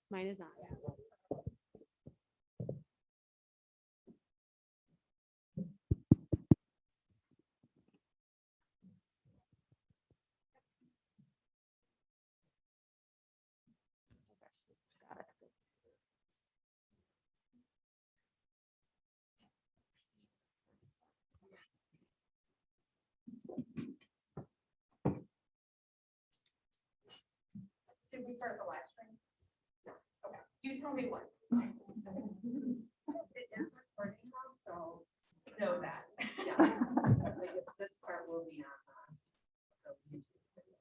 Mine is on. Got it. Did we start the live stream? No. Okay. You tell me when. It is recording now, so know that. Yeah. This part will be on the YouTube video.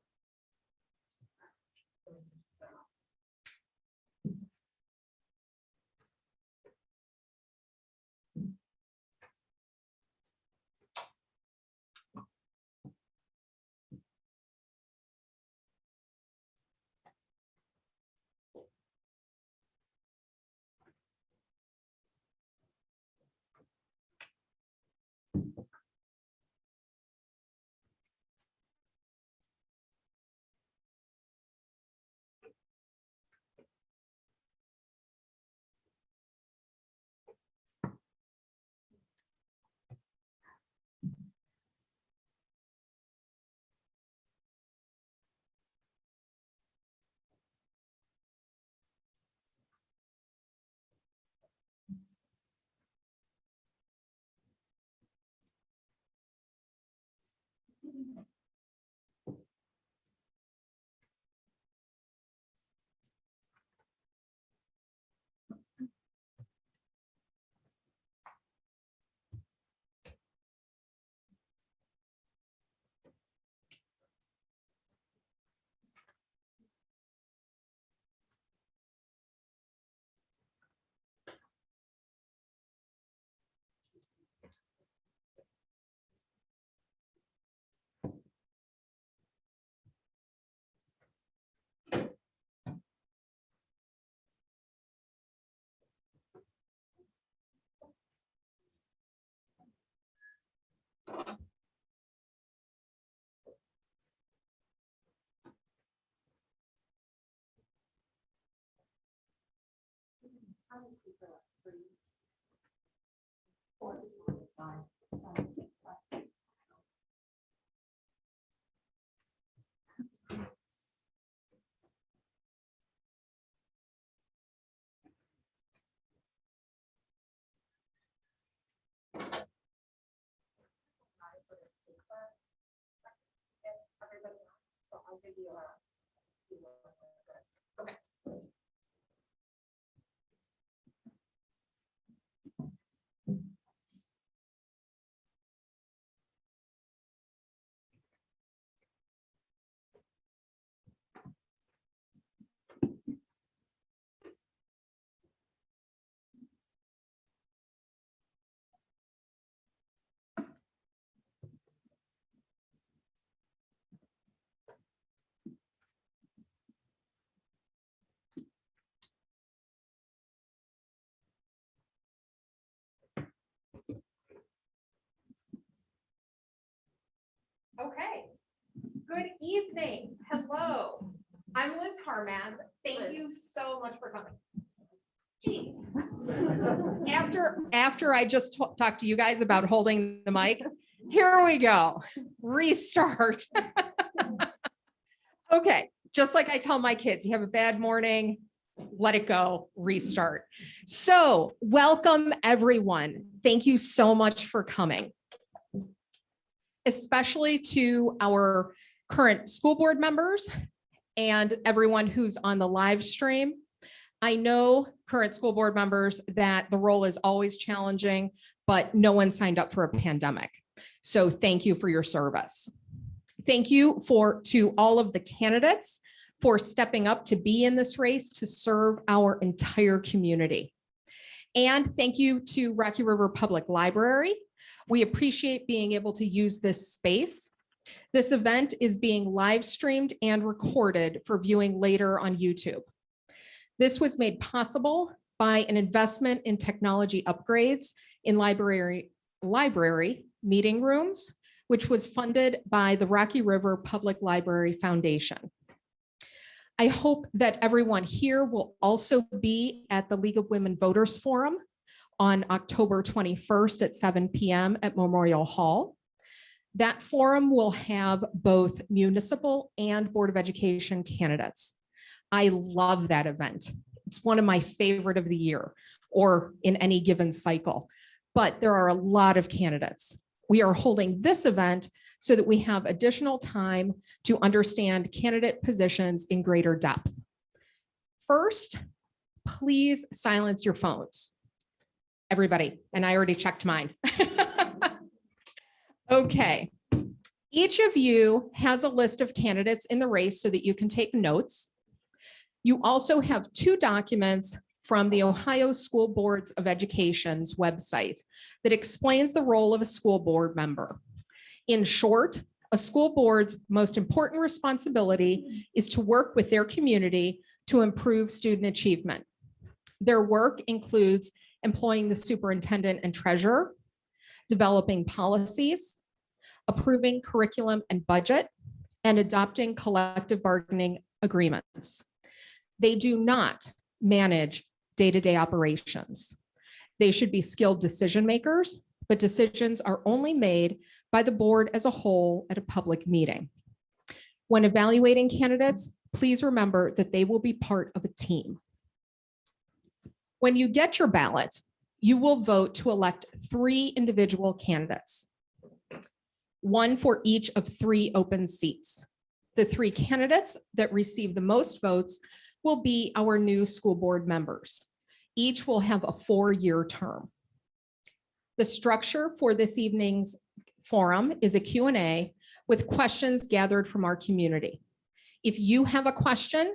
Okay. Okay, good evening. Hello, I'm Liz Harmad. Thank you so much for coming. Jeez. After I just talked to you guys about holding the mic, here we go. Restart. Okay, just like I tell my kids, you have a bad morning, let it go, restart. So welcome everyone. Thank you so much for coming. Especially to our current school board members and everyone who's on the live stream. I know, current school board members, that the role is always challenging, but no one signed up for a pandemic. So thank you for your service. Thank you to all of the candidates for stepping up to be in this race to serve our entire community. And thank you to Rocky River Public Library. We appreciate being able to use this space. This event is being live streamed and recorded for viewing later on YouTube. This was made possible by an investment in technology upgrades in library meeting rooms, which was funded by the Rocky River Public Library Foundation. I hope that everyone here will also be at the League of Women Voters Forum on October 21st at 7 p.m. at Memorial Hall. That forum will have both municipal and Board of Education candidates. I love that event. It's one of my favorite of the year or in any given cycle, but there are a lot of candidates. We are holding this event so that we have additional time to understand candidate positions in greater depth. First, please silence your phones. Everybody, and I already checked mine. Okay. Each of you has a list of candidates in the race so that you can take notes. You also have 2 documents from the Ohio School Boards of Education's website that explains the role of a school board member. In short, a school board's most important responsibility is to work with their community to improve student achievement. Their work includes employing the superintendent and treasurer, developing policies, approving curriculum and budget, and adopting collective bargaining agreements. They do not manage day-to-day operations. They should be skilled decision makers, but decisions are only made by the board as a whole at a public meeting. When evaluating candidates, please remember that they will be part of a team. When you get your ballot, you will vote to elect 3 individual candidates, 1 for each of 3 open seats. The 3 candidates that receive the most votes will be our new school board members. Each will have a 4-year term. The structure for this evening's forum is a Q&A with questions gathered from our community. If you have a question,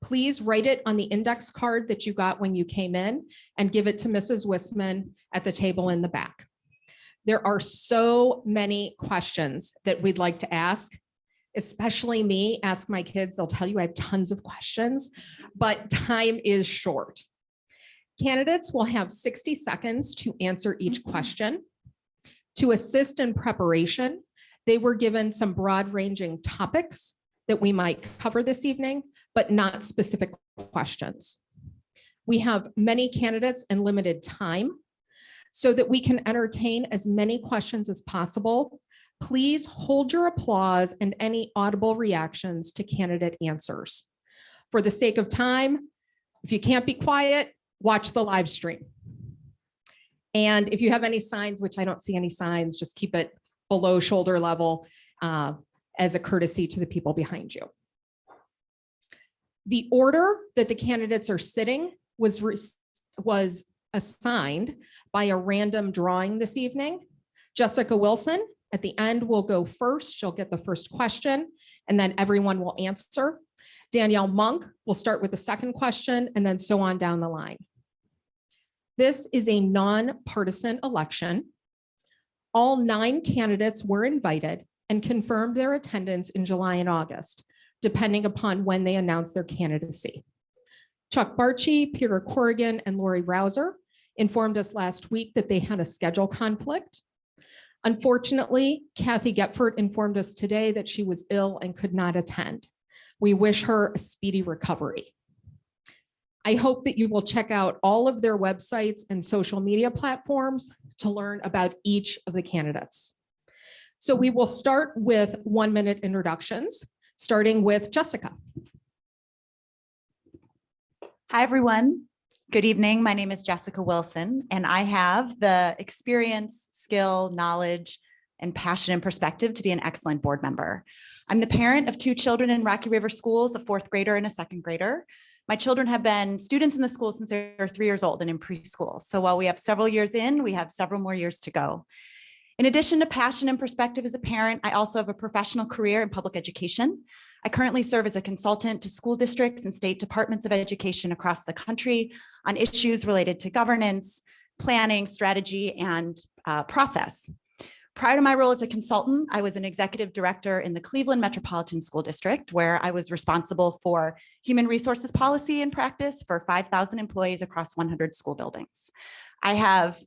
please write it on the index card that you got when you came in and give it to Mrs. Wisman at the table in the back. There are so many questions that we'd like to ask, especially me. Ask my kids, they'll tell you I have tons of questions, but time is short. Candidates will have 60 seconds to answer each question. To assist in preparation, they were given some broad-ranging topics that we might cover this evening, but not specific questions. We have many candidates and limited time so that we can entertain as many questions as possible. Please hold your applause and any audible reactions to candidate answers. For the sake of time, if you can't be quiet, watch the live stream. And if you have any signs, which I don't see any signs, just keep it below shoulder level as a courtesy to the people behind you. The order that the candidates are sitting was assigned by a random drawing this evening. Jessica Wilson at the end will go first. She'll get the first question and then everyone will answer. Danielle Munk will start with the second question and then so on down the line. This is a nonpartisan election. All 9 candidates were invited and confirmed their attendance in July and August, depending upon when they announced their candidacy. ChuckBartsche, Peter Corrigan, and Laurie Rauser informed us last week that they had a schedule conflict. Unfortunately, Kathy Goepfort informed us today that she was ill and could not attend. We wish her a speedy recovery. I hope that you will check out all of their websites and social media platforms to learn about each of the candidates. So we will start with 1-minute introductions, starting with Jessica. Hi, everyone. Good evening. My name is Jessica Wilson, and I have the experience, skill, knowledge, and passion and perspective to be an excellent board member. I'm the parent of 2 children in Rocky River schools, a 4th grader and a 2nd grader. My children have been students in the school since they were 3 years old and in preschool. So while we have several years in, we have several more years to go. In addition to passion and perspective as a parent, I also have a professional career in public education. I currently serve as a consultant to school districts and state departments of education across the country on issues related to governance, planning, strategy, and process. Prior to my role as a consultant, I was an executive director in the Cleveland Metropolitan School District, where I was responsible for human resources policy and practice for 5,000 employees across 100 school buildings. I have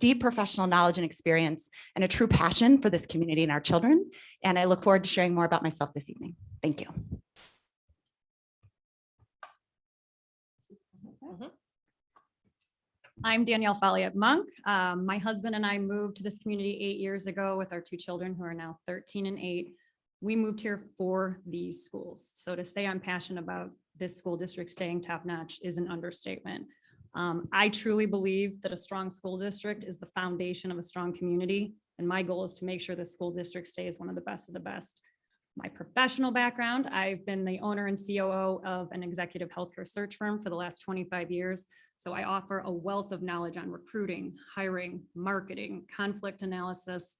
deep professional knowledge and experience and a true passion for this community and our children, and I look forward to sharing more about myself this evening. Thank you. I'm Danielle Folliett Munk. My husband and I moved to this community 8 years ago with our 2 children who are now 13 and 8. We moved here for these schools. So to say I'm passionate about this school district staying top notch is an understatement. I truly believe that a strong school district is the foundation of a strong community. And my goal is to make sure the school district stays one of the best of the best. My professional background, I've been the owner and COO of an executive healthcare search firm for the last 25 years. So I offer a wealth of knowledge on recruiting, hiring, marketing, conflict analysis,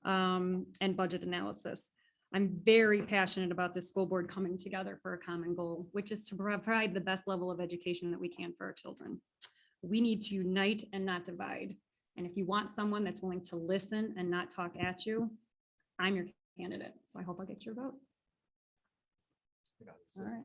and budget analysis. I'm very passionate about this school board coming together for a common goal, which is to provide the best level of education that we can for our children. We need to unite and not divide. And if you want someone that's willing to listen and not talk at you, I'm your candidate. So I hope I'll get your vote. All right.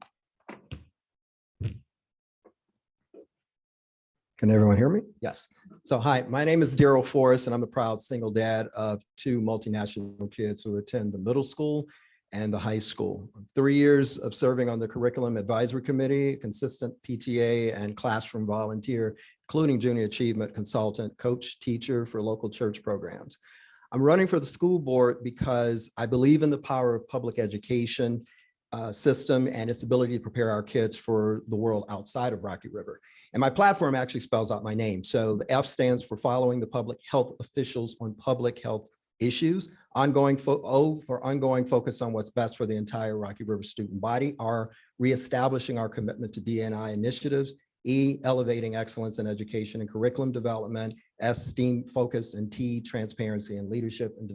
Can everyone hear me? Yes. So hi, my name is Darryl Forrest, and I'm a proud single dad of 2 multinational kids who attend the middle school and the high school. 3 years of serving on the Curriculum Advisory Committee, consistent PTA and classroom volunteer, including junior achievement consultant, coach, teacher for local church programs. I'm running for the school board because I believe in the power of public education system and its ability to prepare our kids for the world outside of Rocky River. And my platform actually spells out my name. So the F stands for following the public health officials on public health issues, ongoing focus on what's best for the entire Rocky River student body, R, reestablishing our commitment to D&I initiatives, E, elevating excellence in education and curriculum development, S, STEAM focus, and T, transparency and leadership and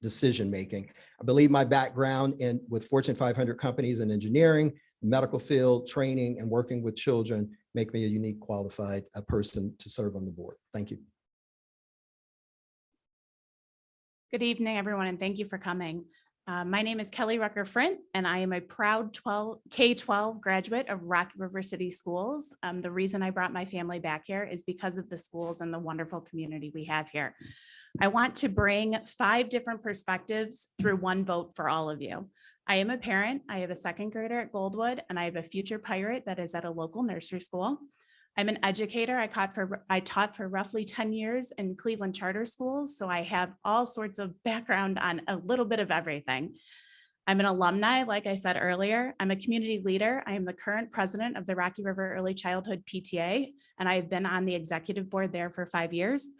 decision-making. I believe my background with Fortune 500 companies in engineering, medical field, training, and working with children make me a unique, qualified person to serve on the board. Thank you. Good evening, everyone, and thank you for coming. My name is Kelly Rucker-Frindt, and I am a proud K-12 graduate of Rocky River City Schools. The reason I brought my family back here is because of the schools and the wonderful community we have here. I want to bring 5 different perspectives through one vote for all of you. I am a parent. I have a 2nd grader at Goldwood, and I have a future pirate that is at a local nursery school. I'm an educator. I taught for roughly 10 years in Cleveland charter schools, so I have all sorts of background on a little bit of everything. I'm an alumni, like I said earlier. I'm a community leader. I am the current president of the Rocky River Early Childhood PTA, and I've been on the executive board there for 5 years.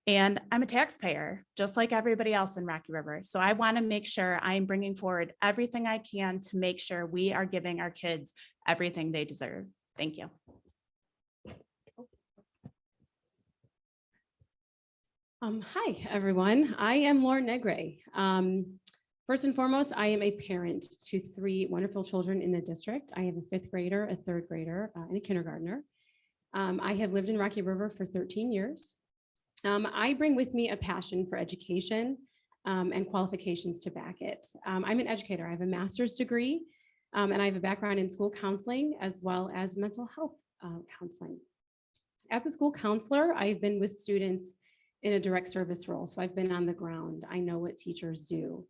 And I'm a taxpayer, just like everybody else in Rocky River. So I want to make sure I'm bringing forward everything I can to make sure we are giving our kids everything they deserve. Thank you. Hi, everyone. I am Laurie Negrey. First and foremost, I am a parent to 3 wonderful children in the district. I have a 5th grader, a 3rd grader, and a kindergartner. I have lived in Rocky River for 13 years. I bring with me a passion for education and qualifications to back it. I'm an educator. I have a master's degree, and I have a background in school counseling as well as mental health counseling. As a school counselor, I've been with students in a direct service role. So I've been on the ground. I know what teachers do.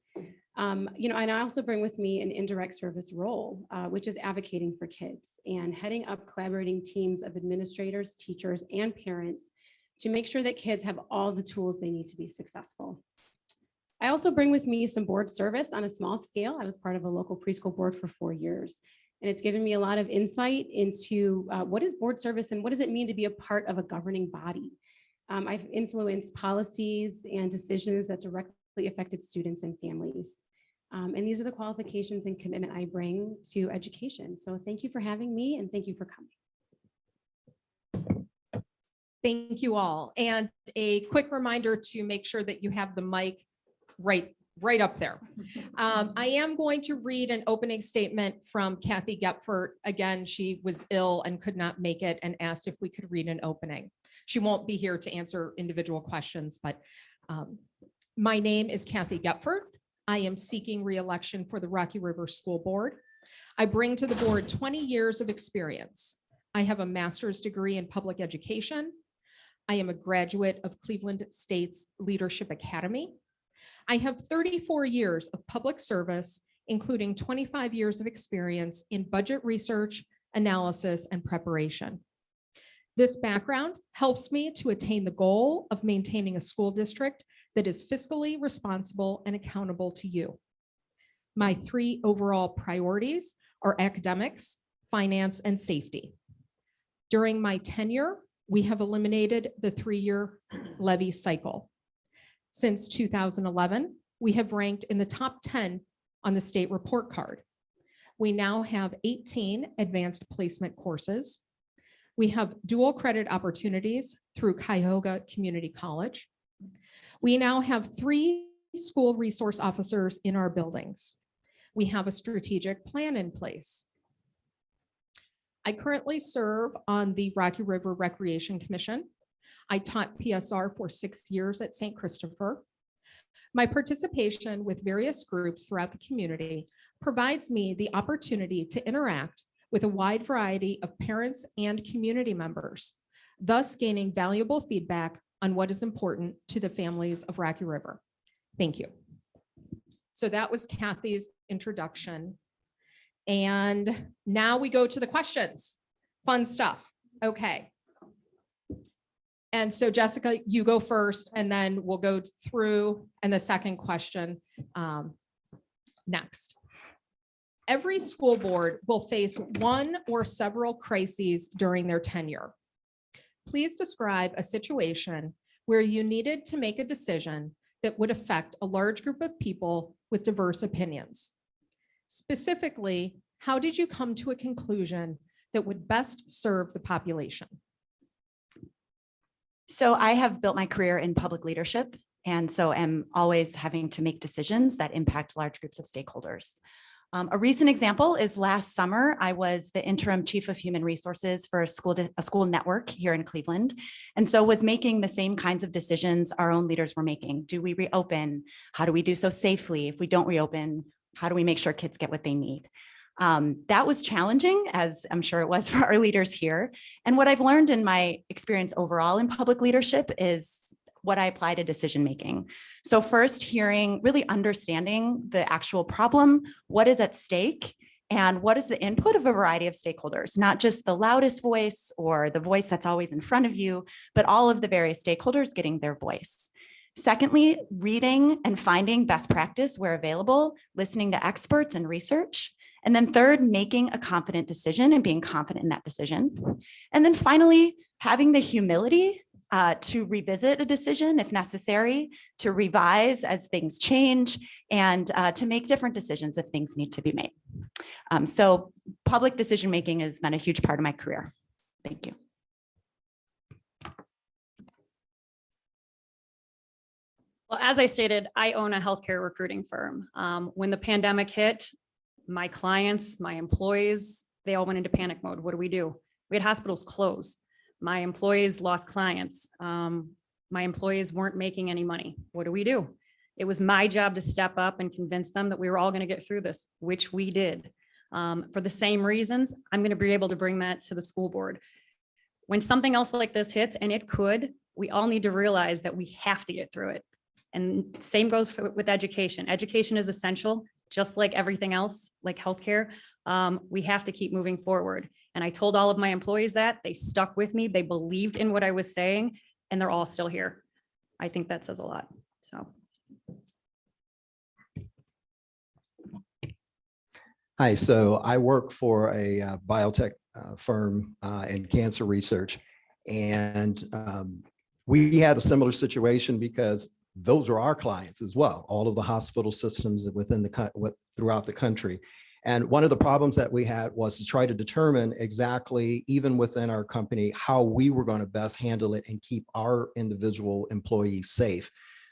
And I also bring with me an indirect service role, which is advocating for kids and heading up collaborating teams of administrators, teachers, and parents to make sure that kids have all the tools they need to be successful. I also bring with me some board service on a small scale. I was part of a local preschool board for 4 years, and it's given me a lot of insight into what is board service and what does it mean to be a part of a governing body. I've influenced policies and decisions that directly affected students and families. And these are the qualifications and commitment I bring to education. So thank you for having me, and thank you for coming. Thank you all. And a quick reminder to make sure that you have the mic right up there. I am going to read an opening statement from Kathy Goepfort. Again, she was ill and could not make it and asked if we could read an opening. She won't be here to answer individual questions, but my name is Kathy Goepfort. I am seeking re-election for the Rocky River School Board. I bring to the board 20 years of experience. I have a master's degree in public education. I am a graduate of Cleveland State's Leadership Academy. I have 34 years of public service, including 25 years of experience in budget research, analysis, and preparation. This background helps me to attain the goal of maintaining a school district that is fiscally responsible and accountable to you. My 3 overall priorities are academics, finance, and safety. During my tenure, we have eliminated the 3-year levy cycle. Since 2011, we have ranked in the top 10 on the state report card. We now have 18 advanced placement courses. We have dual credit opportunities through Cuyahoga Community College. We now have 3 school resource officers in our buildings. We have a strategic plan in place. I currently serve on the Rocky River Recreation Commission. I taught PSR for 6 years at St. Christopher. My participation with various groups throughout the community provides me the opportunity to interact with a wide variety of parents and community members, thus gaining valuable feedback on what is important to the families of Rocky River. Thank you. So that was Kathy's introduction. And now we go to the questions. Fun stuff. Okay. And so Jessica, you go first, and then we'll go through and the second question next. Every school board will face one or several crises during their tenure. Please describe a situation where you needed to make a decision that would affect a large group of people with diverse opinions. Specifically, how did you come to a conclusion that would best serve the population? So I have built my career in public leadership, and so am always having to make decisions that impact large groups of stakeholders. A recent example is last summer, I was the interim chief of human resources for a school network here in Cleveland. And so was making the same kinds of decisions our own leaders were making. Do we reopen? How do we do so safely? If we don't reopen, how do we make sure kids get what they need? That was challenging, as I'm sure it was for our leaders here. And what I've learned in my experience overall in public leadership is what I apply to decision making. So first, really understanding the actual problem, what is at stake, and what is the input of a variety of stakeholders, not just the loudest voice or the voice that's always in front of you, but all of the various stakeholders getting their voice. Secondly, reading and finding best practice where available, listening to experts and research. And then third, making a confident decision and being confident in that decision. And then finally, having the humility to revisit a decision if necessary, to revise as things change, and to make different decisions if things need to be made. So public decision-making has been a huge part of my career. Thank you. Well, as I stated, I own a healthcare recruiting firm. When the pandemic hit, my clients, my employees, they all went into panic mode. What do? We had hospitals close. My employees lost clients. My employees weren't making any money. What do? It was my job to step up and convince them that we were all going to get through this, which we did. For the same reasons, I'm going to be able to bring that to the school board. When something else like this hits, and it could, we all need to realize that we have to get through it. And same goes with education. Education is essential, just like everything else, like healthcare. We have to keep moving forward. And I told all of my employees that. They stuck with me. They believed in what I was saying, and they're all still here. I think that says a lot. So. Hi, so I work for a biotech firm in cancer research. And we had a similar situation because those are our clients as well, all of the hospital systems within throughout the country. And one of the problems that we had was to try to determine exactly, even within our company, how we were going to best handle it and keep our individual employees safe.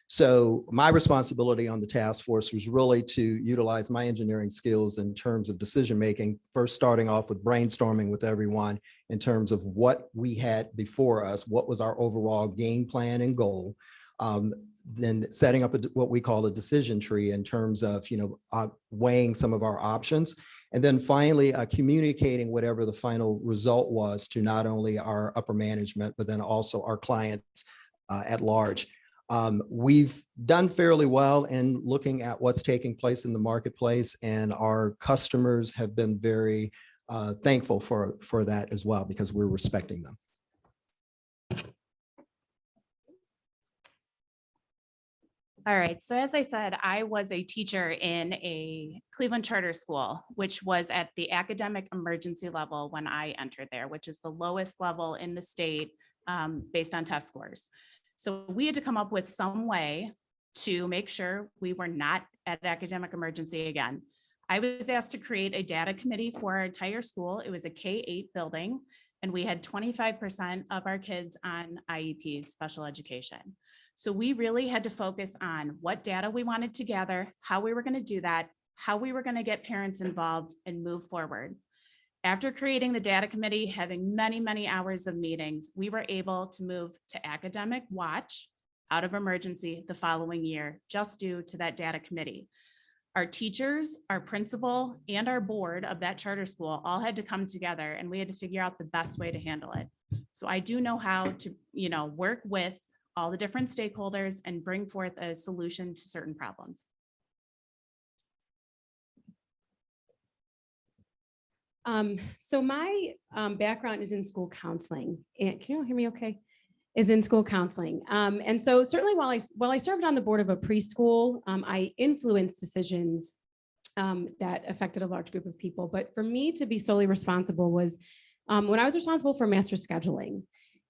So my responsibility on the task force was really to utilize my engineering skills in terms of decision-making, first starting off with brainstorming with everyone in terms of what we had before us, what was our overall game plan and goal. Then setting up what we call a decision tree in terms of, weighing some of our options. And then finally, communicating whatever the final result was to not only our upper management, but then also our clients at large. We've done fairly well in looking at what's taking place in the marketplace, and our customers have been very thankful for that as well, because we're respecting them. All right, so as I said, I was a teacher in a Cleveland charter school, which was at the academic emergency level when I entered there, which is the lowest level in the state based on test scores. So we had to come up with some way to make sure we were not at academic emergency again. I was asked to create a data committee for our entire school. It was a K-8 building, and we had 25% of our kids on IEPs, special education. So we really had to focus on what data we wanted to gather, how we were going to do that, how we were going to get parents involved and move forward. After creating the data committee, having many, many hours of meetings, we were able to move to academic watch out of emergency the following year, just due to that data committee. Our teachers, our principal, and our board of that charter school all had to come together, and we had to figure out the best way to handle it. So I do know how to, work with all the different stakeholders and bring forth a solution to certain problems. So my background is in school counseling, and can you all hear me okay? Is in school counseling. And so certainly while I served on the board of a preschool, I influenced decisions that affected a large group of people. But for me to be solely responsible was when I was responsible for master scheduling.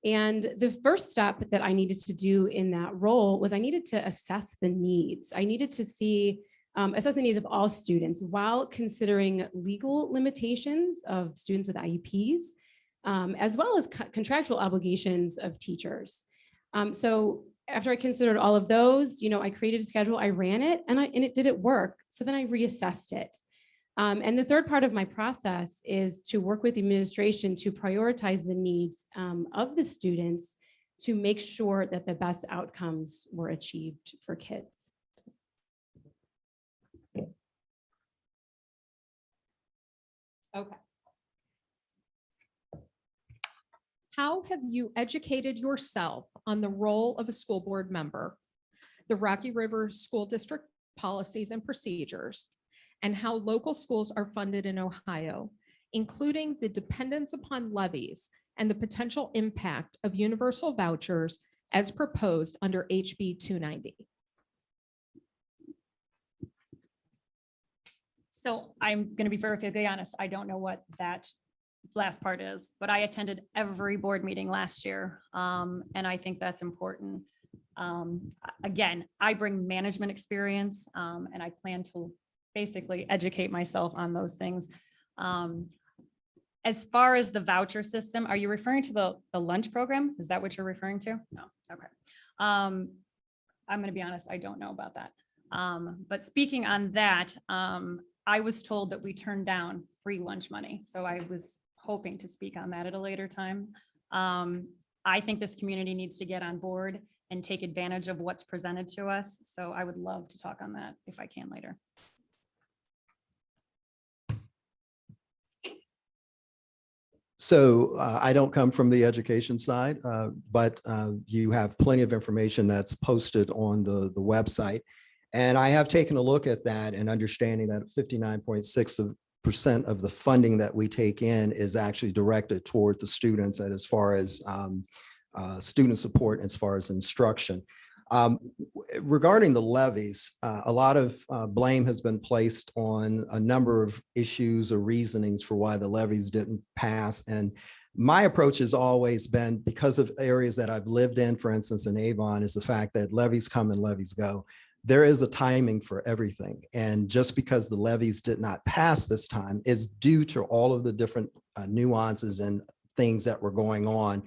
And the first step that I needed to do in that role was I needed to assess the needs. I needed to assess the needs of all students while considering legal limitations of students with IEPs, as well as contractual obligations of teachers. So after I considered all of those, I created a schedule, I ran it, and it didn't work. So then I reassessed it. And the third part of my process is to work with the administration to prioritize the needs of the students to make sure that the best outcomes were achieved for kids. Okay. How have you educated yourself on the role of a school board member, the Rocky River School District policies and procedures, and how local schools are funded in Ohio, including the dependence upon levies and the potential impact of universal vouchers as proposed under HB 290? So I'm going to be very honest. I don't know what that last part is, but I attended every board meeting last year. And I think that's important. Again, I bring management experience and I plan to basically educate myself on those things. As far as the voucher system, are you referring to the lunch program? Is that what you're referring to? No. Okay. I'm going to be honest. I don't know about that. But speaking on that, I was told that we turned down free lunch money. So I was hoping to speak on that at a later time. I think this community needs to get on board and take advantage of what's presented to us. So I would love to talk on that if I can later. So I don't come from the education side, but you have plenty of information that's posted on the website. And I have taken a look at that and understanding that 59.6% of the funding that we take in is actually directed toward the students, and as far as student support, as far as instruction. Regarding the levies, a lot of blame has been placed on a number of issues or reasonings for why the levies didn't pass. And my approach has always been, because of areas that I've lived in, for instance, in Avon, is the fact that levies come and levies go. There is a timing for everything. And just because the levies did not pass this time is due to all of the different nuances and things that were going on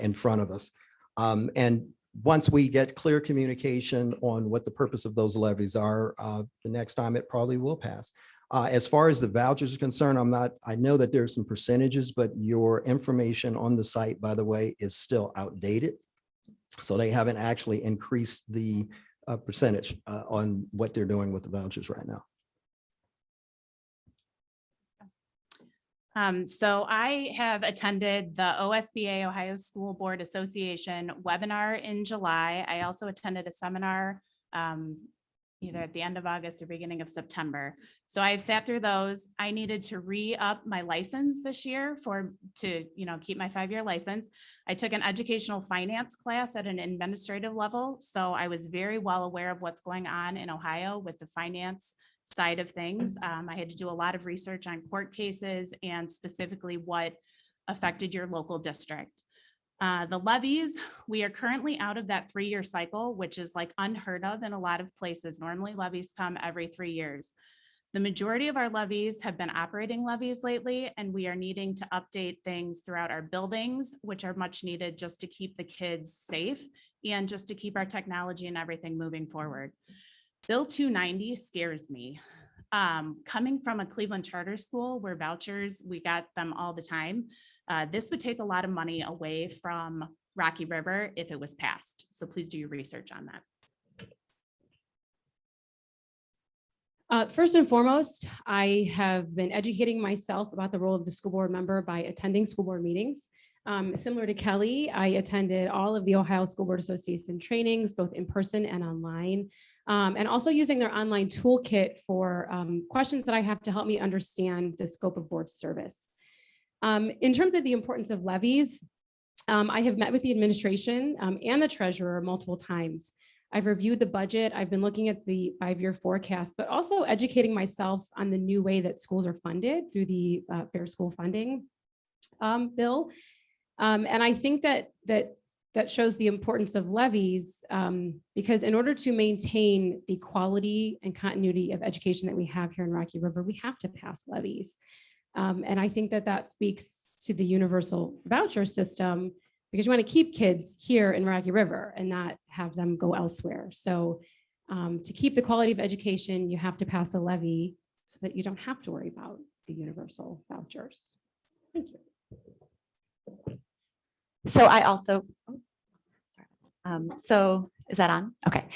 in front of us. And once we get clear communication on what the purpose of those levies are, the next time it probably will pass. As far as the vouchers are concerned, I know that there's some percentages, but your information on the site, by the way, is still outdated. So they haven't actually increased the percentage on what they're doing with the vouchers right now. So I have attended the OSBA, Ohio School Board Association webinar in July. I also attended a seminar, either at the end of August or beginning of September. So I've sat through those. I needed to re-up my license this year to keep my 5-year license. I took an educational finance class at an administrative level. So I was very well aware of what's going on in Ohio with the finance side of things. I had to do a lot of research on court cases and specifically what affected your local district. The levies, we are currently out of that 3-year cycle, which is like unheard of in a lot of places. Normally levies come every 3 years. The majority of our levies have been operating levies lately, and we are needing to update things throughout our buildings, which are much needed just to keep the kids safe and just to keep our technology and everything moving forward. Bill 290 scares me. Coming from a Cleveland charter school where vouchers, we got them all the time. This would take a lot of money away from Rocky River if it was passed. So please do your research on that. First and foremost, I have been educating myself about the role of the school board member by attending school board meetings. Similar to Kelly, I attended all of the Ohio School Board Association trainings, both in person and online, and also using their online toolkit for questions that I have to help me understand the scope of board service. In terms of the importance of levies, I have met with the administration and the treasurer multiple times. I've reviewed the budget. I've been looking at the 5-year forecast, but also educating myself on the new way that schools are funded through the Fair School Funding bill. And I think that shows the importance of levies because in order to maintain the quality and continuity of education that we have here in Rocky River, we have to pass levies. And I think that speaks to the universal voucher system because you want to keep kids here in Rocky River and not have them go elsewhere. So to keep the quality of education, you have to pass a levy so that you don't have to worry about the universal vouchers. Thank you. So I also, so is that on? Okay.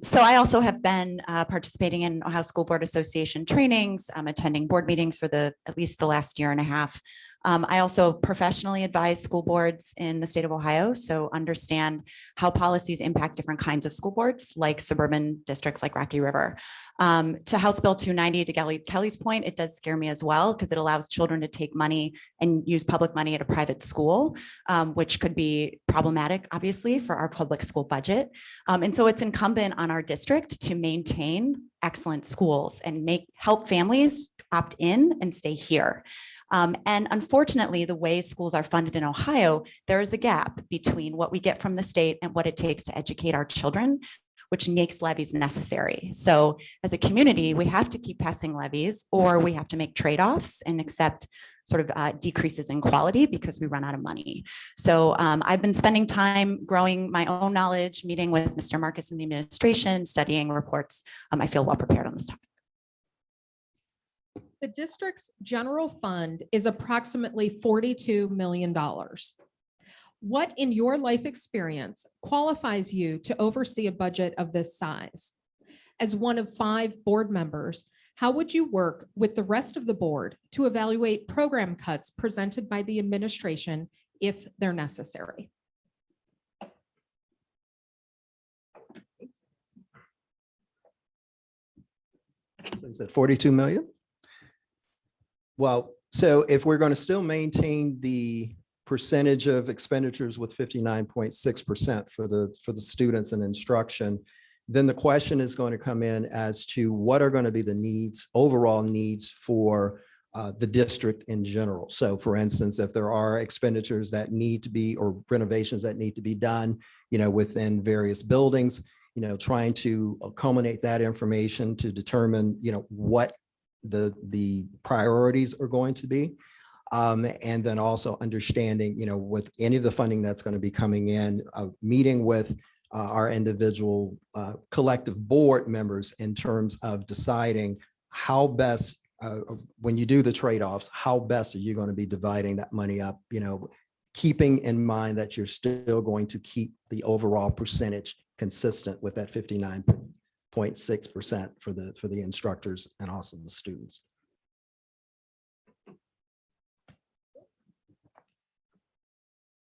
So I also have been participating in Ohio School Board Association trainings, attending board meetings for at least the last year and a half. I also professionally advise school boards in the state of Ohio, so understand how policies impact different kinds of school boards, like suburban districts like Rocky River. To House Bill 290, to Kelly's point, it does scare me as well, because it allows children to take money and use public money at a private school, which could be problematic, obviously, for our public school budget. And so it's incumbent on our district to maintain excellent schools and help families opt in and stay here. And unfortunately, the way schools are funded in Ohio, there is a gap between what we get from the state and what it takes to educate our children, which makes levies necessary. So as a community, we have to keep passing levies, or we have to make trade-offs and accept sort of decreases in quality because we run out of money. So I've been spending time growing my own knowledge, meeting with Mr. Marcus and the administration, studying reports. I feel well prepared on this topic. The district's general fund is approximately $42 million. What in your life experience qualifies you to oversee a budget of this size? As one of 5 board members, how would you work with the rest of the board to evaluate program cuts presented by the administration if they're necessary? Is it 42 million? Well, so if we're going to still maintain the percentage of expenditures with 59.6% for the students and instruction, then the question is going to come in as to what are going to be the needs, overall needs for the district in general. So for instance, if there are expenditures that need to be, or renovations that need to be done, within various buildings, trying to culminate that information to determine, what the priorities are going to be. And then also understanding, with any of the funding that's going to be coming in, meeting with our individual collective board members in terms of deciding how best, when you do the trade-offs, how best are you going to be dividing that money up, keeping in mind that you're still going to keep the overall percentage consistent with that 59.6% for the instructors and also the students.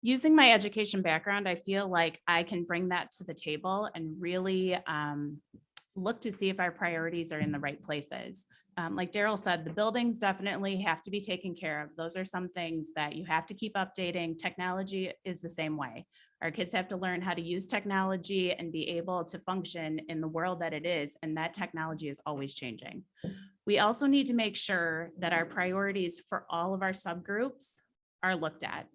Using my education background, I feel like I can bring that to the table and really look to see if our priorities are in the right places. Like Darryl said, the buildings definitely have to be taken care of. Those are some things that you have to keep updating. Technology is the same way. Our kids have to learn how to use technology and be able to function in the world that it is, and that technology is always changing. We also need to make sure that our priorities for all of our subgroups are looked at.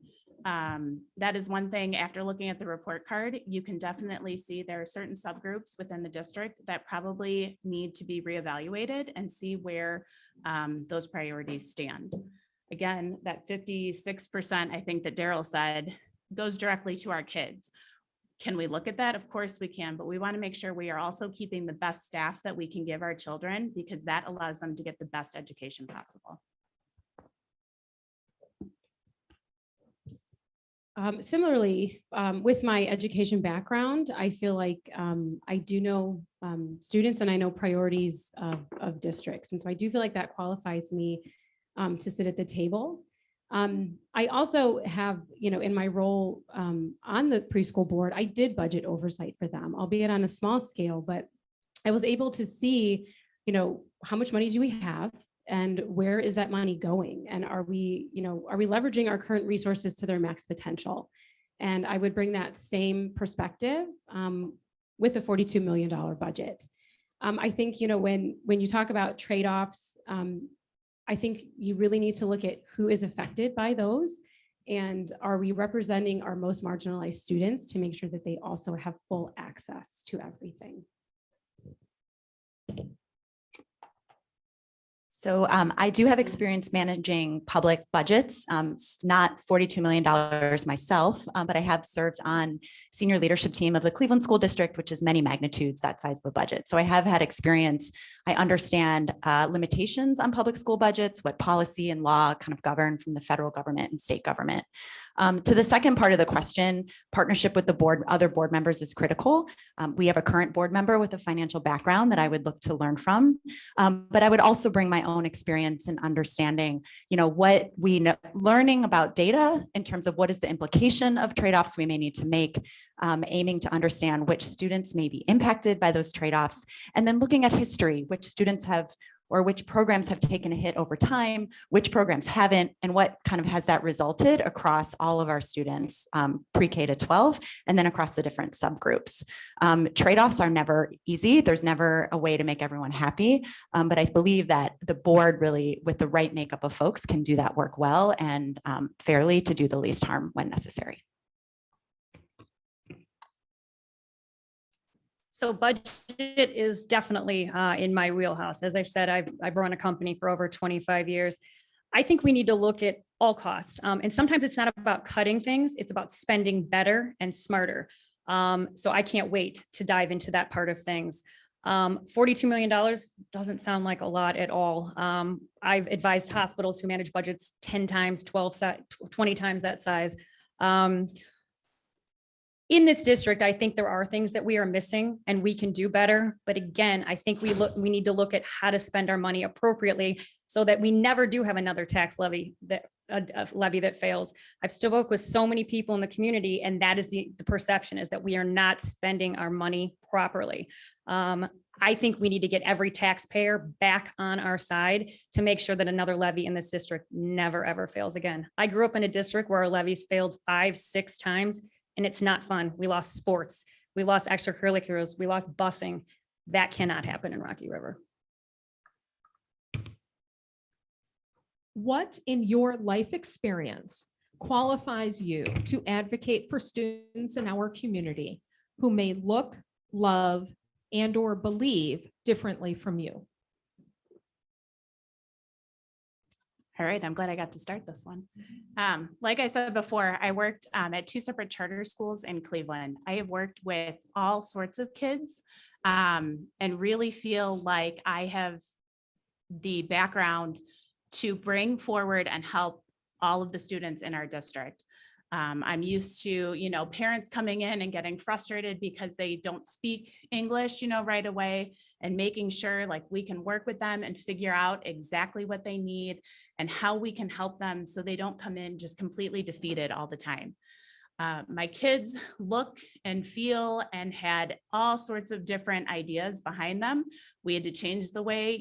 That is one thing. After looking at the report card, you can definitely see there are certain subgroups within the district that probably need to be reevaluated and see where those priorities stand. Again, that 56%, I think that Darryl said, goes directly to our kids. Can we look at that? Of course we can, but we want to make sure we are also keeping the best staff that we can give our children, because that allows them to get the best education possible. Similarly, with my education background, I feel like I do know students and I know priorities of districts. And so I do feel like that qualifies me to sit at the table. I also have, in my role on the preschool board, I did budget oversight for them, albeit on a small scale, but I was able to see, how much money do we have? And where is that money going? And are we leveraging our current resources to their max potential? And I would bring that same perspective with a $42 million budget. I think, when you talk about trade-offs, I think you really need to look at who is affected by those. And are we representing our most marginalized students to make sure that they also have full access to everything? So I do have experience managing public budgets, not $42 million myself, but I have served on senior leadership team of the Cleveland School District, which is many magnitudes that size of a budget. So I have had experience. I understand limitations on public school budgets, what policy and law kind of govern from the federal government and state government. To the second part of the question, partnership with the board, other board members is critical. We have a current board member with a financial background that I would look to learn from, but I would also bring my own experience and understanding, what we know, learning about data in terms of what is the implication of trade-offs we may need to make, aiming to understand which students may be impacted by those trade-offs, and then looking at history, which students have or which programs have taken a hit over time, which programs haven't, and what kind of has that resulted across all of our students, pre-K to 12, and then across the different subgroups. Trade-offs are never easy. There's never a way to make everyone happy, but I believe that the board really, with the right makeup of folks, can do that work well and fairly to do the least harm when necessary. So budget is definitely in my wheelhouse. As I've said, I've run a company for over 25 years. I think we need to look at all costs. And sometimes it's not about cutting things, it's about spending better and smarter. So I can't wait to dive into that part of things. $42 million doesn't sound like a lot at all. I've advised hospitals who manage budgets 10 times, 20 times that size. In this district, I think there are things that we are missing and we can do better. But again, I think we need to look at how to spend our money appropriately so that we never do have another tax levy that a levy that fails. I've spoken with so many people in the community, and that is the perception, is that we are not spending our money properly. I think we need to get every taxpayer back on our side to make sure that another levy in this district never, ever fails again. I grew up in a district where our levies failed 5-6 times. And it's not fun. We lost sports. We lost extracurriculars. We lost busing. That cannot happen in Rocky River. What in your life experience qualifies you to advocate for students in our community who may look, love, and or believe differently from you? All right, I'm glad I got to start this one. Like I said before, I worked at 2 separate charter schools in Cleveland. I have worked with all sorts of kids and really feel like I have the background to bring forward and help all of the students in our district. I'm used to, parents coming in and getting frustrated because they don't speak English, right away, and making sure like we can work with them and figure out exactly what they need and how we can help them so they don't come in just completely defeated all the time. My kids look and feel and had all sorts of different ideas behind them. We had to change the way,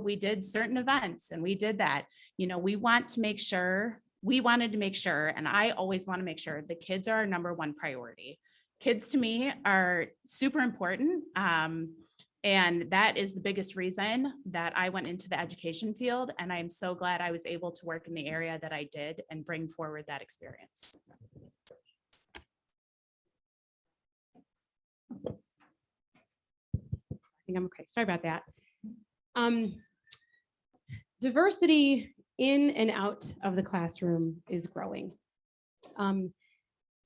we did certain events, and we did that. We wanted to make sure, and I always want to make sure the kids are our number one priority. Kids to me are super important. And that is the biggest reason that I went into the education field. And I'm so glad I was able to work in the area that I did and bring forward that experience. I think I'm okay. Sorry about that. Diversity in and out of the classroom is growing.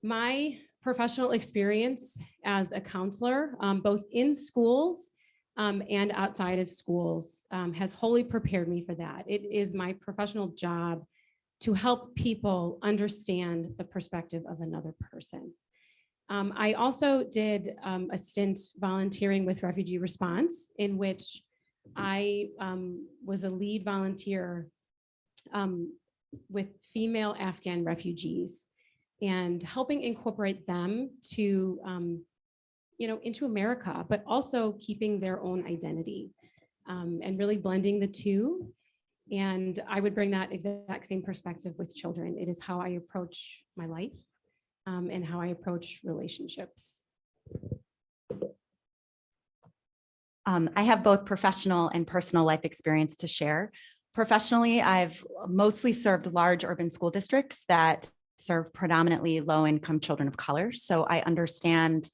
My professional experience as a counselor, both in schools and outside of schools, has wholly prepared me for that. It is my professional job to help people understand the perspective of another person. I also did a stint volunteering with Refugee Response, in which I was a lead volunteer with female Afghan refugees and helping incorporate them to, into America, but also keeping their own identity and really blending the two. And I would bring that exact same perspective with children. It is how I approach my life. And how I approach relationships. I have both professional and personal life experience to share. Professionally, I've mostly served large urban school districts that serve predominantly low-income children of color. So I understand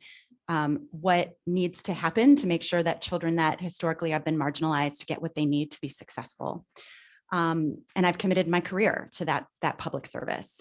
what needs to happen to make sure that children that historically have been marginalized get what they need to be successful. And I've committed my career to that public service.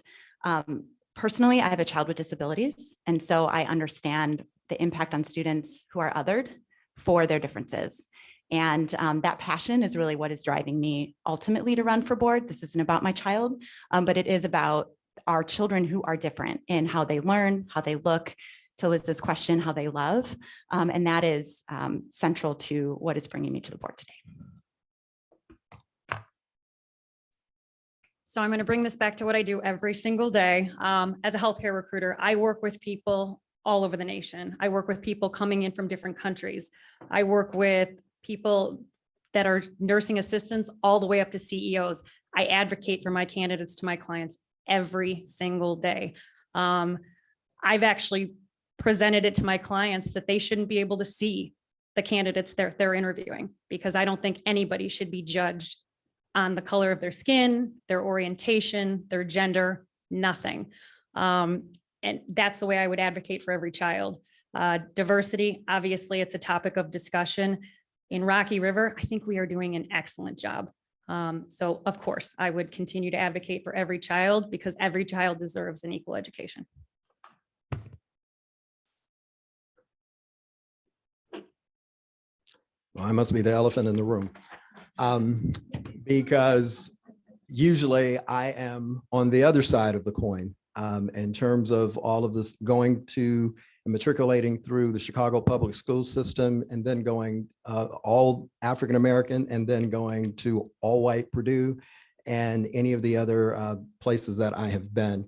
Personally, I have a child with disabilities, and so I understand the impact on students who are othered for their differences. And that passion is really what is driving me ultimately to run for board. This isn't about my child, but it is about our children who are different in how they learn, how they look, to Liz's question, how they love. And that is central to what is bringing me to the board today. So I'm going to bring this back to what I do every single day. As a healthcare recruiter, I work with people all over the nation. I work with people coming in from different countries. I work with people that are nursing assistants all the way up to CEOs. I advocate for my candidates to my clients every single day. I've actually presented it to my clients that they shouldn't be able to see the candidates they're interviewing, because I don't think anybody should be judged on the color of their skin, their orientation, their gender, nothing. And that's the way I would advocate for every child. Diversity, obviously, it's a topic of discussion. In Rocky River, I think we are doing an excellent job. So of course, I would continue to advocate for every child, because every child deserves an equal education. Well, I must be the elephant in the room. Because usually I am on the other side of the coin in terms of all of this going to and matriculating through the Chicago public school system, and then going all African-American, and then going to all white Purdue and any of the other places that I have been.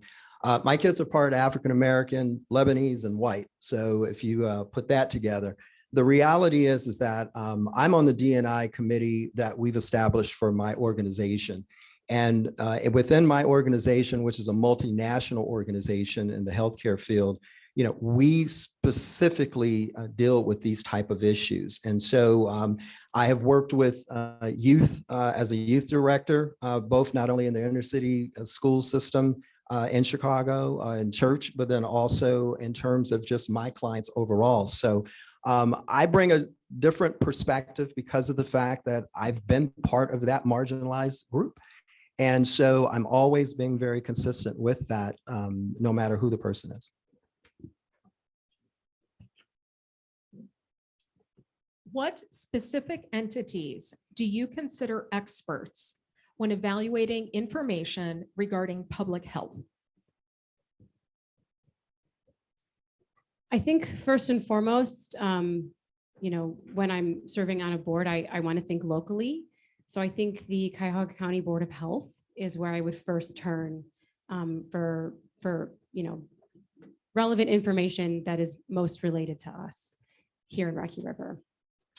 My kids are part African-American, Lebanese, and white. So if you put that together, the reality is that I'm on the D&I committee that we've established for my organization. And within my organization, which is a multinational organization in the healthcare field, we specifically deal with these type of issues. And so I have worked with youth as a youth director, both not only in the inner city school system in Chicago and church, but then also in terms of just my clients overall. So I bring a different perspective because of the fact that I've been part of that marginalized group. And so I'm always being very consistent with that, no matter who the person is. What specific entities do you consider experts when evaluating information regarding public health? I think first and foremost, when I'm serving on a board, I want to think locally. So I think the Cuyahoga County Board of Health is where I would first turn for relevant information that is most related to us here in Rocky River.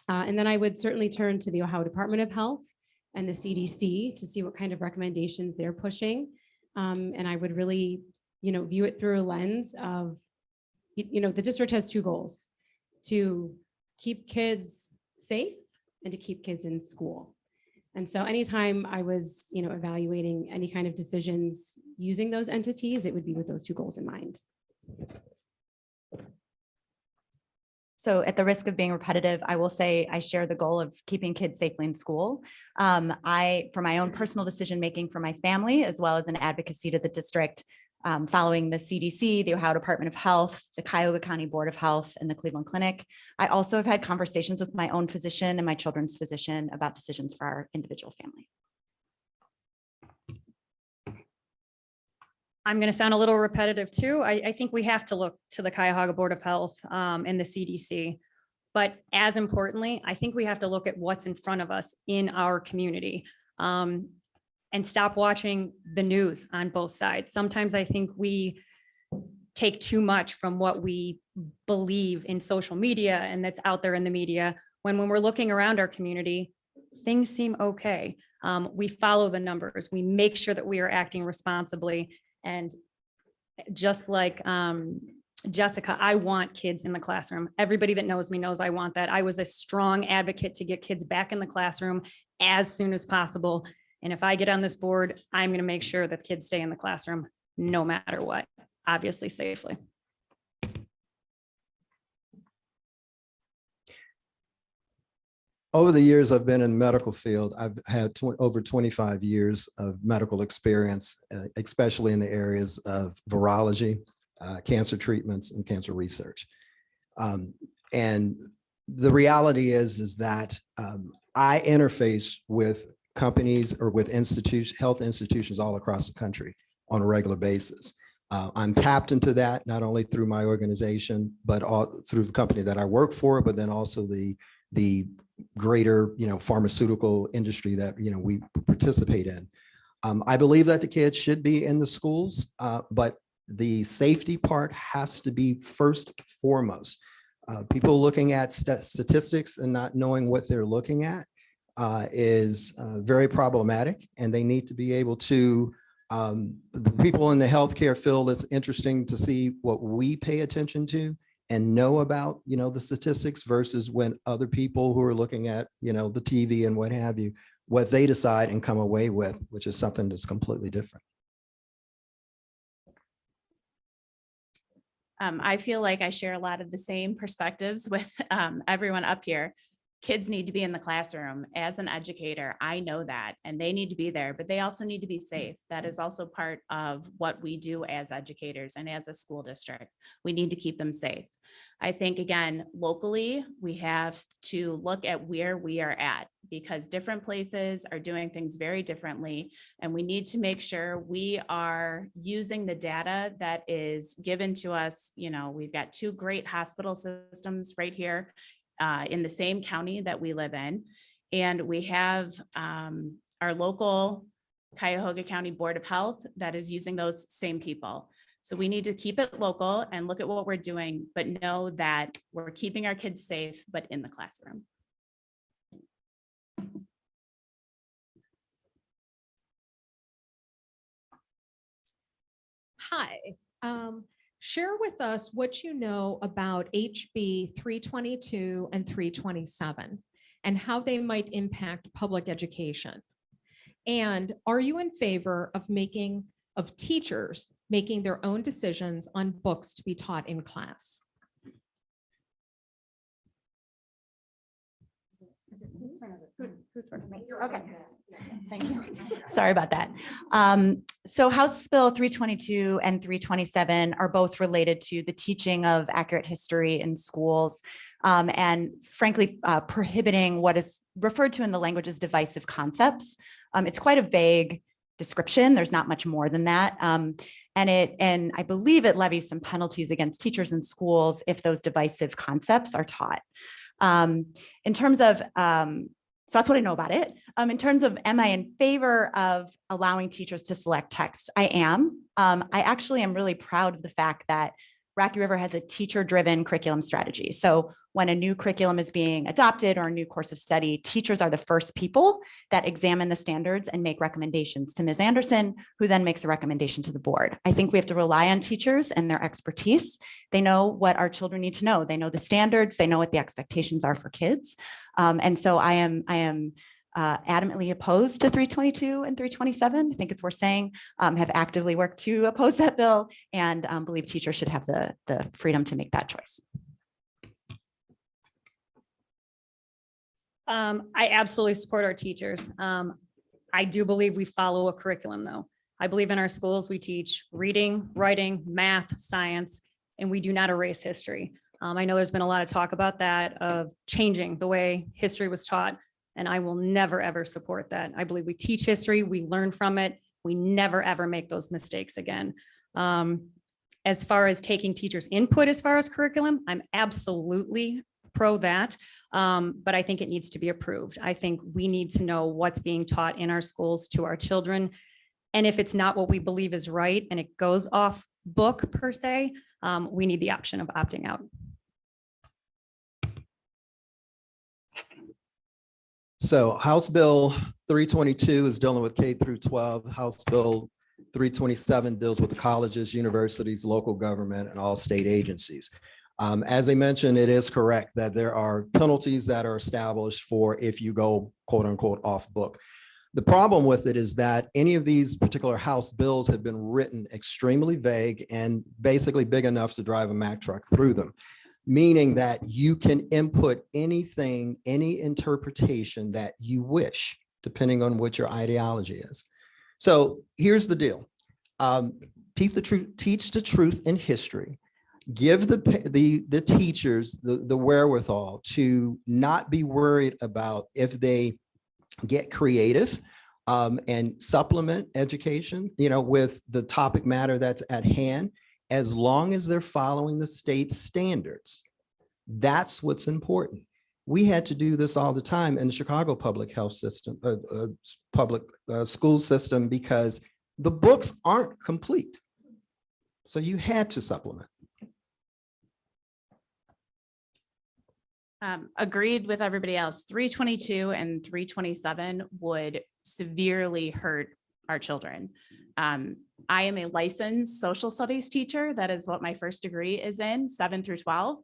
And then I would certainly turn to the Ohio Department of Health and the CDC to see what kind of recommendations they're pushing. And I would really, view it through a lens of, the district has two goals: to keep kids safe and to keep kids in school. And so anytime I was, evaluating any kind of decisions using those entities, it would be with those two goals in mind. So at the risk of being repetitive, I will say I share the goal of keeping kids safely in school. For my own personal decision-making for my family, as well as an advocacy to the district, following the CDC, the Ohio Department of Health, the Cuyahoga County Board of Health, and the Cleveland Clinic. I also have had conversations with my own physician and my children's physician about decisions for our individual family. I'm going to sound a little repetitive too. I think we have to look to the Cuyahoga Board of Health and the CDC. But as importantly, I think we have to look at what's in front of us in our community and stop watching the news on both sides. Sometimes I think we take too much from what we believe in social media and that's out there in the media, when we're looking around our community, things seem okay. We follow the numbers. We make sure that we are acting responsibly. And just like Jessica, I want kids in the classroom. Everybody that knows me knows I want that. I was a strong advocate to get kids back in the classroom as soon as possible. And if I get on this board, I'm going to make sure that kids stay in the classroom no matter what, obviously safely. Over the years I've been in the medical field, I've had over 25 years of medical experience, especially in the areas of virology, cancer treatments, and cancer research. And the reality is that I interface with companies or with health institutions all across the country on a regular basis. I'm tapped into that not only through my organization, but through the company that I work for, but then also the greater, pharmaceutical industry that, we participate in. I believe that the kids should be in the schools, but the safety part has to be first foremost. People looking at statistics and not knowing what they're looking at is very problematic, and they need to be able to, the people in the healthcare field, it's interesting to see what we pay attention to and know about, the statistics versus when other people who are looking at, the TV and what have you, what they decide and come away with, which is something that's completely different. I feel like I share a lot of the same perspectives with everyone up here. Kids need to be in the classroom. As an educator, I know that, and they need to be there, but they also need to be safe. That is also part of what we do as educators and as a school district. We need to keep them safe. I think, again, locally, we have to look at where we are at, because different places are doing things very differently. And we need to make sure we are using the data that is given to us. We've got two great hospital systems right here in the same county that we live in. And we have our local Cuyahoga County Board of Health that is using those same people. So we need to keep it local and look at what we're doing, but know that we're keeping our kids safe, but in the classroom. Hi. Share with us what you know about HB 322 and 327 and how they might impact public education. And are you in favor of teachers making their own decisions on books to be taught in class? Okay, thank you. Sorry about that. So House Bill 322 and 327 are both related to the teaching of accurate history in schools, and frankly, prohibiting what is referred to in the language as divisive concepts. It's quite a vague description. There's not much more than that. And I believe it levies some penalties against teachers in schools if those divisive concepts are taught. In terms of, so that's what I know about it. In terms of, am I in favor of allowing teachers to select text? I am. I actually am really proud of the fact that Rocky River has a teacher-driven curriculum strategy. So when a new curriculum is being adopted or a new course of study, teachers are the first people that examine the standards and make recommendations to Ms. Anderson, who then makes a recommendation to the board. I think we have to rely on teachers and their expertise. They know what our children need to know. They know the standards. They know what the expectations are for kids. And so I am adamantly opposed to 322 and 327. I think it's worth saying, have actively worked to oppose that bill and believe teachers should have the freedom to make that choice. I absolutely support our teachers. I do believe we follow a curriculum though. I believe in our schools, we teach reading, writing, math, science, and we do not erase history. I know there's been a lot of talk about that, of changing the way history was taught. And I will never, ever support that. I believe we teach history, we learn from it. We never, ever make those mistakes again. As far as taking teachers' input as far as curriculum, I'm absolutely pro that. But I think it needs to be approved. I think we need to know what's being taught in our schools to our children. And if it's not what we believe is right and it goes off book per se, we need the option of opting out. So House Bill 322 is dealing with K through 12. House Bill 327 deals with the colleges, universities, local government, and all state agencies. As I mentioned, it is correct that there are penalties that are established for if you go quote unquote off book. The problem with it is that any of these particular House bills have been written extremely vague and basically big enough to drive a Mack truck through them, meaning that you can input anything, any interpretation that you wish, depending on what your ideology is. So here's the deal. Teach the truth in history. Give the teachers the wherewithal to not be worried about if they get creative and supplement education, with the topic matter that's at hand, as long as they're following the state standards. That's what's important. We had to do this all the time in the Chicago public health system, public school system, because the books aren't complete. So you had to supplement. Agreed with everybody else. 322 and 327 would severely hurt our children. I am a licensed social studies teacher. That is what my first degree is in, 7 through 12.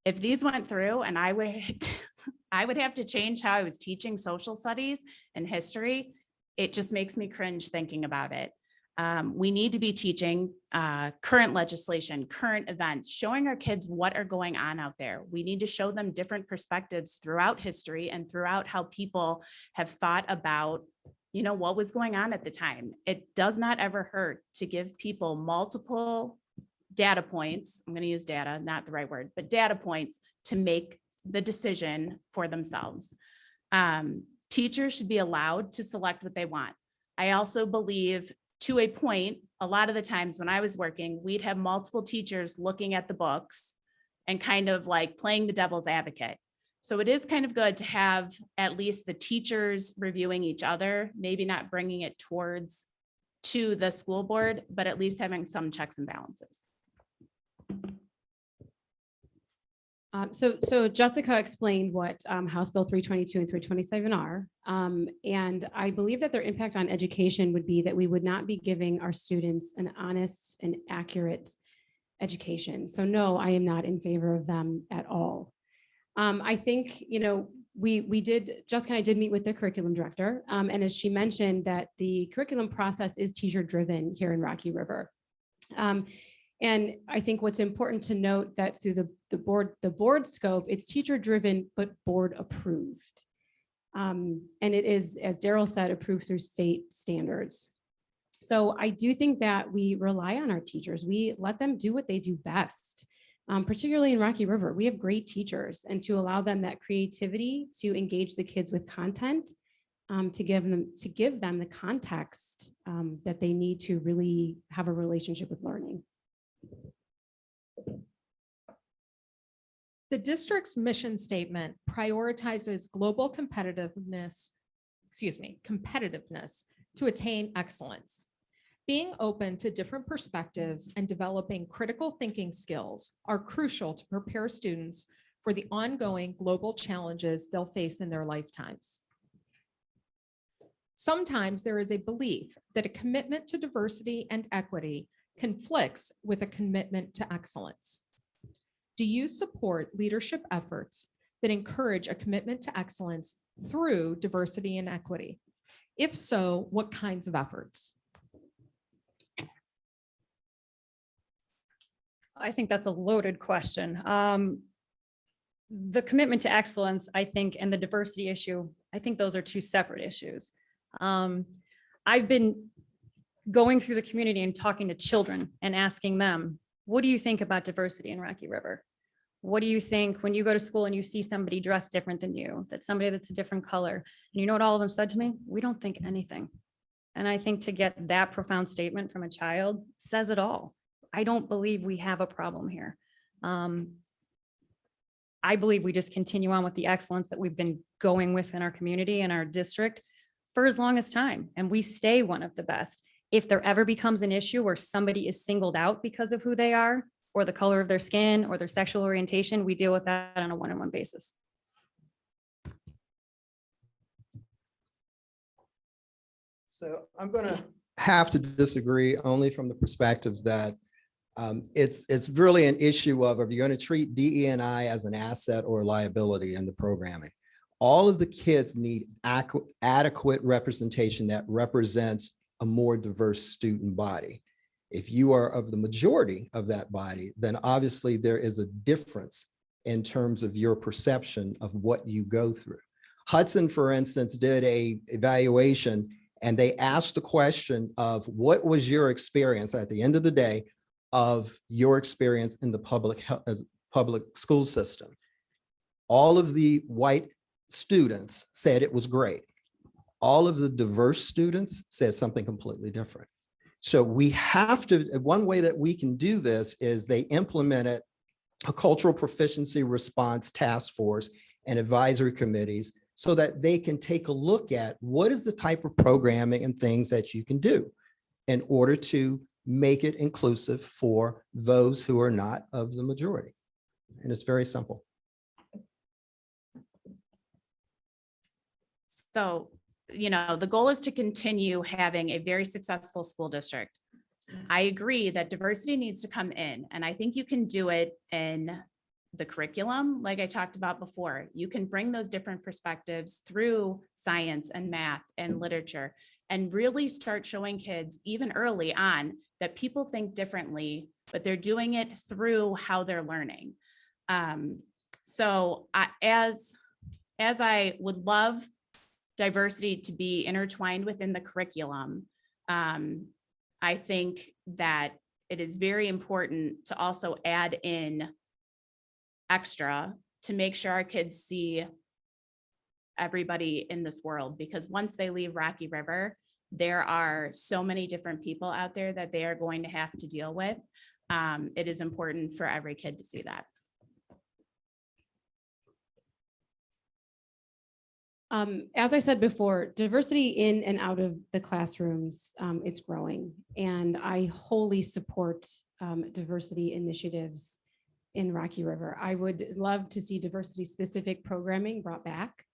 If these went through and I would have to change how I was teaching social studies and history, it just makes me cringe thinking about it. We need to be teaching current legislation, current events, showing our kids what are going on out there. We need to show them different perspectives throughout history and throughout how people have thought about, what was going on at the time. It does not ever hurt to give people multiple data points. I'm going to use data, not the right word, but data points to make the decision for themselves. Teachers should be allowed to select what they want. I also believe, to a point, a lot of the times when I was working, we'd have multiple teachers looking at the books and kind of like playing the devil's advocate. So it is kind of good to have at least the teachers reviewing each other, maybe not bringing it to the school board, but at least having some checks and balances. So Jessica explained what House Bill 322 and 327 are. And I believe that their impact on education would be that we would not be giving our students an honest and accurate education. So no, I am not in favor of them at all. I think, Jessica and I did meet with the curriculum director. And as she mentioned, that the curriculum process is teacher driven here in Rocky River. And I think what's important to note that through the board scope, it's teacher driven, but board approved. And it is, as Darryl said, approved through state standards. So I do think that we rely on our teachers. We let them do what they do best, particularly in Rocky River. We have great teachers, and to allow them that creativity to engage the kids with content, to give them the context that they need to really have a relationship with learning. The district's mission statement prioritizes global competitiveness to attain excellence. Being open to different perspectives and developing critical thinking skills are crucial to prepare students for the ongoing global challenges they'll face in their lifetimes. Sometimes there is a belief that a commitment to diversity and equity conflicts with a commitment to excellence. Do you support leadership efforts that encourage a commitment to excellence through diversity and equity? If so, what kinds of efforts? I think that's a loaded question. The commitment to excellence, I think, and the diversity issue, I think those are two separate issues. I've been going through the community and talking to children and asking them, what do you think about diversity in Rocky River? What do you think when you go to school and you see somebody dressed different than you, that somebody that's a different color? And you know what all of them said to me? We don't think anything. And I think to get that profound statement from a child says it all. I don't believe we have a problem here. I believe we just continue on with the excellence that we've been going with in our community and our district for as long as time, and we stay one of the best. If there ever becomes an issue where somebody is singled out because of who they are, or the color of their skin, or their sexual orientation, we deal with that on a one-on-one basis. So I'm going to have to disagree only from the perspective that it's really an issue of, are you going to treat DE&I as an asset or a liability in the programming? All of the kids need adequate representation that represents a more diverse student body. If you are of the majority of that body, then obviously there is a difference in terms of your perception of what you go through. Hudson, for instance, did an evaluation and they asked the question of what was your experience at the end of the day of your experience in the public school system. All of the white students said it was great. All of the diverse students said something completely different. So we have to, one way that we can do this is they implemented a cultural proficiency response task force and advisory committees so that they can take a look at what is the type of programming and things that you can do in order to make it inclusive for those who are not of the majority. And it's very simple. So, you know, the goal is to continue having a very successful school district. I agree that diversity needs to come in, and I think you can do it in the curriculum. Like I talked about before, you can bring those different perspectives through science and math and literature and really start showing kids even early on that people think differently, but they're doing it through how they're learning. So as I would love diversity to be intertwined within the curriculum, I think that it is very important to also add in extra to make sure our kids see everybody in this world, because once they leave Rocky River, there are so many different people out there that they are going to have to deal with. It is important for every kid to see that. As I said before, diversity in and out of the classrooms, it's growing, and I wholly support diversity initiatives in Rocky River. I would love to see diversity specific programming brought back.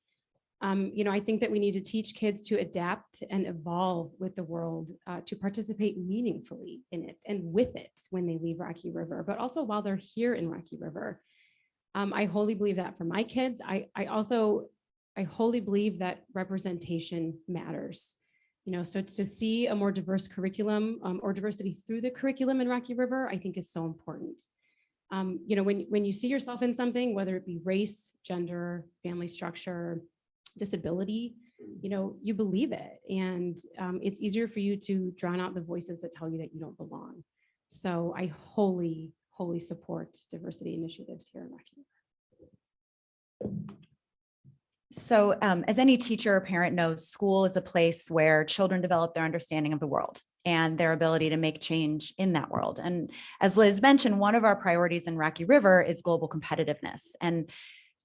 You know, I think that we need to teach kids to adapt and evolve with the world, to participate meaningfully in it and with it when they leave Rocky River, but also while they're here in Rocky River. I wholly believe that for my kids. I wholly believe that representation matters. You know, so to see a more diverse curriculum, or diversity through the curriculum in Rocky River, I think is so important. You know, when you see yourself in something, whether it be race, gender, family structure, disability, you know, you believe it, and it's easier for you to drown out the voices that tell you that you don't belong. So I wholly support diversity initiatives here in Rocky River. So as any teacher or parent knows, school is a place where children develop their understanding of the world and their ability to make change in that world. And as Liz mentioned, one of our priorities in Rocky River is global competitiveness. And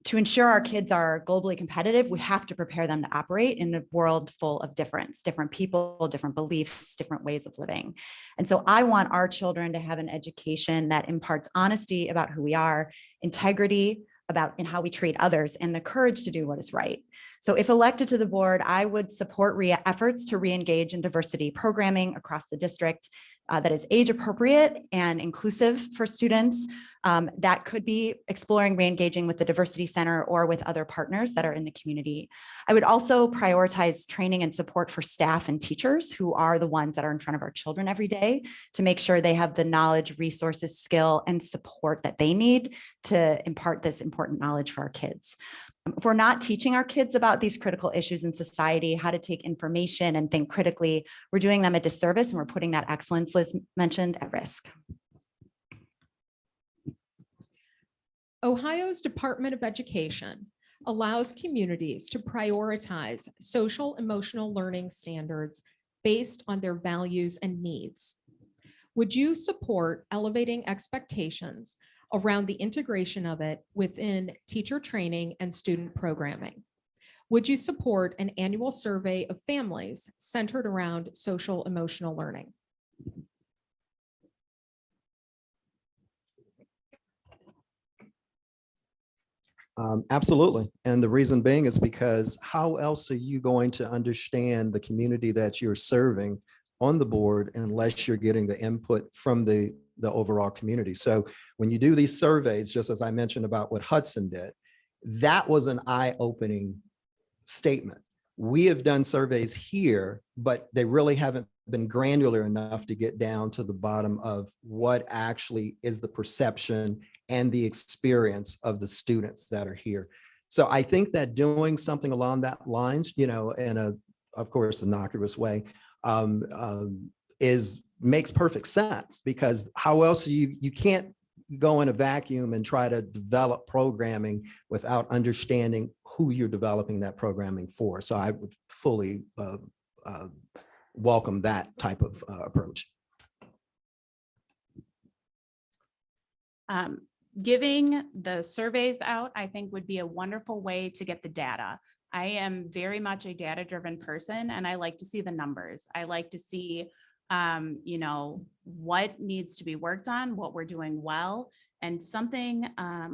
To ensure our kids are globally competitive, we have to prepare them to operate in a world full of difference, different people, different beliefs, different ways of living. And so I want our children to have an education that imparts honesty about who we are, integrity about in how we treat others, and the courage to do what is right. So if elected to the board, I would support efforts to re-engage in diversity programming across the district that is age appropriate and inclusive for students. That could be exploring re-engaging with the Diversity Center or with other partners that are in the community. I would also prioritize training and support for staff and teachers who are the ones that are in front of our children every day to make sure they have the knowledge, resources, skill, and support that they need to impart this important knowledge for our kids. If we're not teaching our kids about these critical issues in society, how to take information and think critically, we're doing them a disservice, and we're putting that excellence Liz mentioned at risk. Ohio's Department of Education allows communities to prioritize social emotional learning standards based on their values and needs. Would you support elevating expectations around the integration of it within teacher training and student programming? Would you support an annual survey of families centered around social emotional learning? Absolutely. And the reason being is because how else are you going to understand the community that you're serving on the board unless you're getting the input from the overall community? So when you do these surveys, just as I mentioned about what Hudson did, that was an eye-opening statement. We have done surveys here, but they really haven't been granular enough to get down to the bottom of what actually is the perception and the experience of the students that are here. So I think that doing something along that lines, in a, of course, innocuous way, makes perfect sense, because how else you can't go in a vacuum and try to develop programming without understanding who you're developing that programming for. So I would fully welcome that type of approach. Giving the surveys out, I think, would be a wonderful way to get the data. I am very much a data-driven person, and I like to see the numbers. I like to see, what needs to be worked on, what we're doing well, and something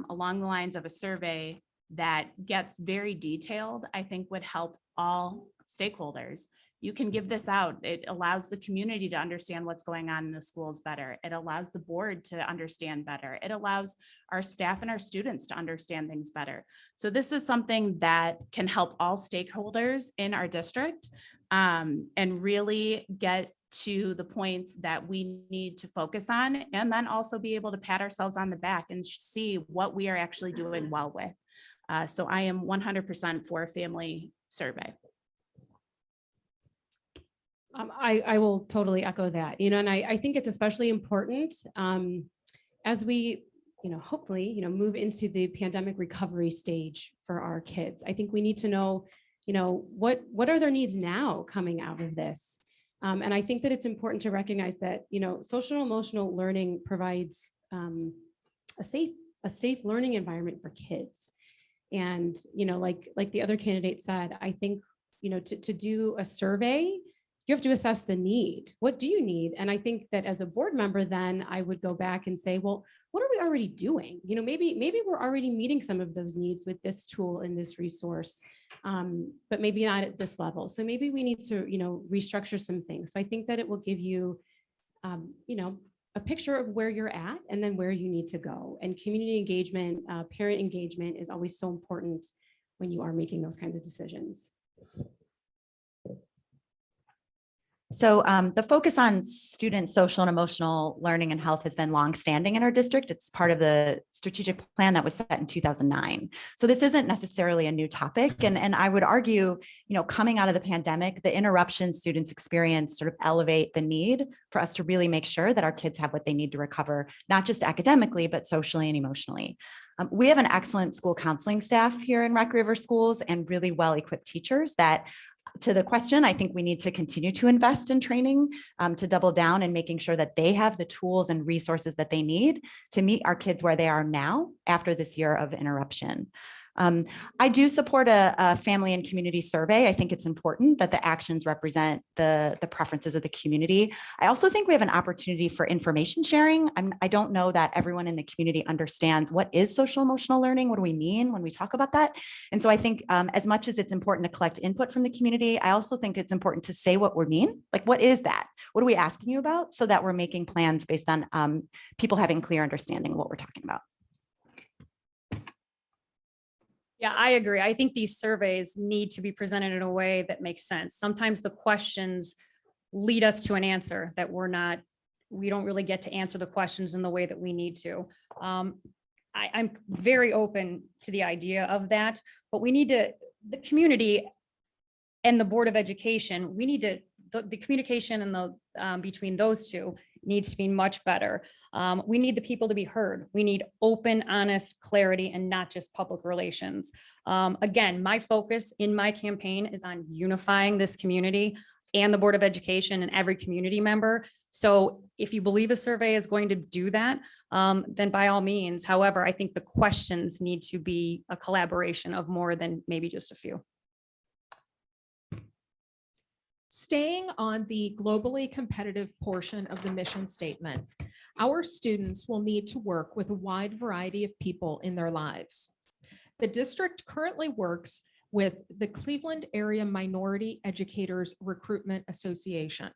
along the lines of a survey that gets very detailed, I think would help all stakeholders. You can give this out. It allows the community to understand what's going on in the schools better. It allows the board to understand better. It allows our staff and our students to understand things better. So this is something that can help all stakeholders in our district and really get to the points that we need to focus on, and then also be able to pat ourselves on the back and see what we are actually doing well with. So I am 100% for a family survey. I will totally echo that, and I think it's especially important as we, hopefully, move into the pandemic recovery stage for our kids. I think we need to know, what are their needs now coming out of this? And I think that it's important to recognize that, social and emotional learning provides a safe learning environment for kids. And, like the other candidate said, I think, to do a survey, you have to assess the need. What do you need? And I think that as a board member, then I would go back and say, well, what are we already doing? Maybe we're already meeting some of those needs with this tool and this resource, but maybe not at this level. So maybe we need to, restructure some things. So I think that it will give you, a picture of where you're at and then where you need to go. And community engagement, parent engagement is always so important when you are making those kinds of decisions. So the focus on student social and emotional learning and health has been longstanding in our district. It's part of the strategic plan that was set in 2009. So this isn't necessarily a new topic. And I would argue, coming out of the pandemic, the interruptions students experience sort of elevate the need for us to really make sure that our kids have what they need to recover, not just academically, but socially and emotionally. We have an excellent school counseling staff here in Rock River schools and really well-equipped teachers that, to the question, I think we need to continue to invest in training, to double down and making sure that they have the tools and resources that they need to meet our kids where they are now after this year of interruption. I do support a family and community survey. I think it's important that the actions represent the preferences of the community. I also think we have an opportunity for information sharing. I don't know that everyone in the community understands what is social emotional learning. What do we mean when we talk about that? And so I think as much as it's important to collect input from the community, I also think it's important to say what we mean. Like, what is that? What are we asking you about? So that we're making plans based on people having clear understanding of what we're talking about. Yeah, I agree. I think these surveys need to be presented in a way that makes sense. Sometimes the questions lead us to an answer that we don't really get to answer the questions in the way that we need to. I'm very open to the idea of that, but we need to, the community and the Board of Education, we need to, the communication and the between those two needs to be much better. We need the people to be heard. We need open, honest clarity and not just public relations. Again, my focus in my campaign is on unifying this community and the Board of Education and every community member. So if you believe a survey is going to do that, then by all means. However, I think the questions need to be a collaboration of more than maybe just a few. Staying on the globally competitive portion of the mission statement, our students will need to work with a wide variety of people in their lives. The district currently works with the Cleveland Area Minority Educators Recruitment Association,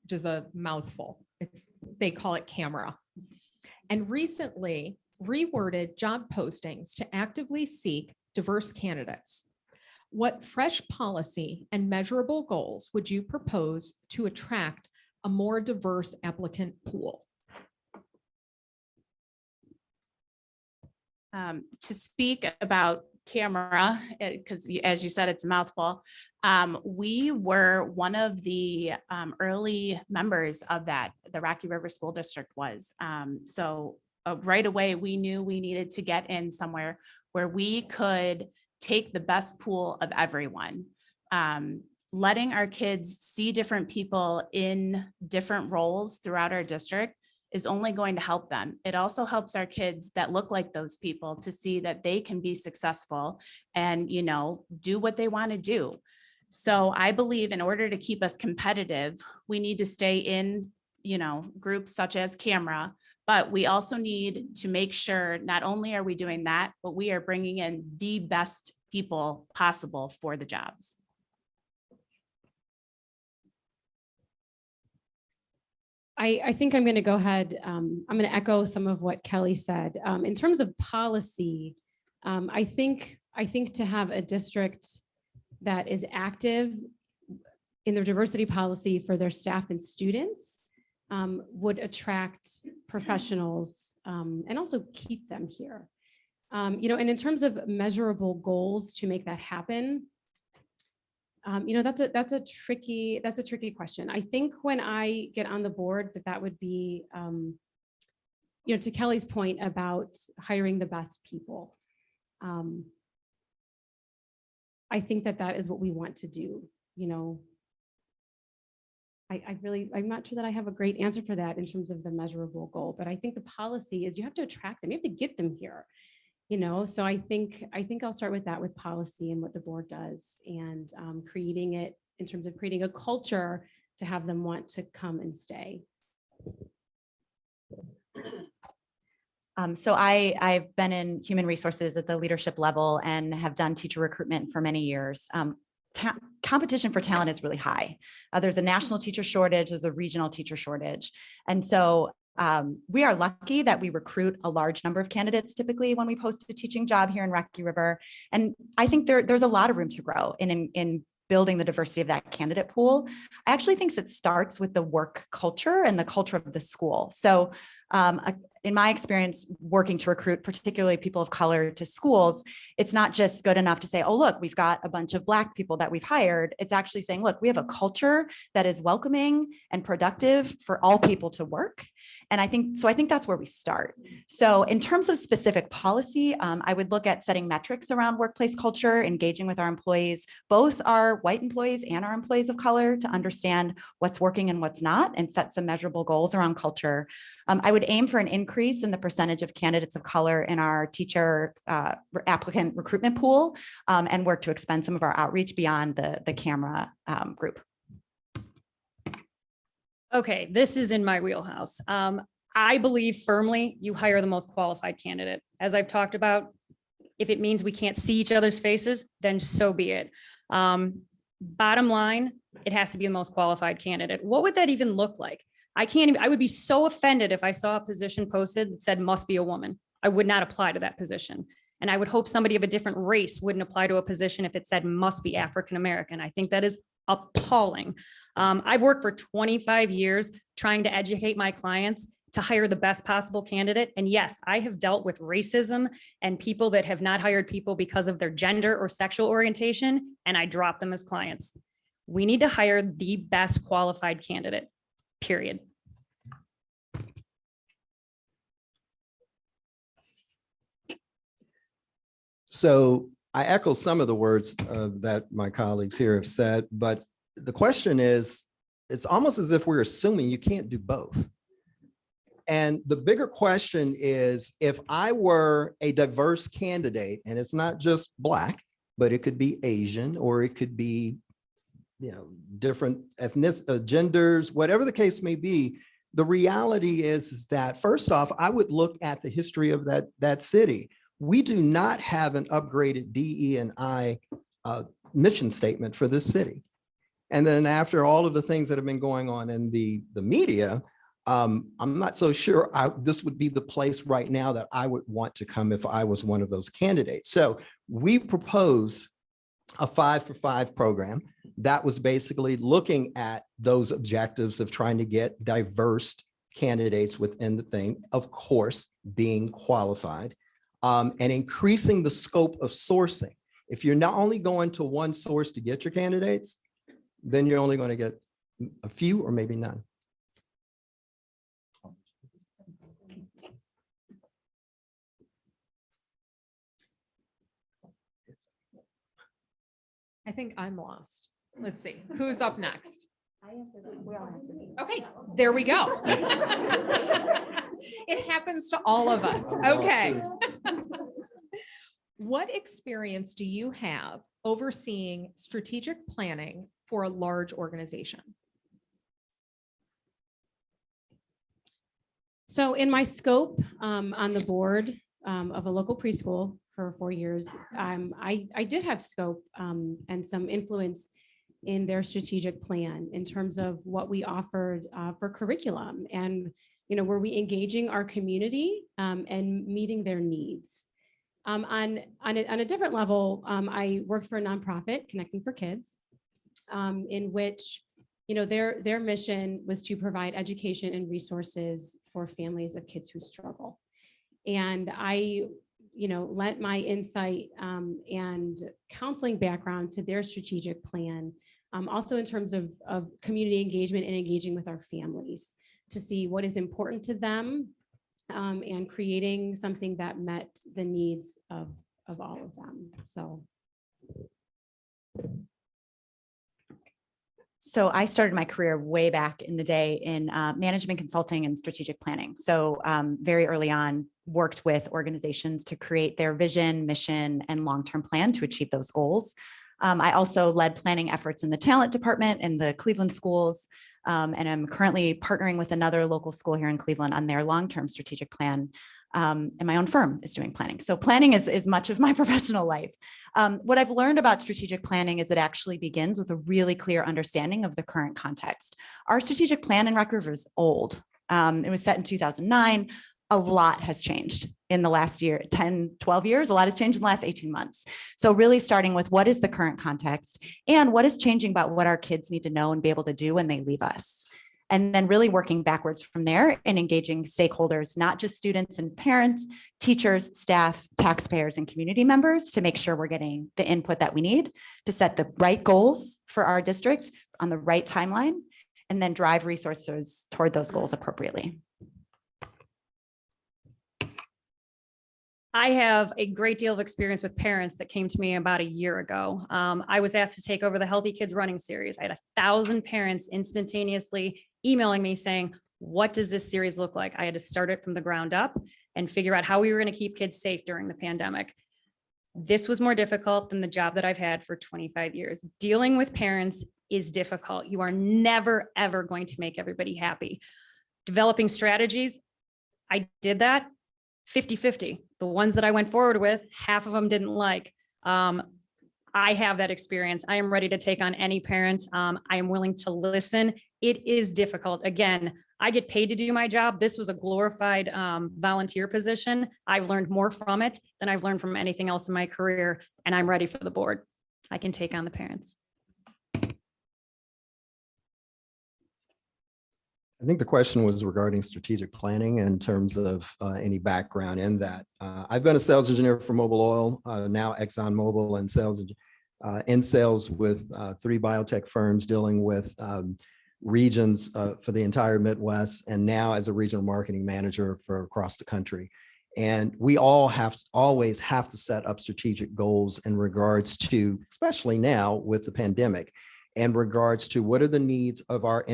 which is a mouthful. They call it CAMRA, and recently reworded job postings to actively seek diverse candidates. What fresh policy and measurable goals would you propose to attract a more diverse applicant pool? To speak about CAMRA, because as you said, it's a mouthful. We were one of the early members of that, the Rocky River School District was. So right away, we knew we needed to get in somewhere where we could take the best pool of everyone. Letting our kids see different people in different roles throughout our district is only going to help them. It also helps our kids that look like those people to see that they can be successful and, you know, do what they want to do. So I believe in order to keep us competitive, we need to stay in, you know, groups such as CAMRA, but we also need to make sure not only are we doing that, but we are bringing in the best people possible for the jobs. I think I'm going to go ahead. I'm going to echo some of what Kelly said. In terms of policy, I think to have a district that is active in their diversity policy for their staff and students would attract professionals and also keep them here. You know, and in terms of measurable goals to make that happen, you know, that's a tricky question. I think when I get on the board that would be, you know, to Kelly's point about hiring the best people. I think that is what we want to do. You know, I'm not sure that I have a great answer for that in terms of the measurable goal, but I think the policy is you have to attract them, you have to get them here. You know, so I think I'll start with that, with policy and what the board does, and creating it in terms of creating a culture to have them want to come and stay. So I've been in human resources at the leadership level and have done teacher recruitment for many years. Competition for talent is really high. There's a national teacher shortage, there's a regional teacher shortage. And so we are lucky that we recruit a large number of candidates typically when we post a teaching job here in Rocky River. And I think there's a lot of room to grow in building the diversity of that candidate pool. I actually think it starts with the work culture and the culture of the school. So in my experience working to recruit particularly people of color to schools, it's not just good enough to say, oh, look, we've got a bunch of Black people that we've hired. It's actually saying, look, we have a culture that is welcoming and productive for all people to work. And I think that's where we start. So in terms of specific policy, I would look at setting metrics around workplace culture, engaging with our employees, both our white employees and our employees of color, to understand what's working and what's not, and set some measurable goals around culture. I would aim for an increase in the percentage of candidates of color in our teacher applicant recruitment pool, and work to expand some of our outreach beyond the camera group. Okay, this is in my wheelhouse. I believe firmly you hire the most qualified candidate. As I've talked about, if it means we can't see each other's faces, then so be it. Bottom line, it has to be the most qualified candidate. What would that even look like? I would be so offended if I saw a position posted that said must be a woman. I would not apply to that position. And I would hope somebody of a different race wouldn't apply to a position if it said must be African-American. I think that is appalling. I've worked for 25 years trying to educate my clients to hire the best possible candidate. And yes, I have dealt with racism and people that have not hired people because of their gender or sexual orientation, and I drop them as clients. We need to hire the best qualified candidate, period. So I echo some of the words that my colleagues here have said, but the question is, it's almost as if we're assuming you can't do both. And the bigger question is, if I were a diverse candidate, and it's not just Black, but it could be Asian, or it could be, different ethnic genders, whatever the case may be, the reality is that first off, I would look at the history of that city. We do not have an upgraded DE&I mission statement for this city. And then after all of the things that have been going on in the media, I'm not so sure this would be the place right now that I would want to come if I was one of those candidates. So we proposed a 5-for-5 program that was basically looking at those objectives of trying to get diverse candidates within the thing, of course, being qualified, and increasing the scope of sourcing. If you're not only going to one source to get your candidates, then you're only going to get a few or maybe none. I think I'm lost. Let's see, who's up next? Okay, there we go. It happens to all of us. Okay. What experience do you have overseeing strategic planning for a large organization? So in my scope on the board of a local preschool for 4 years, I did have scope and some influence in their strategic plan in terms of what we offered for curriculum, and were we engaging our community and meeting their needs. On a different level, I worked for a nonprofit, Connecting for Kids, in which their mission was to provide education and resources for families of kids who struggle. And I lent my insight and counseling background to their strategic plan, also in terms of community engagement and engaging with our families to see what is important to them, and creating something that met the needs of all of them. So I started my career way back in the day in management consulting and strategic planning. So very early on, worked with organizations to create their vision, mission, and long-term plan to achieve those goals. I also led planning efforts in the talent department in the Cleveland schools, and I'm currently partnering with another local school here in Cleveland on their long-term strategic plan. And my own firm is doing planning. So planning is much of my professional life. What I've learned about strategic planning is it actually begins with a really clear understanding of the current context. Our strategic plan in Rock River is old. It was set in 2009. A lot has changed in the last 12 years. A lot has changed in the last 18 months. So really starting with what is the current context and what is changing about what our kids need to know and be able to do when they leave us. And then really working backwards from there and engaging stakeholders, not just students and parents, teachers, staff, taxpayers, and community members to make sure we're getting the input that we need to set the right goals for our district on the right timeline, and then drive resources toward those goals appropriately. I have a great deal of experience with parents that came to me about a year ago. I was asked to take over the Healthy Kids running series. I had 1,000 parents instantaneously emailing me saying, what does this series look like? I had to start it from the ground up and figure out how we were going to keep kids safe during the pandemic. This was more difficult than the job that I've had for 25 years. Dealing with parents is difficult. You are never, ever going to make everybody happy. Developing strategies, I did that 50-50. The ones that I went forward with, half of them didn't like. I have that experience. I am ready to take on any parent. I am willing to listen. It is difficult. Again, I get paid to do my job. This was a glorified volunteer position. I've learned more from it than I've learned from anything else in my career, and I'm ready for the board. I can take on the parents. I think the question was regarding strategic planning in terms of any background in that. I've been a sales engineer for Mobil Oil, now ExxonMobil, and in sales with 3 biotech firms dealing with regions for the entire Midwest, and now as a regional marketing manager for across the country. And we always have to set up strategic goals in regards to, especially now with the pandemic, in regards to what are the needs of our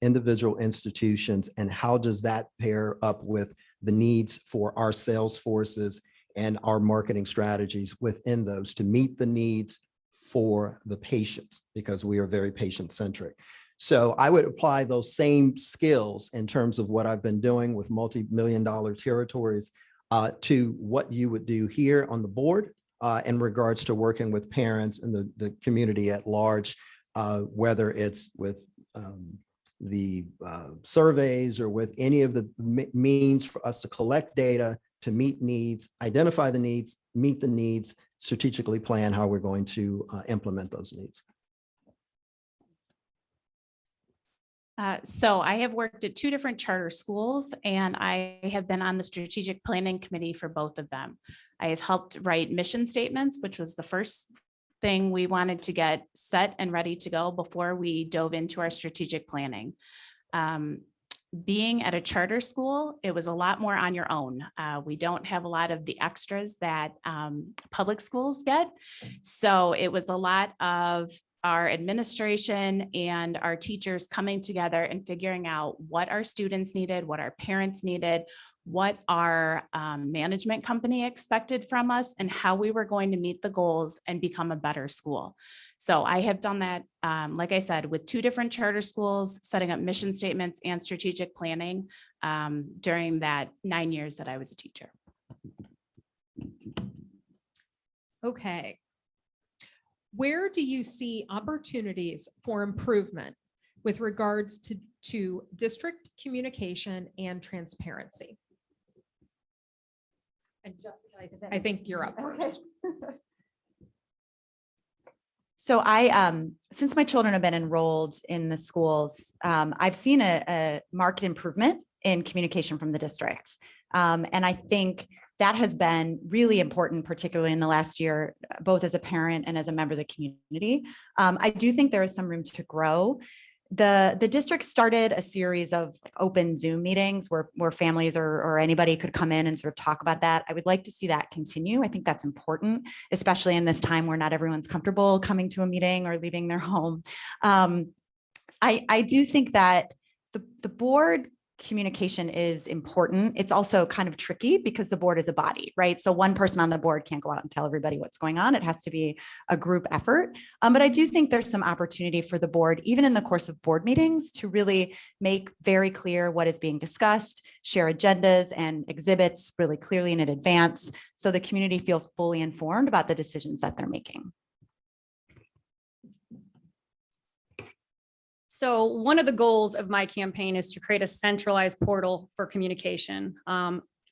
individual institutions, and how does that pair up with the needs for our sales forces and our marketing strategies within those to meet the needs for the patients, because we are very patient-centric. So I would apply those same skills in terms of what I've been doing with multi-million-dollar territories to what you would do here on the board in regards to working with parents and the community at large, whether it's with the surveys or with any of the means for us to collect data, to meet needs, identify the needs, meet the needs, strategically plan how we're going to implement those needs. So I have worked at 2 different charter schools, and I have been on the strategic planning committee for both of them. I have helped write mission statements, which was the first thing we wanted to get set and ready to go before we dove into our strategic planning. Being at a charter school, it was a lot more on your own. We don't have a lot of the extras that public schools get. So it was a lot of our administration and our teachers coming together and figuring out what our students needed, what our parents needed, what our management company expected from us, and how we were going to meet the goals and become a better school. So I have done that, like I said, with 2 different charter schools, setting up mission statements and strategic planning during that 9 years that I was a teacher. Okay. Where do you see opportunities for improvement with regards to district communication and transparency? And Jessica, I think you're up first. So since my children have been enrolled in the schools, I've seen a marked improvement in communication from the district. And I think that has been really important, particularly in the last year, both as a parent and as a member of the community. I do think there is some room to grow. The district started a series of open Zoom meetings where families or anybody could come in and sort of talk about that. I would like to see that continue. I think that's important, especially in this time where not everyone's comfortable coming to a meeting or leaving their home. I do think that the board communication is important. It's also kind of tricky because the board is a body, right? So one person on the board can't go out and tell everybody what's going on. It has to be a group effort. But I do think there's some opportunity for the board, even in the course of board meetings, to really make very clear what is being discussed, share agendas and exhibits really clearly in advance, so the community feels fully informed about the decisions that they're making. So one of the goals of my campaign is to create a centralized portal for communication.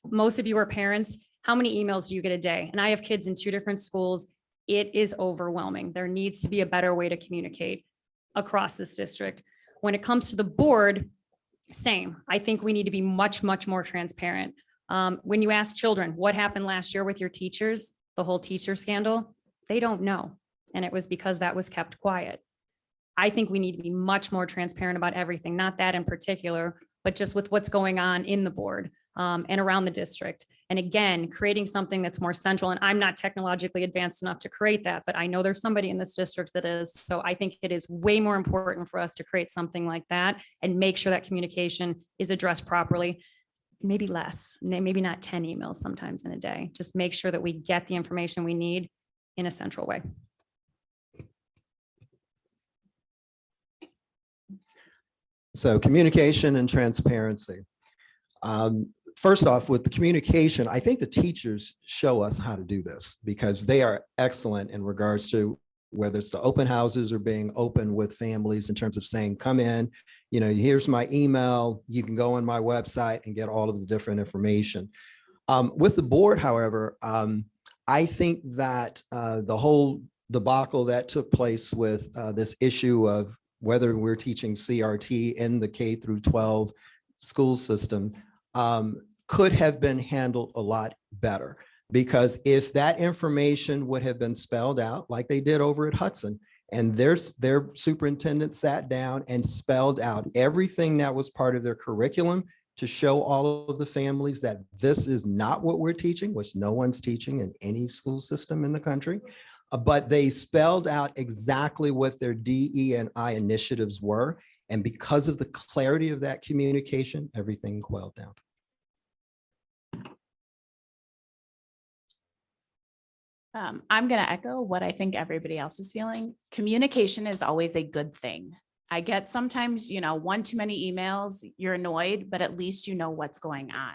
Most of you are parents. How many emails do you get a day? And I have kids in 2 different schools. It is overwhelming. There needs to be a better way to communicate across this district. When it comes to the board, same. I think we need to be much, much more transparent. When you ask children, what happened last year with your teachers, the whole teacher scandal, they don't know. And it was because that was kept quiet. I think we need to be much more transparent about everything, not that in particular, but just with what's going on in the board. and around the district. And again, creating something that's more central. And I'm not technologically advanced enough to create that, but I know there's somebody in this district that is. So I think it is way more important for us to create something like that and make sure that communication is addressed properly. Maybe less, maybe not 10 emails sometimes in a day. Just make sure that we get the information we need in a central way. So communication and transparency. First off, with the communication, I think the teachers show us how to do this because they are excellent in regards to whether it's the open houses or being open with families in terms of saying, come in, you know, here's my email, you can go on my website and get all of the different information. With the board, however, I think that the whole debacle that took place with this issue of whether we're teaching CRT in the K through 12 school system could have been handled a lot better. Because if that information would have been spelled out like they did over at Hudson, and their superintendent sat down and spelled out everything that was part of their curriculum to show all of the families that this is not what we're teaching, which no one's teaching in any school system in the country, but they spelled out exactly what their DE&I initiatives were. And because of the clarity of that communication, everything quelled down. I'm going to echo what I think everybody else is feeling. Communication is always a good thing. I get sometimes, you know, one too many emails, you're annoyed, but at least you know what's going on.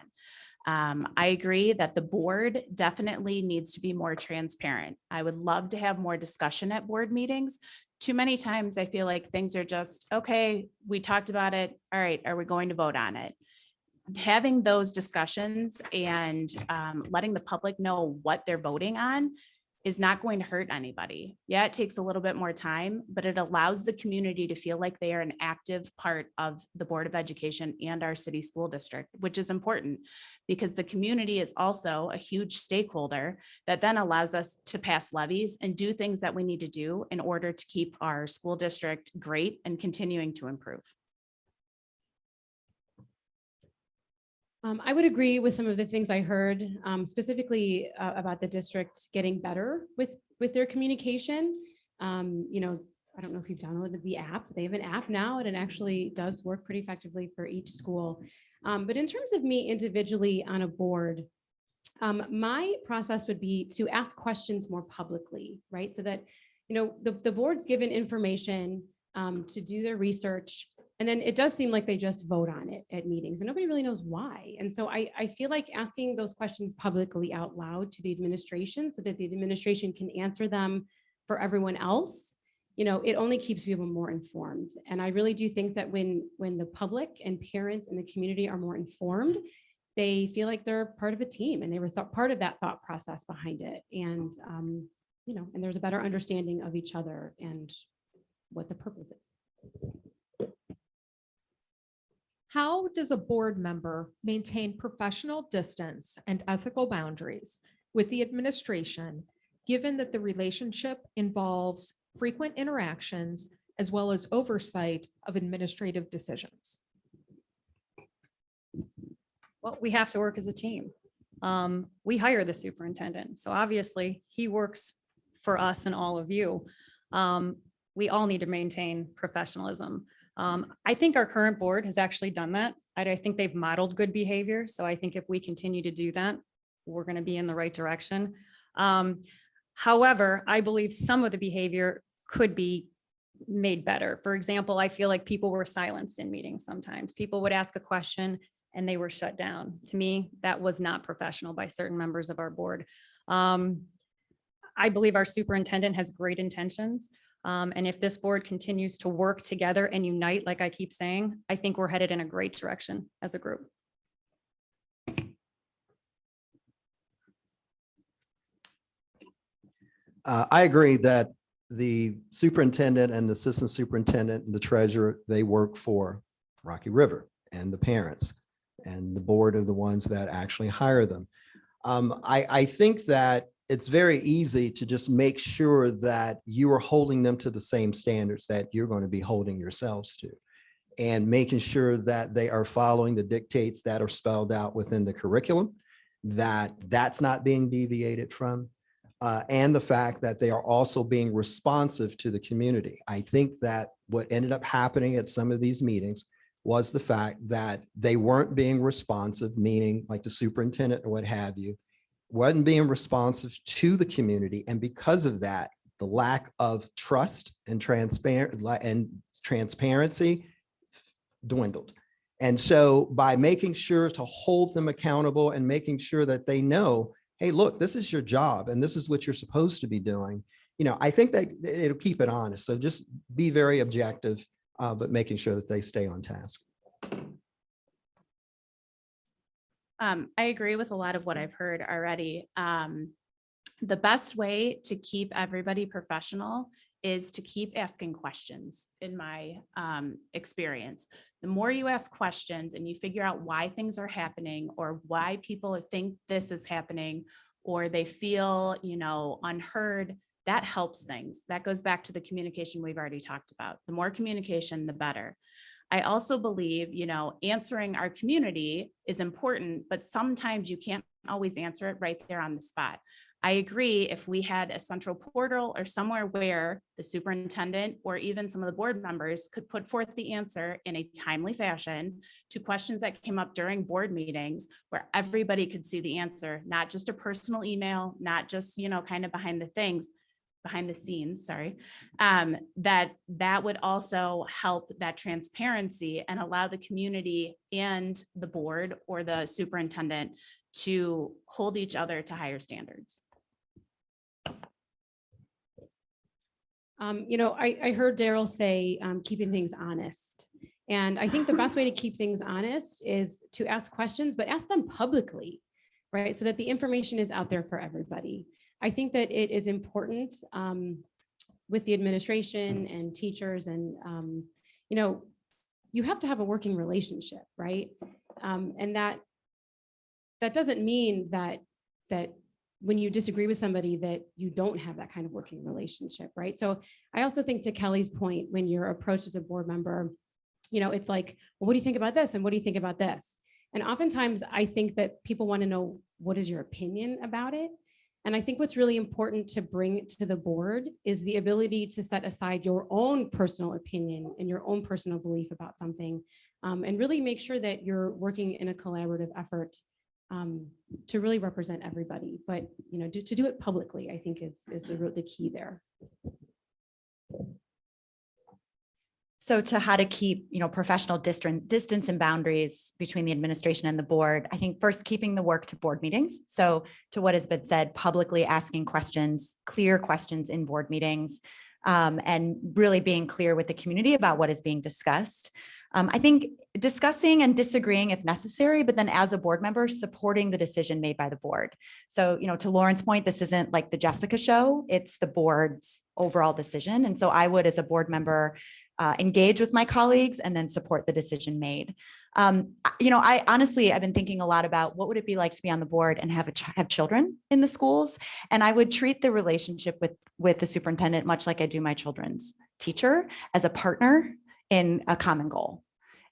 I agree that the board definitely needs to be more transparent. I would love to have more discussion at board meetings. Too many times I feel like things are just, okay, we talked about it. All right, are we going to vote on it? Having those discussions and letting the public know what they're voting on is not going to hurt anybody. Yeah, it takes a little bit more time, but it allows the community to feel like they are an active part of the Board of Education and our city school district, which is important because the community is also a huge stakeholder that then allows us to pass levies and do things that we need to do in order to keep our school district great and continuing to improve. I would agree with some of the things I heard, specifically about the district getting better with their communication. You know, I don't know if you've downloaded the app. They have an app now, and it actually does work pretty effectively for each school. But in terms of me individually on a board, my process would be to ask questions more publicly, right? So that, you know, the board's given information to do their research. And then it does seem like they just vote on it at meetings and nobody really knows why. And so I feel like asking those questions publicly out loud to the administration so that the administration can answer them for everyone else, you know, it only keeps people more informed. And I really do think that when the public and parents and the community are more informed, they feel like they're part of a team and they were part of that thought process behind it. And, you know, and there's a better understanding of each other and what the purpose is. How does a board member maintain professional distance and ethical boundaries with the administration, given that the relationship involves frequent interactions as well as oversight of administrative decisions? Well, we have to work as a team. We hire the superintendent, so obviously he works for us and all of you. We all need to maintain professionalism. I think our current board has actually done that. I think they've modeled good behavior. So I think if we continue to do that, we're going to be in the right direction. However, I believe some of the behavior could be made better. For example, I feel like people were silenced in meetings sometimes. People would ask a question and they were shut down. To me, that was not professional by certain members of our board. I believe our superintendent has great intentions. And if this board continues to work together and unite, like I keep saying, I think we're headed in a great direction as a group. I agree that the superintendent and the assistant superintendent and the treasurer, they work for Rocky River and the parents, and the board are the ones that actually hire them. I think that it's very easy to just make sure that you are holding them to the same standards that you're going to be holding yourselves to. and making sure that they are following the dictates that are spelled out within the curriculum, that that's not being deviated from, and the fact that they are also being responsive to the community. I think that what ended up happening at some of these meetings was the fact that they weren't being responsive, meaning like the superintendent or what have you, wasn't being responsive to the community. And because of that, the lack of trust and transparency dwindled. And so by making sure to hold them accountable and making sure that they know, hey, look, this is your job and this is what you're supposed to be doing, I think that it'll keep it honest. So just be very objective, but making sure that they stay on task. I agree with a lot of what I've heard already. The best way to keep everybody professional is to keep asking questions, in my experience. The more you ask questions and you figure out why things are happening or why people think this is happening or they feel, unheard, that helps things. That goes back to the communication we've already talked about. The more communication, the better. I also believe, answering our community is important, but sometimes you can't always answer it right there on the spot. I agree, if we had a central portal or somewhere where the superintendent or even some of the board members could put forth the answer in a timely fashion to questions that came up during board meetings, where everybody could see the answer, not just a personal email, not just, kind of behind the scenes, sorry, that would also help that transparency and allow the community and the board or the superintendent to hold each other to higher standards. I heard Darryl say keeping things honest. And I think the best way to keep things honest is to ask questions, but ask them publicly, right? So that the information is out there for everybody. I think that it is important with the administration and teachers and, you have to have a working relationship, right? And that doesn't mean that when you disagree with somebody that you don't have that kind of working relationship, right? So I also think, to Kelly's point, when you're approached as a board member, it's like, well, what do you think about this? And what do you think about this? And oftentimes I think that people want to know, what is your opinion about it? And I think what's really important to bring to the board is the ability to set aside your own personal opinion and your own personal belief about something, and really make sure that you're working in a collaborative effort to really represent everybody. But to do it publicly, I think is the key there. So to how to keep, professional distance and boundaries between the administration and the board, I think first keeping the work to board meetings. So to what has been said, publicly asking questions, clear questions in board meetings, and really being clear with the community about what is being discussed. I think discussing and disagreeing if necessary, but then as a board member, supporting the decision made by the board. So, to Lauren's point, this isn't like the Jessica show, it's the board's overall decision. And so I would, as a board member, engage with my colleagues and then support the decision made. I honestly, I've been thinking a lot about what would it be like to be on the board and have children in the schools. And I would treat the relationship with the superintendent much like I do my children's teacher, as a partner in a common goal,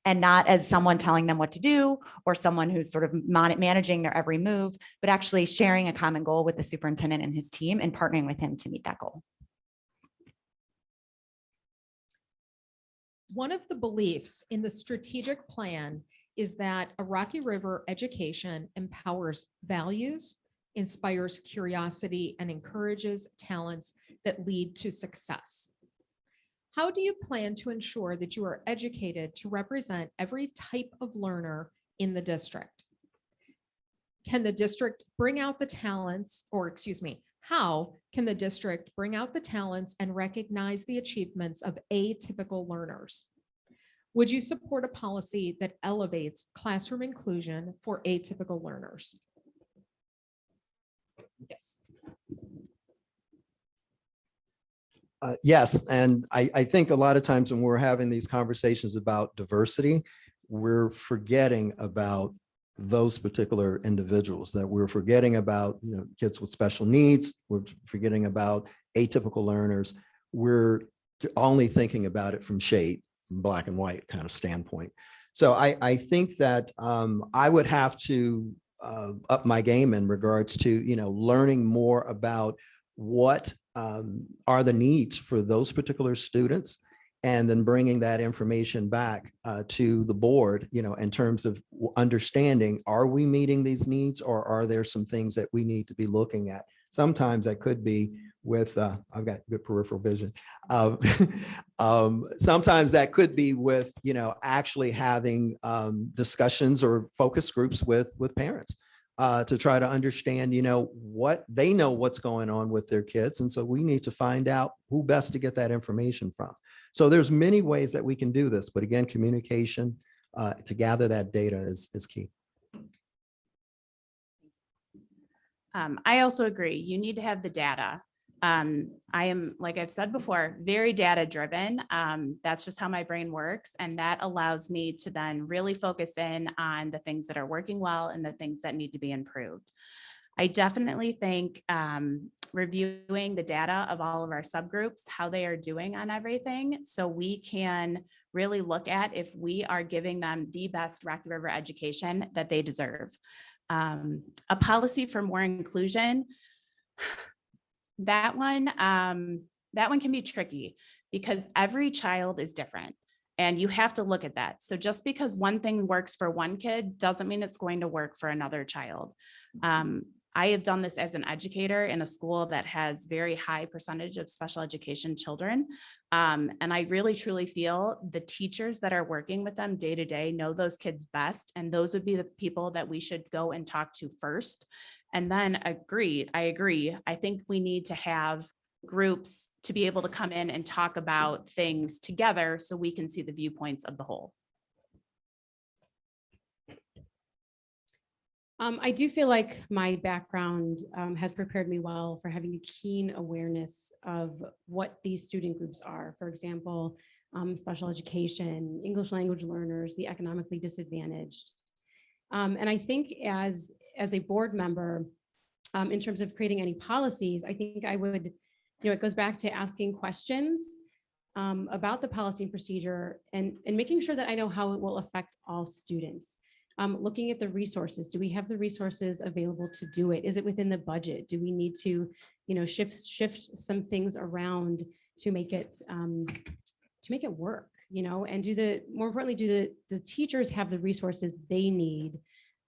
and not as someone telling them what to do or someone who's sort of managing their every move, but actually sharing a common goal with the superintendent and his team and partnering with him to meet that goal. One of the beliefs in the strategic plan is that a Rocky River education empowers values, inspires curiosity, and encourages talents that lead to success. How do you plan to ensure that you are educated to represent every type of learner in the district? Can the district bring out the talents, how can the district bring out the talents and recognize the achievements of atypical learners? Would you support a policy that elevates classroom inclusion for atypical learners? Yes. Yes, and I think a lot of times when we're having these conversations about diversity, we're forgetting about those particular individuals, that we're forgetting about kids with special needs, we're forgetting about atypical learners. We're only thinking about it from shade, black and white kind of standpoint. So I think that I would have to up my game in regards to, learning more about what are the needs for those particular students, and then bringing that information back to the board, in terms of understanding, are we meeting these needs, or are there some things that we need to be looking at? Sometimes that could be with, I've got good peripheral vision. Sometimes that could be with, actually having discussions or focus groups with parents to try to understand, what they know what's going on with their kids. And so we need to find out who best to get that information from. So there's many ways that we can do this, but again, communication to gather that data is key. I also agree. You need to have the data. I am, like I've said before, very data driven. That's just how my brain works. And that allows me to then really focus in on the things that are working well and the things that need to be improved. I definitely think reviewing the data of all of our subgroups, how they are doing on everything, so we can really look at if we are giving them the best Rocky River education that they deserve. A policy for more inclusion, that one can be tricky because every child is different and you have to look at that. So just because one thing works for one kid doesn't mean it's going to work for another child. I have done this as an educator in a school that has very high percentage of special education children. And I really truly feel the teachers that are working with them day to day know those kids best. And those would be the people that we should go and talk to first. And then I agree. I think we need to have groups to be able to come in and talk about things together so we can see the viewpoints of the whole. I do feel like my background has prepared me well for having a keen awareness of what these student groups are. For example, special education, English language learners, the economically disadvantaged. And I think as a board member, in terms of creating any policies, I think I would, it goes back to asking questions about the policy and procedure and making sure that I know how it will affect all students. Looking at the resources, do we have the resources available to do it? Is it within the budget? Do we need to, shift some things around to make it work, and more importantly, do the teachers have the resources they need,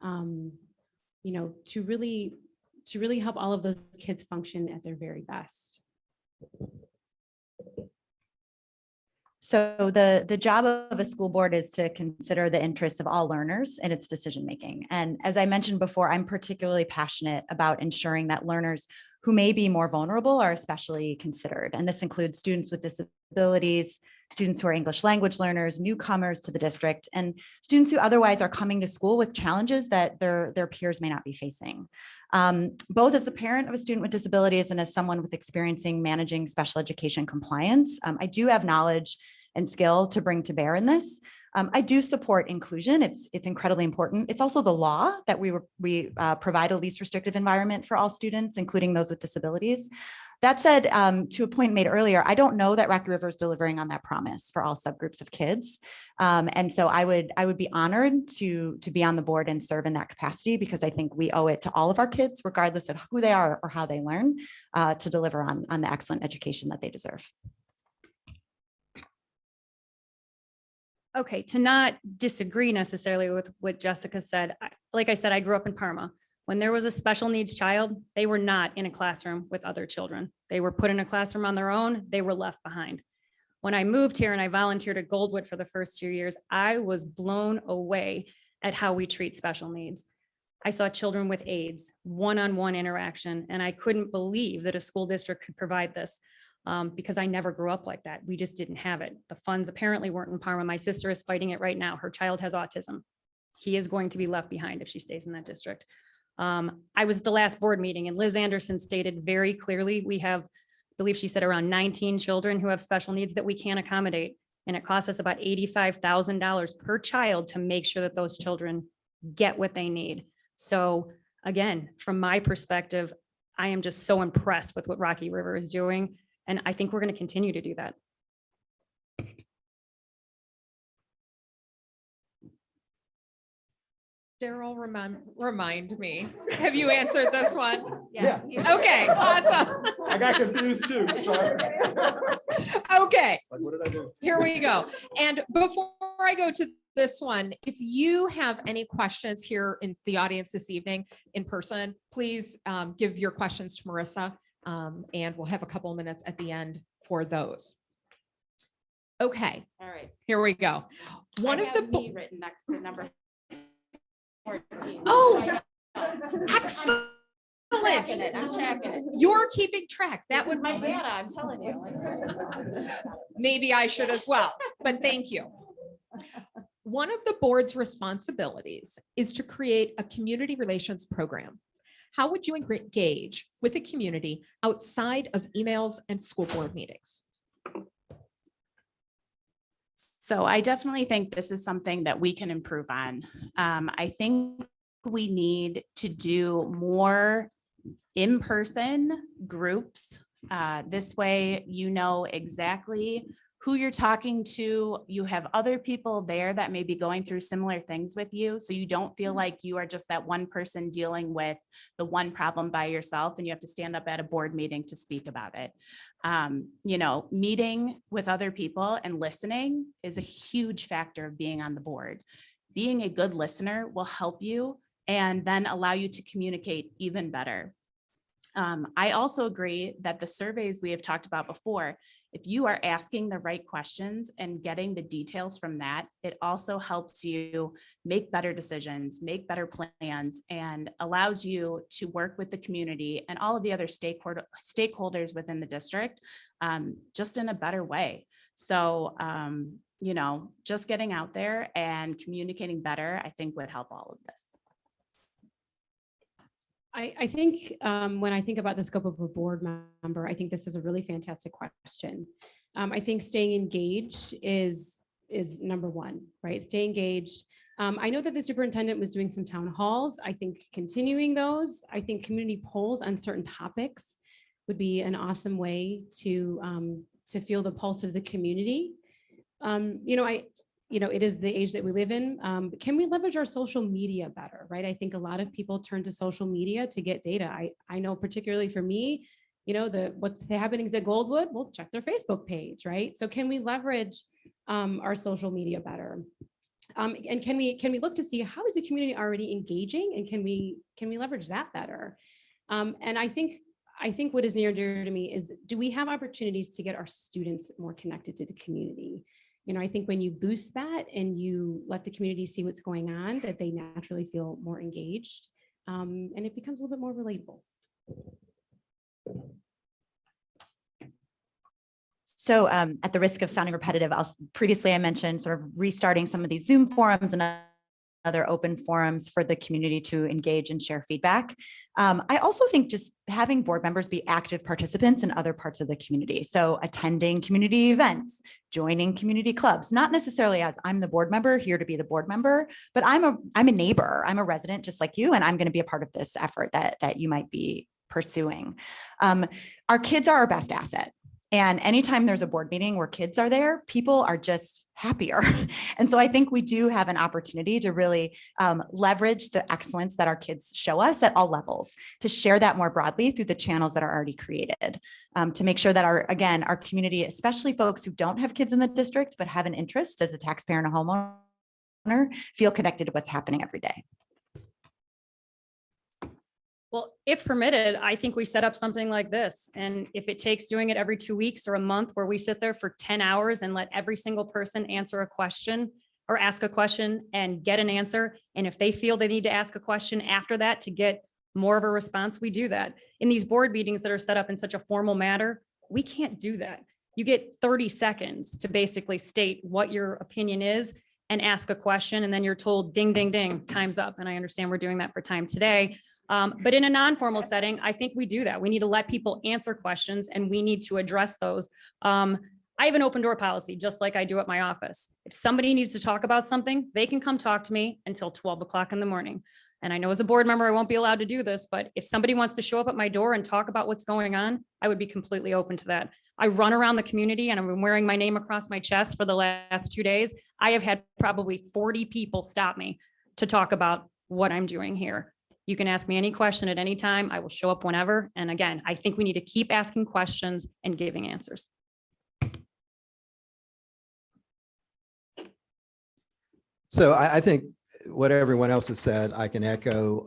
to really help all of those kids function at their very best. So the job of a school board is to consider the interests of all learners in its decision-making. And as I mentioned before, I'm particularly passionate about ensuring that learners who may be more vulnerable are especially considered. And this includes students with disabilities, students who are English language learners, newcomers to the district, and students who otherwise are coming to school with challenges that their peers may not be facing. Both as the parent of a student with disabilities and as someone with experiencing managing special education compliance, I do have knowledge and skill to bring to bear in this. I do support inclusion. It's incredibly important. It's also the law that we provide a least restrictive environment for all students, including those with disabilities. That said, to a point made earlier, I don't know that Rocky River is delivering on that promise for all subgroups of kids. And so I would be honored to be on the board and serve in that capacity, because I think we owe it to all of our kids, regardless of who they are or how they learn, to deliver on the excellent education that they deserve. Okay, to not disagree necessarily with what Jessica said, like I said, I grew up in Parma. When there was a special needs child, they were not in a classroom with other children. They were put in a classroom on their own. They were left behind. When I moved here and I volunteered at Goldwood for the first 2 years, I was blown away at how we treat special needs. I saw children with AIDS, one-on-one interaction, and I couldn't believe that a school district could provide this. Because I never grew up like that. We just didn't have it. The funds apparently weren't in Parma. My sister is fighting it right now. Her child has autism. He is going to be left behind if she stays in that district. I was at the last board meeting and Liz Anderson stated very clearly, we have, I believe she said around 19 children who have special needs that we can't accommodate. And it costs us about $85,000 per child to make sure that those children get what they need. So again, from my perspective, I am just so impressed with what Rocky River is doing. And I think we're going to continue to do that. Darryl, remind me. Have you answered this one? Yeah. Okay, awesome. I got confused too. Sorry. Okay, Like, what did I do? here we go. And before I go to this one, if you have any questions here in the audience this evening in person, please give your questions to Marissa, and we'll have a couple of minutes at the end for those. Okay, All right. here we go. One I of the have me written next to number 14. Oh, excellent. I'm tracking it. You're keeping track. That That was would my data, I'm telling you. maybe I should as well, but thank you. One of the board's responsibilities is to create a community relations program. How would you engage with the community outside of emails and school board meetings? So I definitely think this is something that we can improve on. I think we need to do more in-person groups. This way, you know exactly who you're talking to. You have other people there that may be going through similar things with you. So you don't feel like you are just that one person dealing with the one problem by yourself and you have to stand up at a board meeting to speak about it. You know, meeting with other people and listening is a huge factor of being on the board. Being a good listener will help you and then allow you to communicate even better. I also agree that the surveys we have talked about before, if you are asking the right questions and getting the details from that, it also helps you make better decisions, make better plans, and allows you to work with the community and all of the other stakeholders within the district just in a better way. So, you know, just getting out there and communicating better, I think would help all of this. I think when I think about the scope of a board member, I think this is a really fantastic question. I think staying engaged is number one, right? Stay engaged. I know that the superintendent was doing some town halls. I think continuing those, I think community polls on certain topics would be an awesome way to feel the pulse of the community. It is the age that we live in. Can we leverage our social media better, right? I think a lot of people turn to social media to get data. I know particularly for me, you know, what's happening at Goldwood, we'll check their Facebook page, right? So can we leverage our social media better? And can we look to see how is the community already engaging, and can we leverage that better? And I think what is near and dear to me is, do we have opportunities to get our students more connected to the community? You know, I think when you boost that and you let the community see what's going on, that they naturally feel more engaged, and it becomes a little bit more relatable. So at the risk of sounding repetitive, previously I mentioned sort of restarting some of these Zoom forums and other open forums for the community to engage and share feedback. I also think just having board members be active participants in other parts of the community. So attending community events, joining community clubs, not necessarily as I'm the board member here to be the board member, but I'm a neighbor, I'm a resident just like you, and I'm going to be a part of this effort that you might be pursuing. Our kids are our best asset. And anytime there's a board meeting where kids are there, people are just happier. And so I think we do have an opportunity to really leverage the excellence that our kids show us at all levels, to share that more broadly through the channels that are already created, to make sure that our community, especially folks who don't have kids in the district, but have an interest as a taxpayer and a homeowner, feel connected to what's happening every day. Well, if permitted, I think we set up something like this. And if it takes doing it every 2 weeks or a month, where we sit there for 10 hours and let every single person answer a question or ask a question and get an answer. And if they feel they need to ask a question after that to get more of a response, we do that. In these board meetings that are set up in such a formal manner, we can't do that. You get 30 seconds to basically state what your opinion is and ask a question. And then you're told, ding, ding, ding, time's up. And I understand we're doing that for time today. But in a non-formal setting, I think we do that. We need to let people answer questions and we need to address those. I have an open door policy, just like I do at my office. If somebody needs to talk about something, they can come talk to me until 12 o'clock in the morning. And I know as a board member, I won't be allowed to do this, but if somebody wants to show up at my door and talk about what's going on, I would be completely open to that. I run around the community and I've been wearing my name across my chest for the last 2 days. I have had probably 40 people stop me to talk about what I'm doing here. You can ask me any question at any time. I will show up whenever. And again, I think we need to keep asking questions and giving answers. So I think what everyone else has said, I can echo.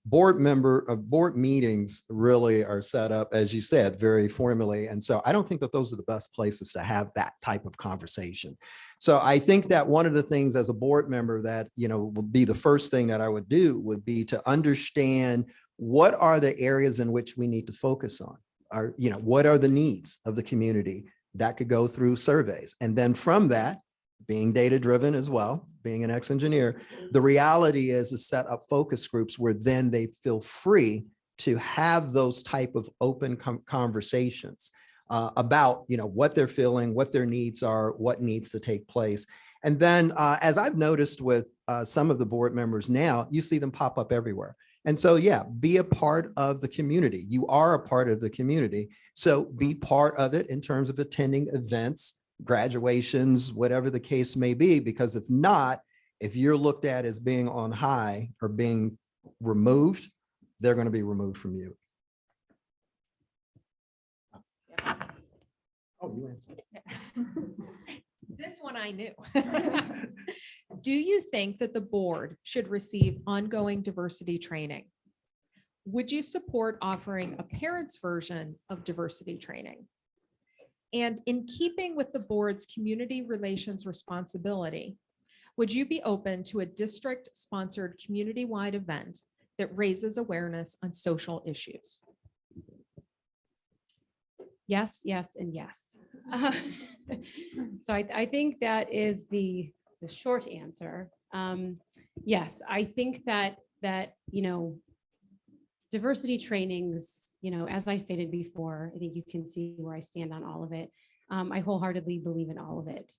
Board meetings really are set up, as you said, very formally. And so I don't think that those are the best places to have that type of conversation. So I think that one of the things as a board member that, would be the first thing that I would do would be to understand what are the areas in which we need to focus on, or, what are the needs of the community. That could go through surveys. And then from that, being data-driven as well, being an ex-engineer, the reality is to set up focus groups where then they feel free to have those type of open conversations about, what they're feeling, what their needs are, what needs to take place. And then as I've noticed with some of the board members now, you see them pop up everywhere. And so, yeah, be a part of the community. You are a part of the community. So be part of it in terms of attending events, graduations, whatever the case may be, because if not, if you're looked at as being on high or being removed, they're going to be removed from you. Oh, you answered. This one I knew. Do you think that the board should receive ongoing diversity training? Would you support offering a parent's version of diversity training? And in keeping with the board's community relations responsibility, would you be open to a district-sponsored community-wide event that raises awareness on social issues? Yes, yes, and yes. So I think that is the short answer. Yes, I think that diversity trainings, as I stated before, I think you can see where I stand on all of it. I wholeheartedly believe in all of it.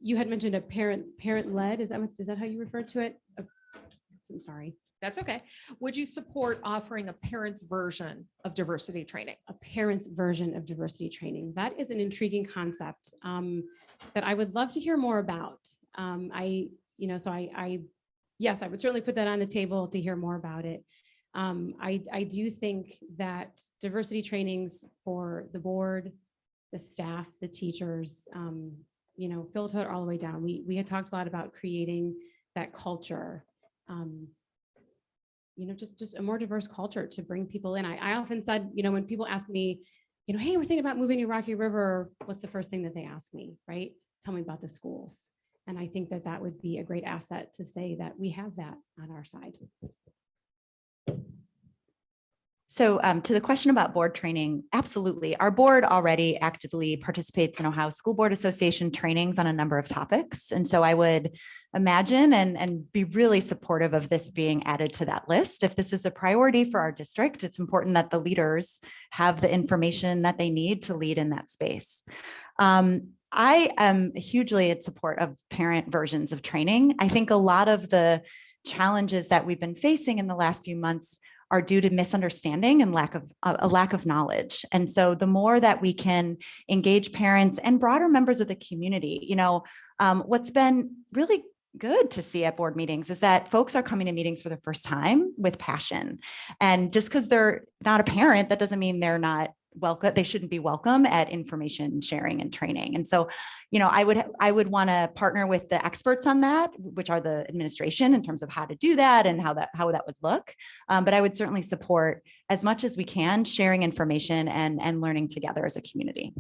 You had mentioned a parent-led. Is that how you refer to it? I'm sorry. That's okay. Would you support offering a parent's version of diversity training? A parent's version of diversity training. That is an intriguing concept that I would love to hear more about. Yes, I would certainly put that on the table to hear more about it. I do think that diversity trainings for the board, the staff, the teachers, filter all the way down. We had talked a lot about creating that culture, just a more diverse culture to bring people in. I often said, when people ask me, hey, we're thinking about moving to Rocky River, what's the first thing that they ask me, right? Tell me about the schools. And I think that would be a great asset to say that we have that on our side. So to the question about board training, absolutely. Our board already actively participates in Ohio School Board Association trainings on a number of topics. And so I would imagine and be really supportive of this being added to that list. If this is a priority for our district, it's important that the leaders have the information that they need to lead in that space. I am hugely in support of parent versions of training. I think a lot of the challenges that we've been facing in the last few months are due to misunderstanding and a lack of knowledge. And so the more that we can engage parents and broader members of the community, what's been really good to see at board meetings is that folks are coming to meetings for the first time with passion. And just because they're not a parent, that doesn't mean they're not welcome. They shouldn't be welcome at information sharing and training. And so, I would want to partner with the experts on that, which are the administration in terms of how to do that and how that would look. But I would certainly support as much as we can sharing information and learning together as a community.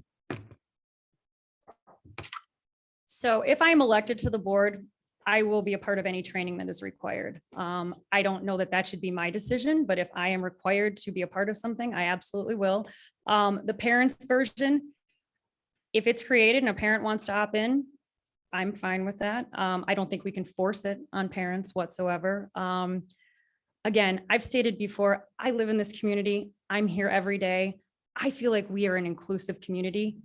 So if I'm elected to the board, I will be a part of any training that is required. I don't know that should be my decision, but if I am required to be a part of something, I absolutely will. The parents' version, if it's created and a parent wants to opt in, I'm fine with that. I don't think we can force it on parents whatsoever. Again, I've stated before, I live in this community. I'm here every day. I feel like we are an inclusive community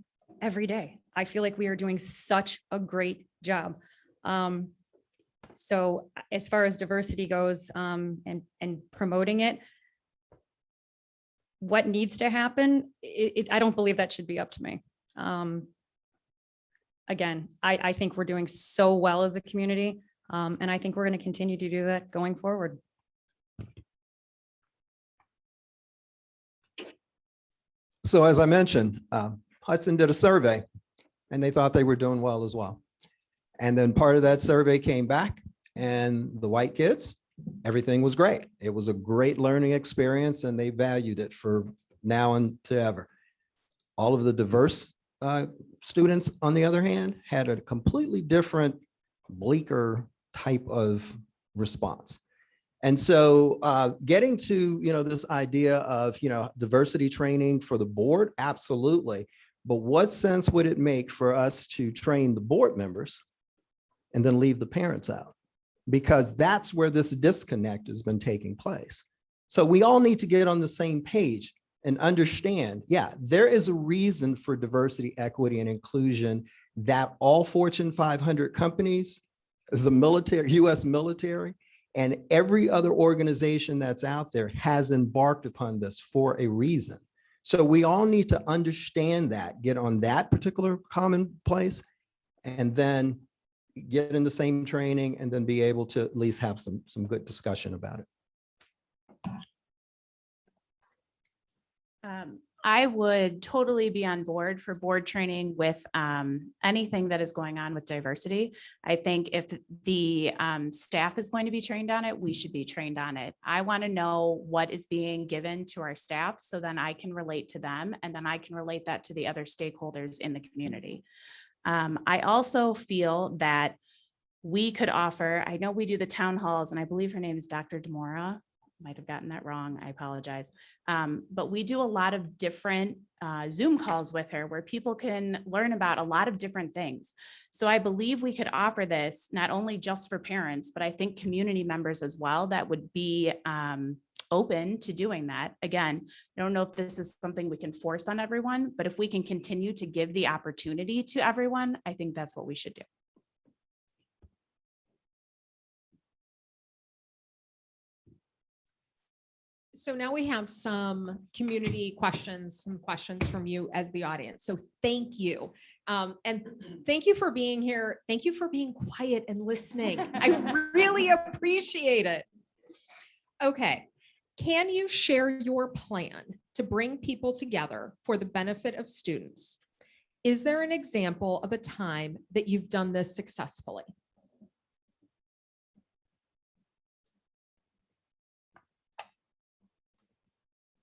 every day. I feel like we are doing such a great job. So as far as diversity goes, and promoting it, what needs to happen, I don't believe that should be up to me. Again, I think we're doing so well as a community. And I think we're going to continue to do that going forward. So as I mentioned, Hudson did a survey and they thought they were doing well as well. And then part of that survey came back and the white kids, everything was great. It was a great learning experience and they valued it for now and to ever. All of the diverse students, on the other hand, had a completely different, bleaker type of response. And so getting to, this idea of, diversity training for the board, absolutely. But what sense would it make for us to train the board members and then leave the parents out? Because that's where this disconnect has been taking place. So we all need to get on the same page and understand, yeah, there is a reason for diversity, equity, and inclusion that all Fortune 500 companies, the military, US military, and every other organization that's out there has embarked upon this for a reason. So we all need to understand that, get on that particular common place, and then get in the same training and then be able to at least have some good discussion about it. I would totally be on board for board training with anything that is going on with diversity. I think if the staff is going to be trained on it, we should be trained on it. I want to know what is being given to our staff so then I can relate to them and then I can relate that to the other stakeholders in the community. I also feel that we could offer, I know we do the town halls and I believe her name is Dr. Demora. Might have gotten that wrong. I apologize. But we do a lot of different Zoom calls with her where people can learn about a lot of different things. So I believe we could offer this not only just for parents, but I think community members as well that would be open to doing that. Again, I don't know if this is something we can force on everyone, but if we can continue to give the opportunity to everyone, I think that's what we should do. So now we have some community questions, some questions from you as the audience. So thank you. And thank you for being here. Thank you for being quiet and listening. I really appreciate it. Okay. Can you share your plan to bring people together for the benefit of students? Is there an example of a time that you've done this successfully?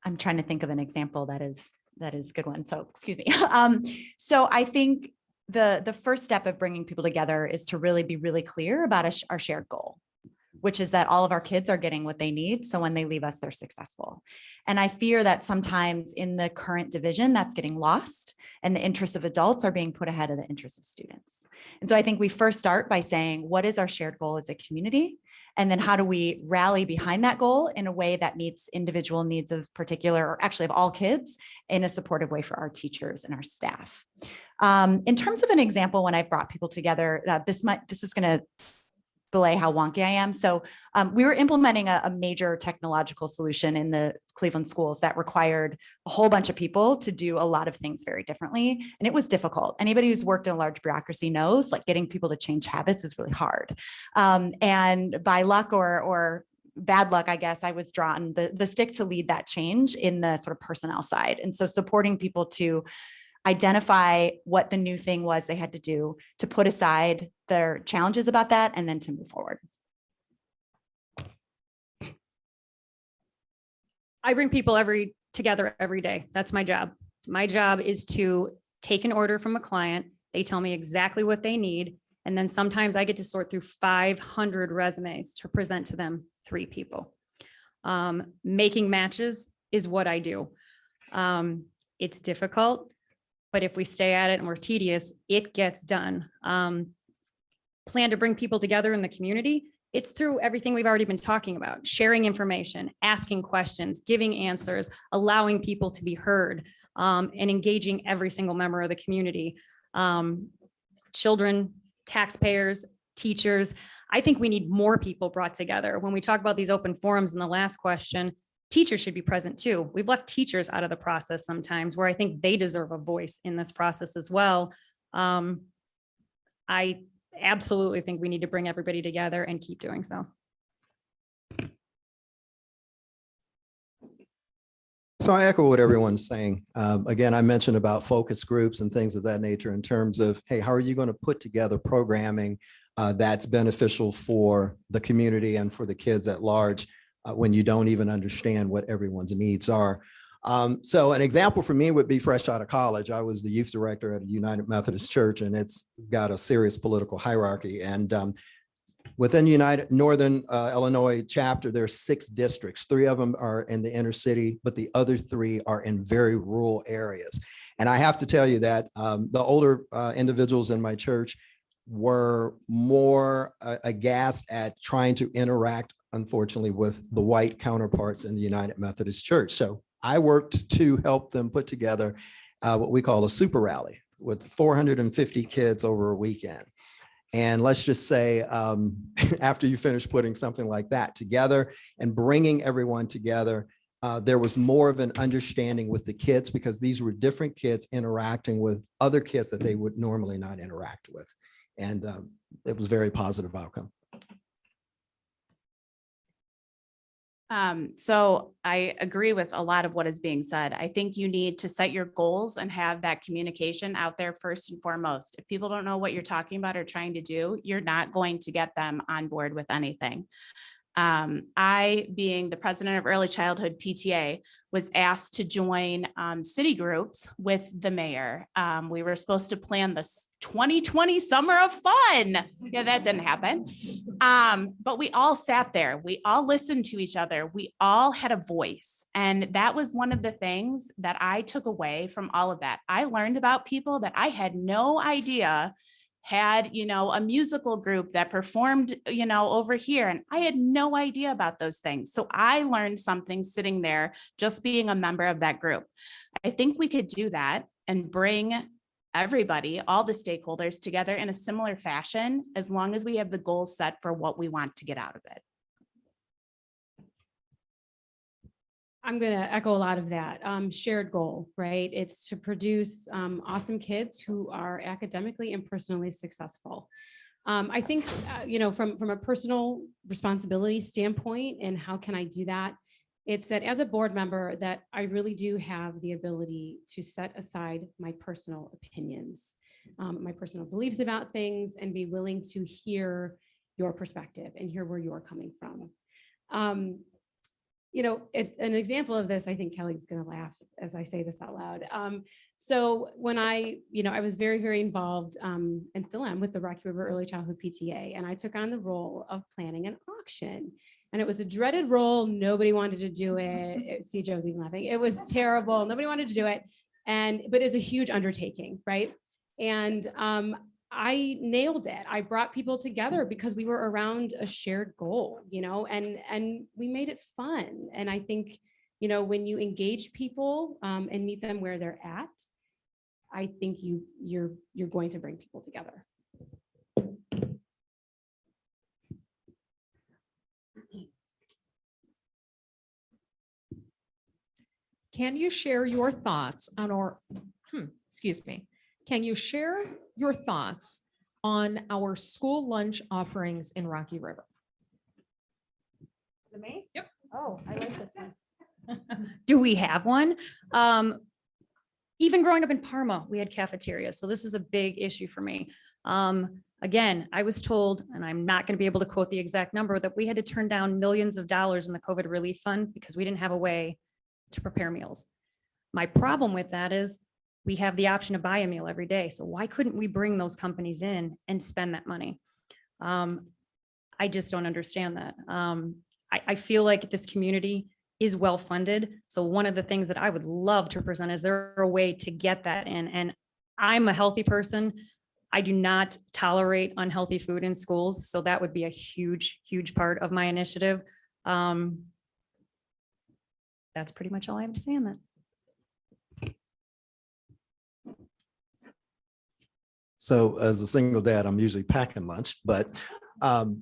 I'm trying to think of an example that is a good one. So excuse me. So I think the first step of bringing people together is to really be really clear about our shared goal, which is that all of our kids are getting what they need. So when they leave us, they're successful. And I fear that sometimes in the current division, that's getting lost and the interests of adults are being put ahead of the interests of students. And so I think we first start by saying, what is our shared goal as a community? And then how do we rally behind that goal in a way that meets individual needs of particular, or actually of all kids, in a supportive way for our teachers and our staff. In terms of an example, when I've brought people together, this is going to belay how wonky I am. So we were implementing a major technological solution in the Cleveland schools that required a whole bunch of people to do a lot of things very differently. And it was difficult. Anybody who's worked in a large bureaucracy knows like getting people to change habits is really hard. And by luck or bad luck, I guess, I was drawn the stick to lead that change in the sort of personnel side. And so supporting people to identify what the new thing was they had to do, to put aside their challenges about that, and then to move forward. I bring people together every day. That's my job. My job is to take an order from a client. They tell me exactly what they need. And then sometimes I get to sort through 500 resumes to present to them 3 people. Making matches is what I do. It's difficult, but if we stay at it and we're tedious, it gets done. Plan to bring people together in the community. It's through everything we've already been talking about, sharing information, asking questions, giving answers, allowing people to be heard, and engaging every single member of the community. Children, taxpayers, teachers. I think we need more people brought together. When we talk about these open forums in the last question, teachers should be present too. We've left teachers out of the process sometimes, where I think they deserve a voice in this process as well. I absolutely think we need to bring everybody together and keep doing so. So I echo what everyone's saying. Again, I mentioned about focus groups and things of that nature in terms of, hey, how are you going to put together programming that's beneficial for the community and for the kids at large when you don't even understand what everyone's needs are. So an example for me would be fresh out of college. I was the youth director at a United Methodist Church, and it's got a serious political hierarchy. And within United Northern Illinois chapter, there are 6 districts. 3 of them are in the inner city, but the other 3 are in very rural areas. And I have to tell you that the older individuals in my church were more aghast at trying to interact, unfortunately, with the white counterparts in the United Methodist Church. So I worked to help them put together what we call a super rally with 450 kids over a weekend. And let's just say after you finish putting something like that together and bringing everyone together, there was more of an understanding with the kids because these were different kids interacting with other kids that they would normally not interact with. And it was a very positive outcome. So I agree with a lot of what is being said. I think you need to set your goals and have that communication out there first and foremost. If people don't know what you're talking about or trying to do, you're not going to get them on board with anything. I, being the president of Early Childhood PTA, was asked to join city groups with the mayor. We were supposed to plan this 2020 summer of fun. Yeah, that didn't happen. But we all sat there. We all listened to each other. We all had a voice. And that was one of the things that I took away from all of that. I learned about people that I had no idea had, a musical group that performed, over here. And I had no idea about those things. So I learned something sitting there, just being a member of that group. I think we could do that and bring everybody, all the stakeholders together in a similar fashion, as long as we have the goals set for what we want to get out of it. I'm going to echo a lot of that. Shared goal, right? It's to produce awesome kids who are academically and personally successful. I think, from a personal responsibility standpoint, and how can I do that? It's that as a board member that I really do have the ability to set aside my personal opinions, my personal beliefs about things, and be willing to hear your perspective and hear where you're coming from. It's an example of this. I think Kelly's going to laugh as I say this out loud. So when I was very, very involved and still am with the Rocky River Early Childhood PTA, and I took on the role of planning an auction. And it was a dreaded role. Nobody wanted to do it. See, Joe's even laughing. It was terrible. Nobody wanted to do it. But it's a huge undertaking, right? And I nailed it. I brought people together because we were around a shared goal, and we made it fun. And I think, when you engage people and meet them where they're at, I think you're going to bring people together. Can you share your thoughts on Can you share your thoughts on our school lunch offerings in Rocky River? Me? Yep. Oh, I like this one. Do we have one? Even growing up in Parma, we had cafeterias. So this is a big issue for me. Again, I was told, and I'm not going to be able to quote the exact number, that we had to turn down millions of dollars in the COVID relief fund because we didn't have a way to prepare meals. My problem with that is we have the option to buy a meal every day. So why couldn't we bring those companies in and spend that money? I just don't understand that. I feel like this community is well funded. So one of the things that I would love to present is there a way to get that in? And I'm a healthy person. I do not tolerate unhealthy food in schools. So that would be a huge, huge part of my initiative. That's pretty much all I have to say on that. So as a single dad, I'm usually packing lunch, but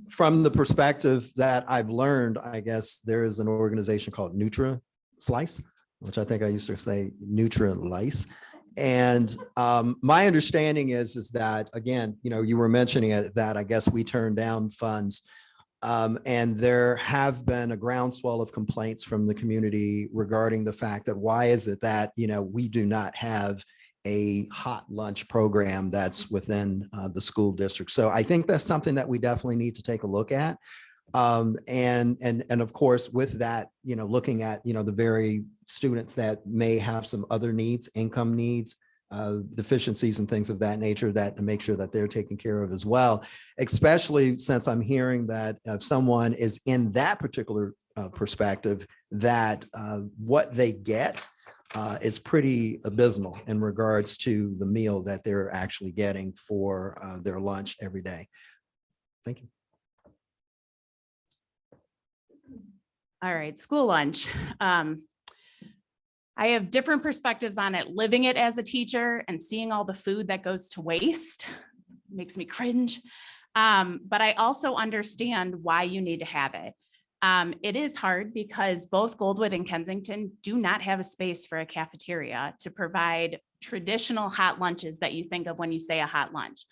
from the perspective that I've learned, I guess there is an organization called Nutra Slice, which I think I used to say Nutra Lice. And my understanding is that, again, you were mentioning it, that I guess we turned down funds. And there have been a groundswell of complaints from the community regarding the fact that why is it that, we do not have a hot lunch program that's within the school district. So I think that's something that we definitely need to take a look at. And of course, with that, looking at, the very students that may have some other needs, income needs, deficiencies and things of that nature, that to make sure that they're taken care of as well, especially since I'm hearing that if someone is in that particular perspective, that what they get is pretty abysmal in regards to the meal that they're actually getting for their lunch every day. Thank you. All right, school lunch. I have different perspectives on it, living it as a teacher and seeing all the food that goes to waste makes me cringe. But I also understand why you need to have it. It is hard because both Goldwood and Kensington do not have a space for a cafeteria to provide traditional hot lunches that you think of when you say a hot lunch.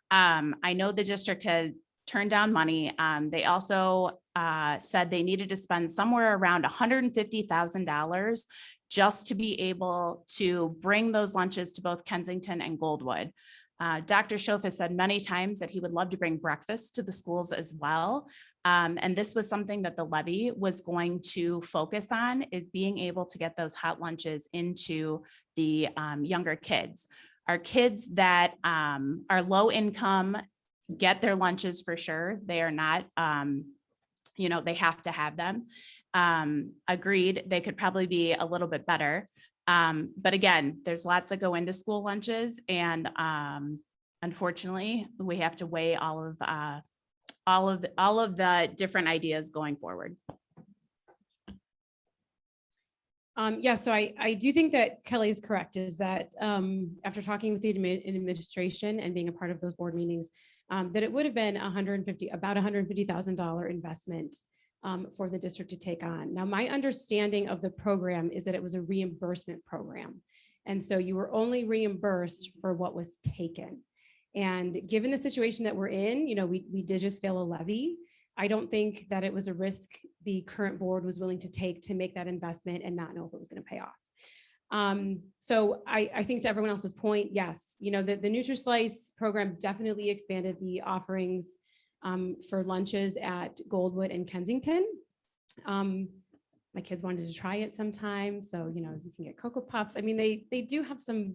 I know the district has turned down money. They also said they needed to spend somewhere around $150,000 just to be able to bring those lunches to both Kensington and Goldwood. Dr. Schoaf has said many times that he would love to bring breakfast to the schools as well. And this was something that the levy was going to focus on, is being able to get those hot lunches into the younger kids. Our kids that are low income get their lunches for sure. They are not, they have to have them. Agreed, they could probably be a little bit better. But again, there's lots that go into school lunches, and unfortunately, we have to weigh all of the different ideas going forward. Yeah, so I do think that Kelly is correct, is that after talking with the administration and being a part of those board meetings, that it would have been about $150,000 investment for the district to take on. Now, my understanding of the program is that it was a reimbursement program. And so you were only reimbursed for what was taken. And given the situation that we're in, we did just fail a levy. I don't think that it was a risk the current board was willing to take to make that investment and not know if it was going to pay off. So I think to everyone else's point, yes, the NutriSlice program definitely expanded the offerings for lunches at Goldwood and Kensington. My kids wanted to try it sometime. So, you can get Cocoa Puffs. I mean, they do have some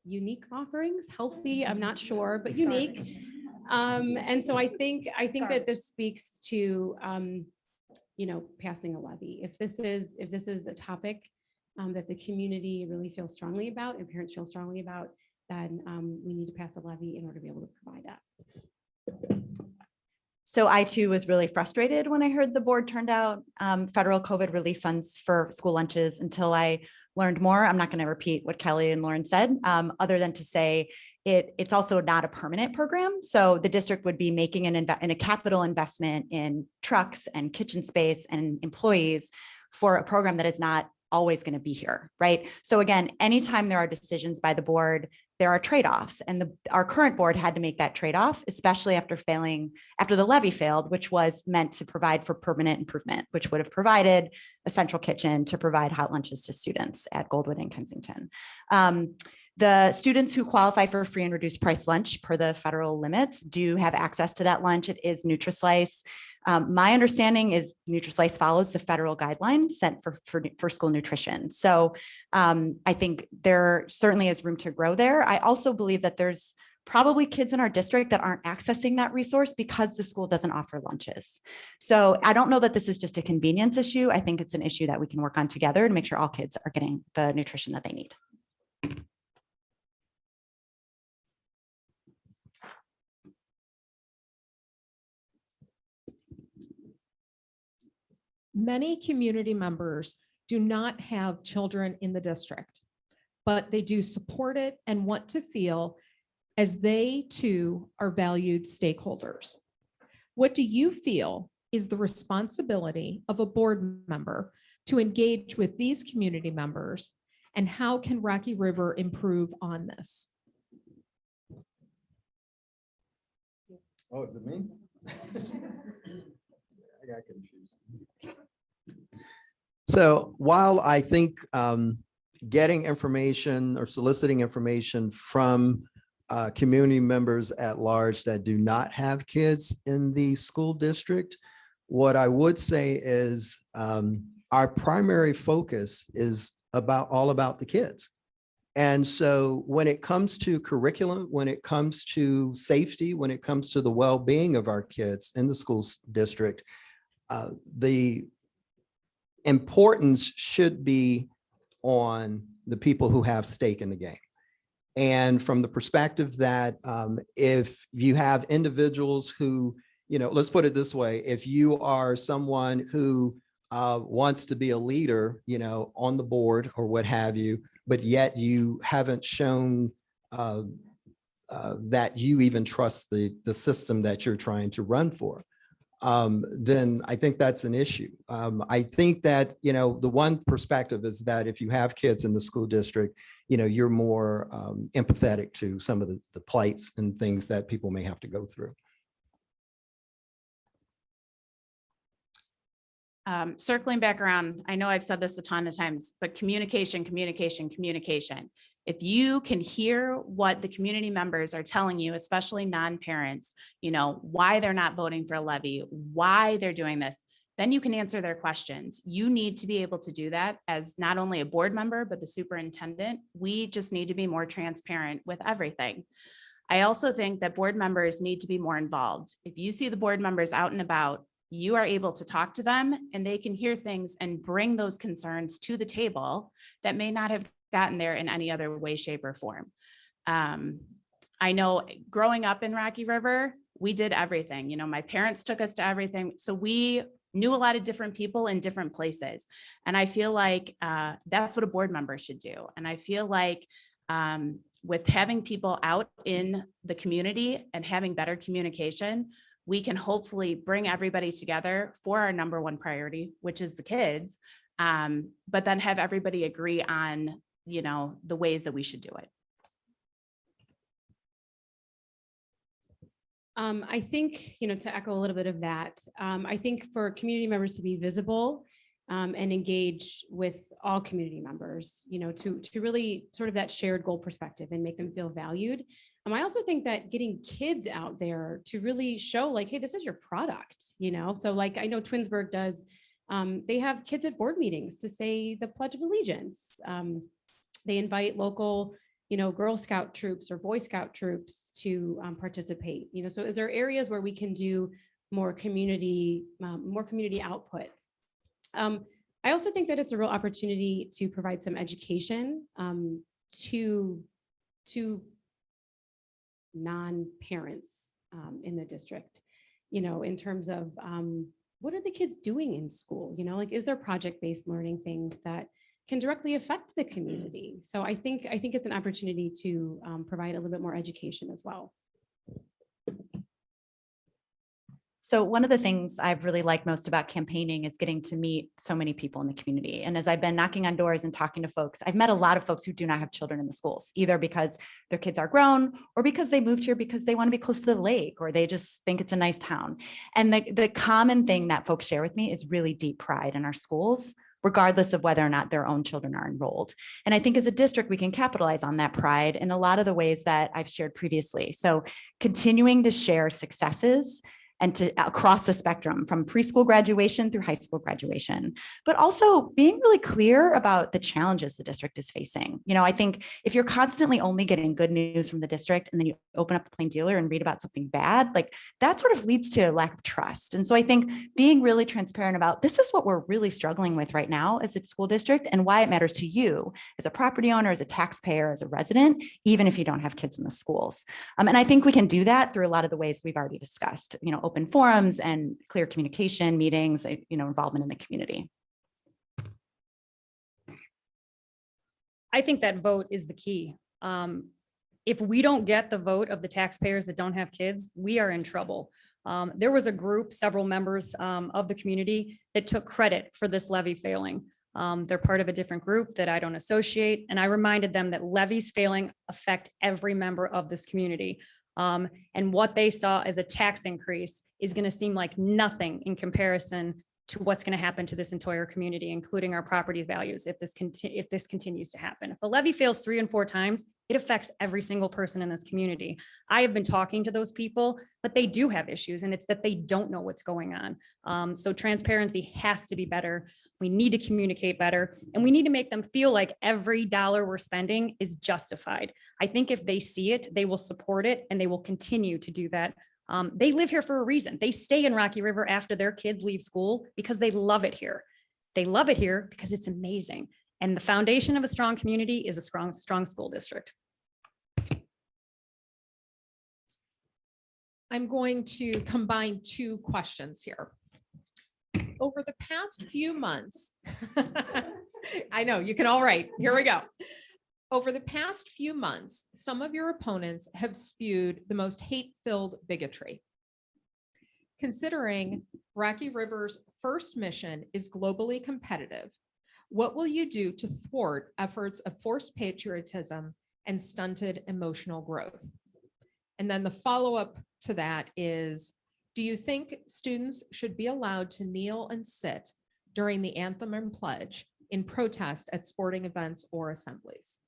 unique offerings, healthy, I'm not sure, but unique. And so I think that this speaks to, passing a levy. If this is a topic that the community really feels strongly about and parents feel strongly about, then we need to pass a levy in order to be able to provide that. So I too was really frustrated when I heard the board turned out federal COVID relief funds for school lunches until I learned more. I'm not going to repeat what Kelly and Lauren said, other than to say it's also not a permanent program. So the district would be making a capital investment in trucks and kitchen space and employees for a program that is not always going to be here, right? So again, anytime there are decisions by the board, there are trade-offs, and our current board had to make that trade-off, especially after the levy failed, which was meant to provide for permanent improvement, which would have provided a central kitchen to provide hot lunches to students at Goldwood and Kensington. The students who qualify for free and reduced price lunch per the federal limits do have access to that lunch. It is NutriSlice. My understanding is NutriSlice follows the federal guidelines set for school nutrition. So I think there certainly is room to grow there. I also believe that there's probably kids in our district that aren't accessing that resource because the school doesn't offer lunches. So I don't know that this is just a convenience issue. I think it's an issue that we can work on together to make sure all kids are getting the nutrition that they need. Many community members do not have children in the district, but they do support it and want to feel as they too are valued stakeholders. What do you feel is the responsibility of a board member to engage with these community members And how can Rocky River improve on this? Oh, is it me? I got confused. So while I think getting information or soliciting information from community members at large that do not have kids in the school district, what I would say is our primary focus is all about the kids. And so when it comes to curriculum, when it comes to safety, when it comes to the well-being of our kids in the school district, the importance should be on the people who have stake in the game. And from the perspective that if you have individuals who, let's put it this way, if you are someone who wants to be a leader, on the board or what have you, but yet you haven't shown that you even trust the system that you're trying to run for, then I think that's an issue. I think that, the one perspective is that if you have kids in the school district, you're more empathetic to some of the plights and things that people may have to go through. Circling back around, I know I've said this a ton of times, but communication. If you can hear what the community members are telling you, especially non-parents, why they're not voting for a levy, why they're doing this, then you can answer their questions. You need to be able to do that as not only a board member, but the superintendent. We just need to be more transparent with everything. I also think that board members need to be more involved. If you see the board members out and about, you are able to talk to them and they can hear things and bring those concerns to the table that may not have gotten there in any other way, shape, or form. I know growing up in Rocky River, we did everything. My parents took us to everything. So we knew a lot of different people in different places. And I feel like that's what a board member should do. And I feel like with having people out in the community and having better communication, we can hopefully bring everybody together for our number one priority, which is the kids, but then have everybody agree on, the ways that we should do it. I think, to echo a little bit of that, I think for community members to be visible and engage with all community members, to really sort of that shared goal perspective and make them feel valued. I also think that getting kids out there to really show like, hey, this is your product, so like I know Twinsburg does, they have kids at board meetings to say the Pledge of Allegiance. They invite local, Girl Scout troops or Boy Scout troops to participate, so is there areas where we can do more community output? I also think that it's a real opportunity to provide some education to non-parents in the district, in terms of what are the kids doing in school? Like, is there project-based learning things that can directly affect the community? So I think it's an opportunity to provide a little bit more education as well. So one of the things I've really liked most about campaigning is getting to meet so many people in the community. And as I've been knocking on doors and talking to folks, I've met a lot of folks who do not have children in the schools, either because their kids are grown or because they moved here because they want to be close to the lake or they just think it's a nice town. And the common thing that folks share with me is really deep pride in our schools, regardless of whether or not their own children are enrolled. And I think as a district, we can capitalize on that pride in a lot of the ways that I've shared previously. So continuing to share successes and to across the spectrum from preschool graduation through high school graduation, but also being really clear about the challenges the district is facing. I think if you're constantly only getting good news from the district and then you open up the Plain Dealer and read about something bad, like that sort of leads to a lack of trust. And so I think being really transparent about this is what we're really struggling with right now as a school district and why it matters to you as a property owner, as a taxpayer, as a resident, even if you don't have kids in the schools. And I think we can do that through a lot of the ways we've already discussed, open forums and clear communication, meetings, involvement in the community. I think that vote is the key. If we don't get the vote of the taxpayers that don't have kids, we are in trouble. There was a group, several members of the community that took credit for this levy failing. They're part of a different group that I don't associate. And I reminded them that levies failing affect every member of this community. And what they saw as a tax increase is going to seem like nothing in comparison to what's going to happen to this entire community, including our property values, if this continues to happen. If a levy fails 3 and 4 times, it affects every single person in this community. I have been talking to those people, but they do have issues, and it's that they don't know what's going on. So transparency has to be better. We need to communicate better, and we need to make them feel like every dollar we're spending is justified. I think if they see it, they will support it, and they will continue to do that. They live here for a reason. They stay in Rocky River after their kids leave school because they love it here. They love it here because it's amazing. And the foundation of a strong community is a strong school district. I'm going to combine 2 questions here. Over the past few months, I know you can all write. Here we go. Over the past few months, some of your opponents have spewed the most hate-filled bigotry. Considering Rocky River's first mission is globally competitive, what will you do to thwart efforts of forced patriotism and stunted emotional growth? And then the follow-up to that is, do you think students should be allowed to kneel and sit during the anthem and pledge in protest at sporting events or assemblies?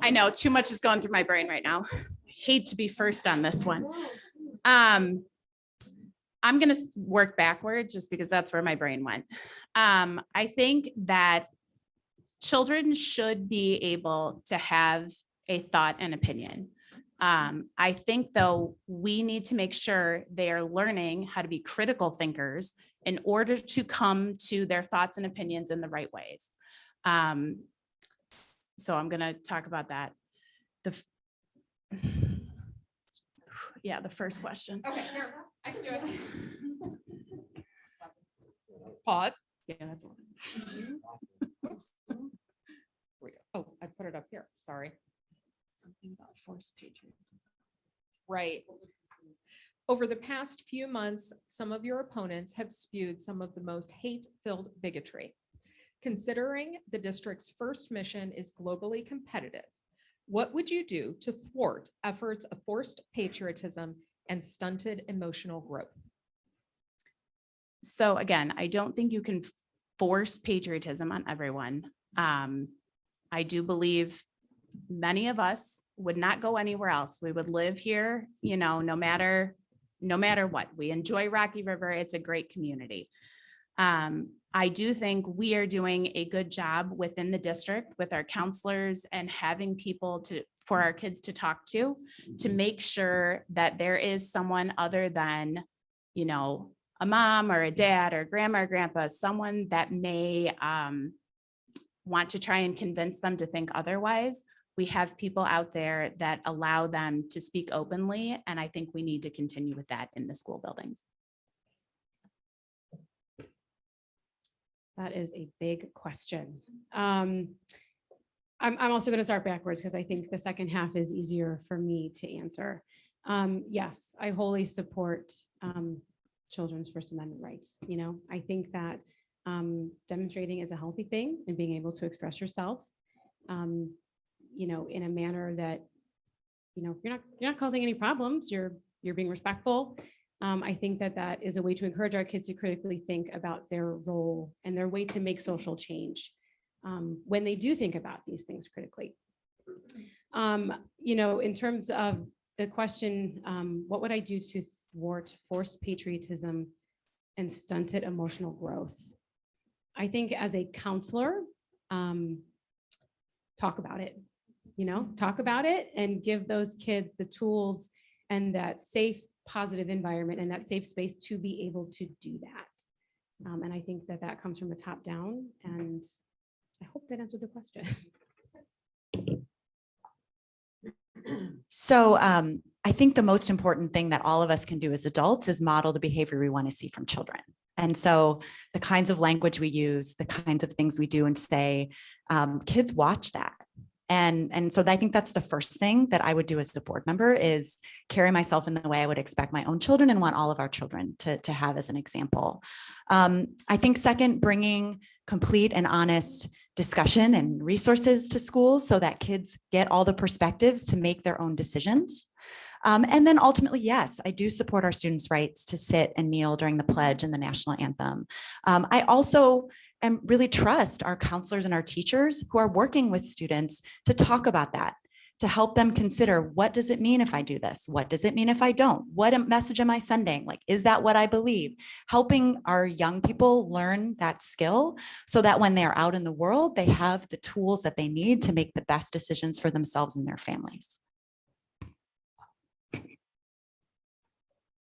I know too much is going through my brain right now. Hate to be first on this one. I'm going to work backwards just because that's where my brain went. I think that children should be able to have a thought and opinion. I think, though, we need to make sure they are learning how to be critical thinkers in order to come to their thoughts and opinions in the right ways. So I'm going to talk about that. The first question. Okay, here, I can do it. Pause. Yeah, that's all. Oops. Here we go. Oh, I put it up here. Sorry. Something about forced patriotism. Right. Over the past few months, some of your opponents have spewed some of the most hate-filled bigotry. Considering the district's first mission is globally competitive, what would you do to thwart efforts of forced patriotism and stunted emotional growth? So again, I don't think you can force patriotism on everyone. I do believe many of us would not go anywhere else. We would live here, no matter what. We enjoy Rocky River. It's a great community. I do think we are doing a good job within the district with our counselors and having people for our kids to talk to make sure that there is someone other than, a mom or a dad or grandma or grandpa, someone that may want to try and convince them to think otherwise. We have people out there that allow them to speak openly, and I think we need to continue with that in the school buildings. That is a big question. I'm also going to start backwards because I think the second half is easier for me to answer. Yes, I wholly support children's First Amendment rights. I think that demonstrating is a healthy thing and being able to express yourself, in a manner that, you're not causing any problems. You're being respectful. I think that is a way to encourage our kids to critically think about their role and their way to make social change when they do think about these things critically. In terms of the question, what would I do to thwart forced patriotism and stunted emotional growth? I think as a counselor, talk about it, and give those kids the tools and that safe, positive environment and that safe space to be able to do that. And I think that comes from the top down, and I hope that answered the question. So I think the most important thing that all of us can do as adults is model the behavior we want to see from children. And so the kinds of language we use, the kinds of things we do and say, kids watch that. And so I think that's the first thing that I would do as a board member is carry myself in the way I would expect my own children and want all of our children to have as an example. I think second, bringing complete and honest discussion and resources to schools so that kids get all the perspectives to make their own decisions. And then ultimately, yes, I do support our students' rights to sit and kneel during the pledge and the national anthem. I also really trust our counselors and our teachers who are working with students to talk about that, to help them consider, what does it mean if I do this? What does it mean if I don't? What message am I sending? Like, is that what I believe? Helping our young people learn that skill so that when they're out in the world, they have the tools that they need to make the best decisions for themselves and their families.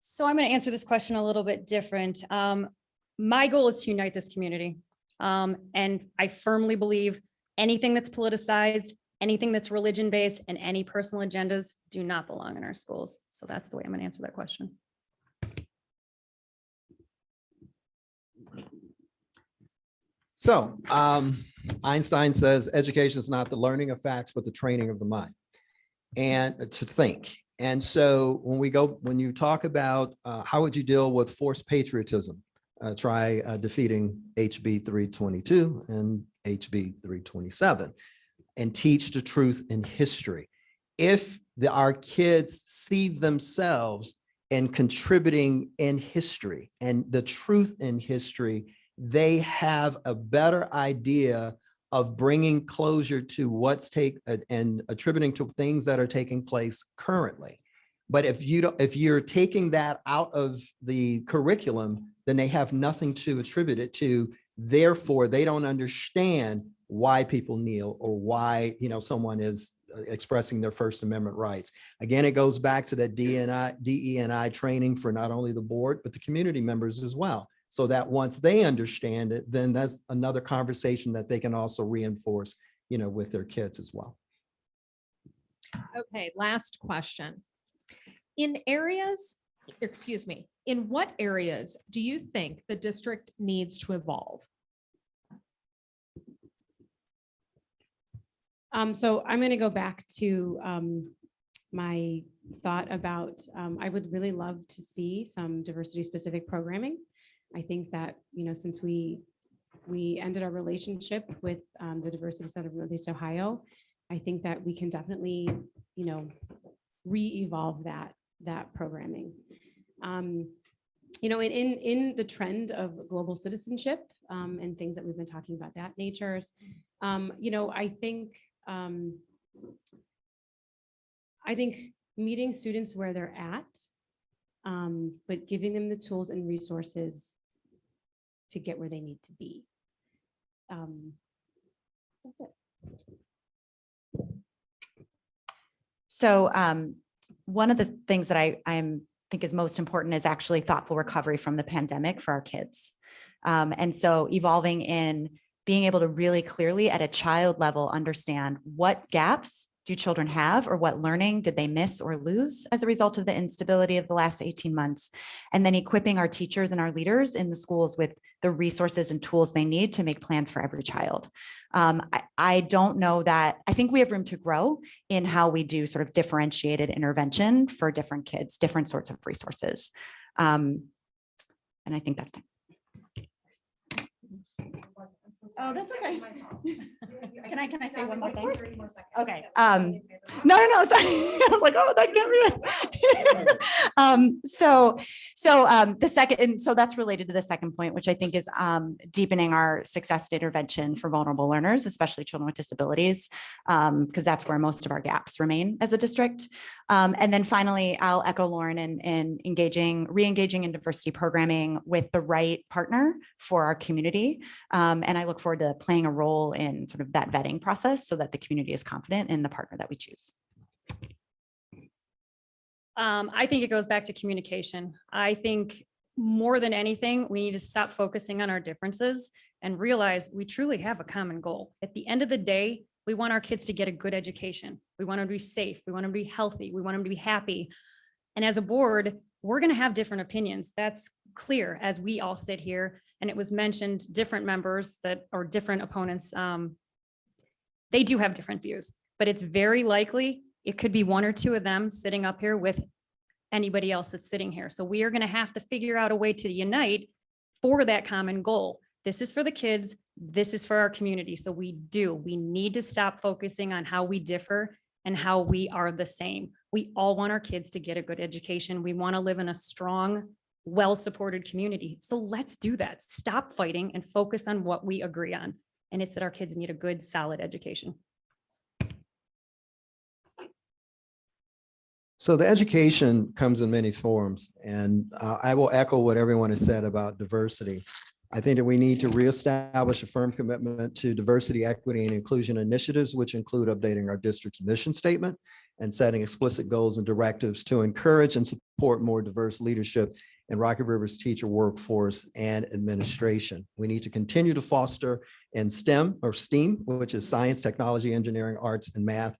So I'm going to answer this question a little bit different. My goal is to unite this community. And I firmly believe anything that's politicized, anything that's religion-based, and any personal agendas do not belong in our schools. So that's the way I'm going to answer that question. So Einstein says education is not the learning of facts, but the training of the mind and to think. And so when you talk about how would you deal with forced patriotism, try defeating HB 322 and HB 327 and teach the truth in history. If our kids see themselves in contributing in history and the truth in history, they have a better idea of bringing closure to and attributing to things that are taking place currently. But if you're taking that out of the curriculum, then they have nothing to attribute it to. Therefore, they don't understand why people kneel or why someone is expressing their First Amendment rights. Again, it goes back to that DE&I training for not only the board, but the community members as well. So that once they understand it, then that's another conversation that they can also reinforce, with their kids as well. Okay, last question. In what areas do you think the district needs to evolve? So I'm going to go back to my thought about I would really love to see some diversity specific programming. I think that, since we ended our relationship with the Diversity Center of Northeast Ohio, I think that we can definitely, re-evolve that programming. In the trend of global citizenship and things that we've been talking about that natures, I think meeting students where they're at, but giving them the tools and resources to get where they need to be. That's it. So one of the things that I think is most important is actually thoughtful recovery from the pandemic for our kids. And so evolving in being able to really clearly at a child level understand what gaps do children have or what learning did they miss or lose as a result of the instability of the last 18 months, and then equipping our teachers and our leaders in the schools with the resources and tools they need to make plans for every child. I don't know that, I think we have room to grow in how we do sort of differentiated intervention for different kids, different sorts of resources. And I think that's time. Oh, that's okay. Can I say one more thing? Okay. No, sorry. I was like, oh, that can't be. So the second, and so that's related to the second point, which I think is deepening our success intervention for vulnerable learners, especially children with disabilities, because that's where most of our gaps remain as a district. And then finally, I'll echo Lauren in re-engaging in diversity programming with the right partner for our community. And I look forward to playing a role in sort of that vetting process so that the community is confident in the partner that we choose. I think it goes back to communication. I think more than anything, we need to stop focusing on our differences and realize we truly have a common goal. At the end of the day, we want our kids to get a good education. We want them to be safe. We want them to be healthy. We want them to be happy. And as a board, we're going to have different opinions. That's clear as we all sit here. And it was mentioned different members that are different opponents. They do have different views. but it's very likely it could be one or two of them sitting up here with anybody else that's sitting here. So we are going to have to figure out a way to unite for that common goal. This is for the kids. This is for our community. So we need to stop focusing on how we differ and how we are the same. We all want our kids to get a good education. We want to live in a strong, well-supported community. So let's do that. Stop fighting and focus on what we agree on. And it's that our kids need a good, solid education. So the education comes in many forms, and I will echo what everyone has said about diversity. I think that we need to reestablish a firm commitment to diversity, equity, and inclusion initiatives, which include updating our district's mission statement and setting explicit goals and directives to encourage and support more diverse leadership in Rocky River's teacher workforce and administration. We need to continue to foster in STEM or STEAM, which is science, technology, engineering, arts, and math.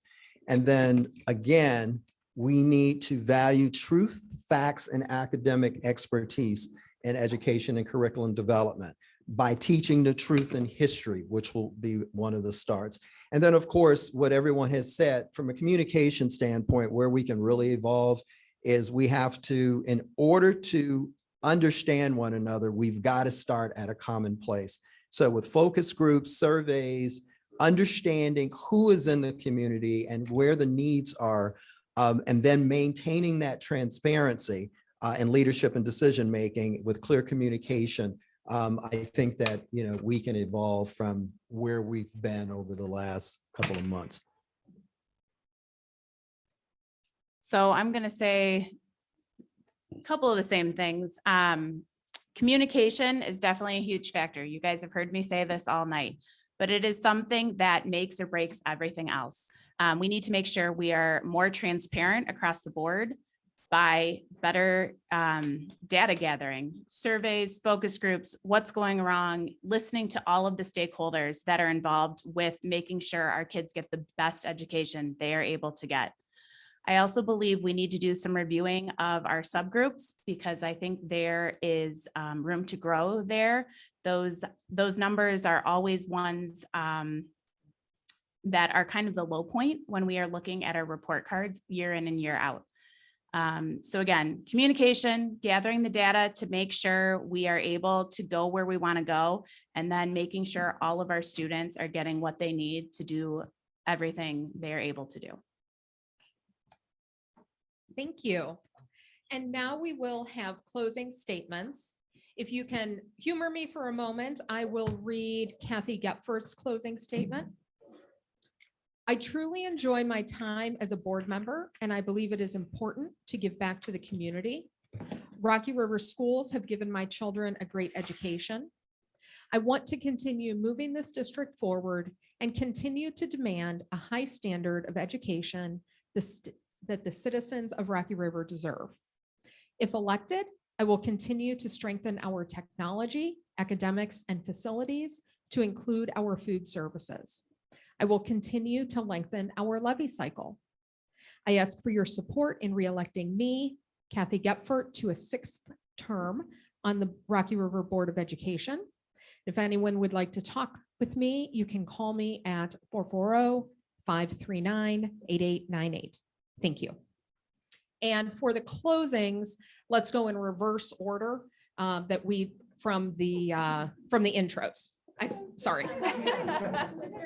And then again, we need to value truth, facts, and academic expertise in education and curriculum development by teaching the truth in history, which will be one of the starts. And then, of course, what everyone has said from a communication standpoint, where we can really evolve is we have to, in order to understand one another, we've got to start at a common place. So with focus groups, surveys, understanding who is in the community and where the needs are, and then maintaining that transparency and leadership and decision-making with clear communication. I think that, we can evolve from where we've been over the last couple of months. So I'm going to say a couple of the same things. Communication is definitely a huge factor. You guys have heard me say this all night, but it is something that makes or breaks everything else. We need to make sure we are more transparent across the board by better data gathering, surveys, focus groups, what's going wrong, listening to all of the stakeholders that are involved with making sure our kids get the best education they are able to get. I also believe we need to do some reviewing of our subgroups because I think there is room to grow there. Those numbers are always ones that are kind of the low point when we are looking at our report cards year in and year out. So again, communication, gathering the data to make sure we are able to go where we want to go, and then making sure all of our students are getting what they need to do everything they're able to do. Thank you. And now we will have closing statements. If you can humor me for a moment, I will read Kathy Goepfort's closing statement. I truly enjoy my time as a board member, and I believe it is important to give back to the community. Rocky River schools have given my children a great education. I want to continue moving this district forward and continue to demand a high standard of education that the citizens of Rocky River deserve. If elected, I will continue to strengthen our technology, academics, and facilities to include our food services. I will continue to lengthen our levy cycle. I ask for your support in re-electing me, Kathy Goepfort, to a 6th term on the Rocky River Board of Education. If anyone would like to talk with me, you can call me at 440-539-8898. Thank you. And for the closings, let's go in reverse order from the intros. Sorry. Just a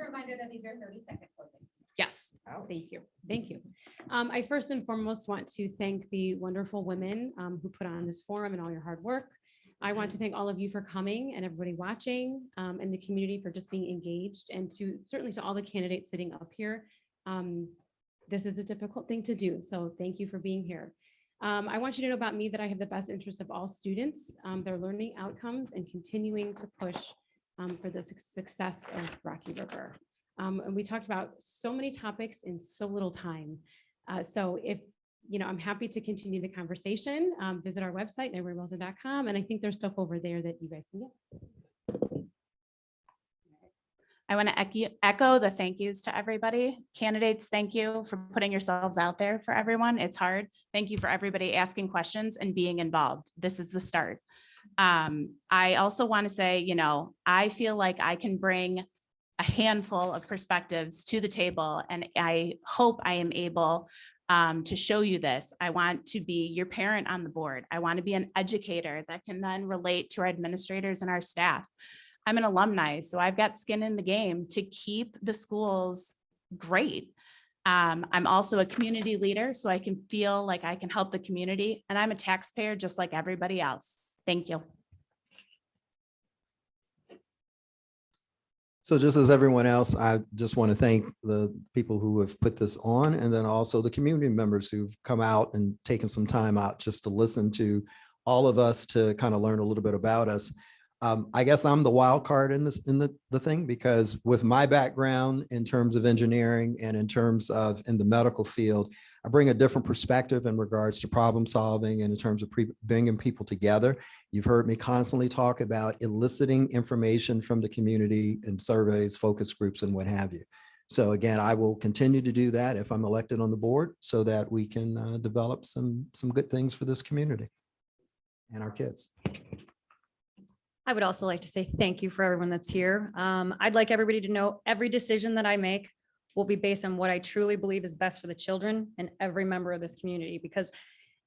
reminder that these are 30-second closings. Yes. Thank you. Thank you. I first and foremost want to thank the wonderful women who put on this forum and all your hard work. I want to thank all of you for coming and everybody watching and the community for just being engaged, and certainly to all the candidates sitting up here. This is a difficult thing to do, so thank you for being here. I want you to know about me that I have the best interest of all students, their learning outcomes, and continuing to push for the success of Rocky River. And we talked about so many topics in so little time. So if, I'm happy to continue the conversation, visit our website, negreyandwilsonforschoolboard, and I think there's stuff over there that you guys can get. I want to echo the thank yous to everybody. Candidates, thank you for putting yourselves out there for everyone. It's hard. Thank you for everybody asking questions and being involved. This is the start. I also want to say, I feel like I can bring a handful of perspectives to the table. And I hope I am able to show you this. I want to be your parent on the board. I want to be an educator that can then relate to our administrators and our staff. I'm an alumni, so I've got skin in the game to keep the schools great. I'm also a community leader, so I can feel like I can help the community, and I'm a taxpayer just like everybody else. Thank you. So just as everyone else, I just want to thank the people who have put this on, and then also the community members who've come out and taken some time out just to listen to all of us to kind of learn a little bit about us. I guess I'm the wild card in this, in the thing, because with my background in terms of engineering and in terms of in the medical field, I bring a different perspective in regards to problem solving and in terms of bringing people together. You've heard me constantly talk about eliciting information from the community in surveys, focus groups, and what have you. So again, I will continue to do that if I'm elected on the board so that we can develop some good things for this community and our kids. I would also like to say thank you for everyone that's here. I'd like everybody to know every decision that I make will be based on what I truly believe is best for the children and every member of this community, because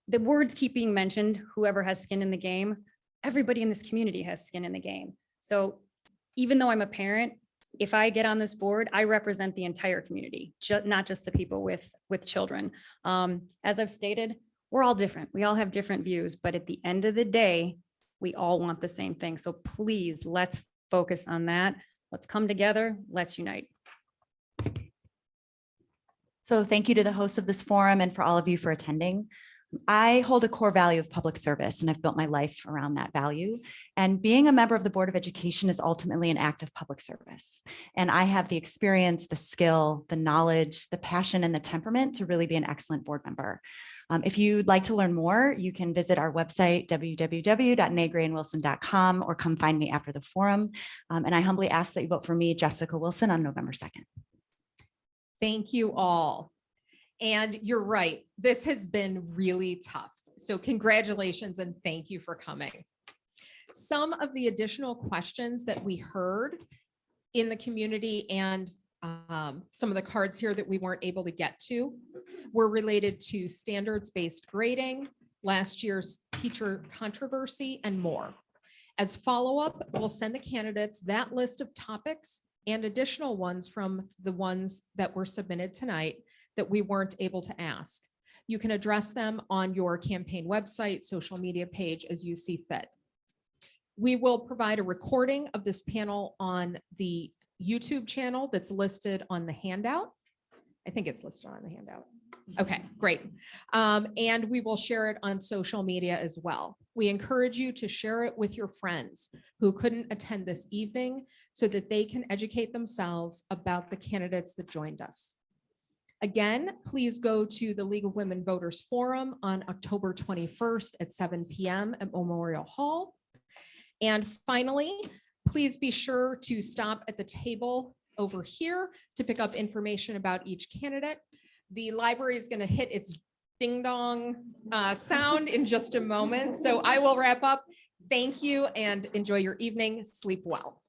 the words keep being mentioned, whoever has skin in the game, everybody in this community has skin in the game. So even though I'm a parent, if I get on this board, I represent the entire community, not just the people with children. As I've stated, we're all different. We all have different views, but at the end of the day, we all want the same thing. So please, let's focus on that. Let's come together. Let's unite. So thank you to the hosts of this forum and for all of you for attending. I hold a core value of public service, and I've built my life around that value. And being a member of the Board of Education is ultimately an act of public service. And I have the experience, the skill, the knowledge, the passion, and the temperament to really be an excellent board member. If you'd like to learn more, you can visit our website, www.negreyandwilson.com, or come find me after the forum. And I humbly ask that you vote for me, Jessica Wilson, on November 2nd. Thank you all. And you're right, this has been really tough. So congratulations and thank you for coming. Some of the additional questions that we heard in the community and some of the cards here that we weren't able to get to were related to standards-based grading, last year's teacher controversy, and more. As follow-up, we'll send the candidates that list of topics and additional ones from the ones that were submitted tonight that we weren't able to ask. You can address them on your campaign website, social media page as you see fit. We will provide a recording of this panel on the YouTube channel that's listed on the handout. I think it's listed on the handout. Okay, great. And we will share it on social media as well. We encourage you to share it with your friends who couldn't attend this evening so that they can educate themselves about the candidates that joined us. Again, please go to the League of Women Voters Forum on October 21st at 7 p.m. at Memorial Hall. And finally, please be sure to stop at the table over here to pick up information about each candidate. The library is going to hit its ding dong sound in just a moment. So I will wrap up. Thank you and enjoy your evening. Sleep well.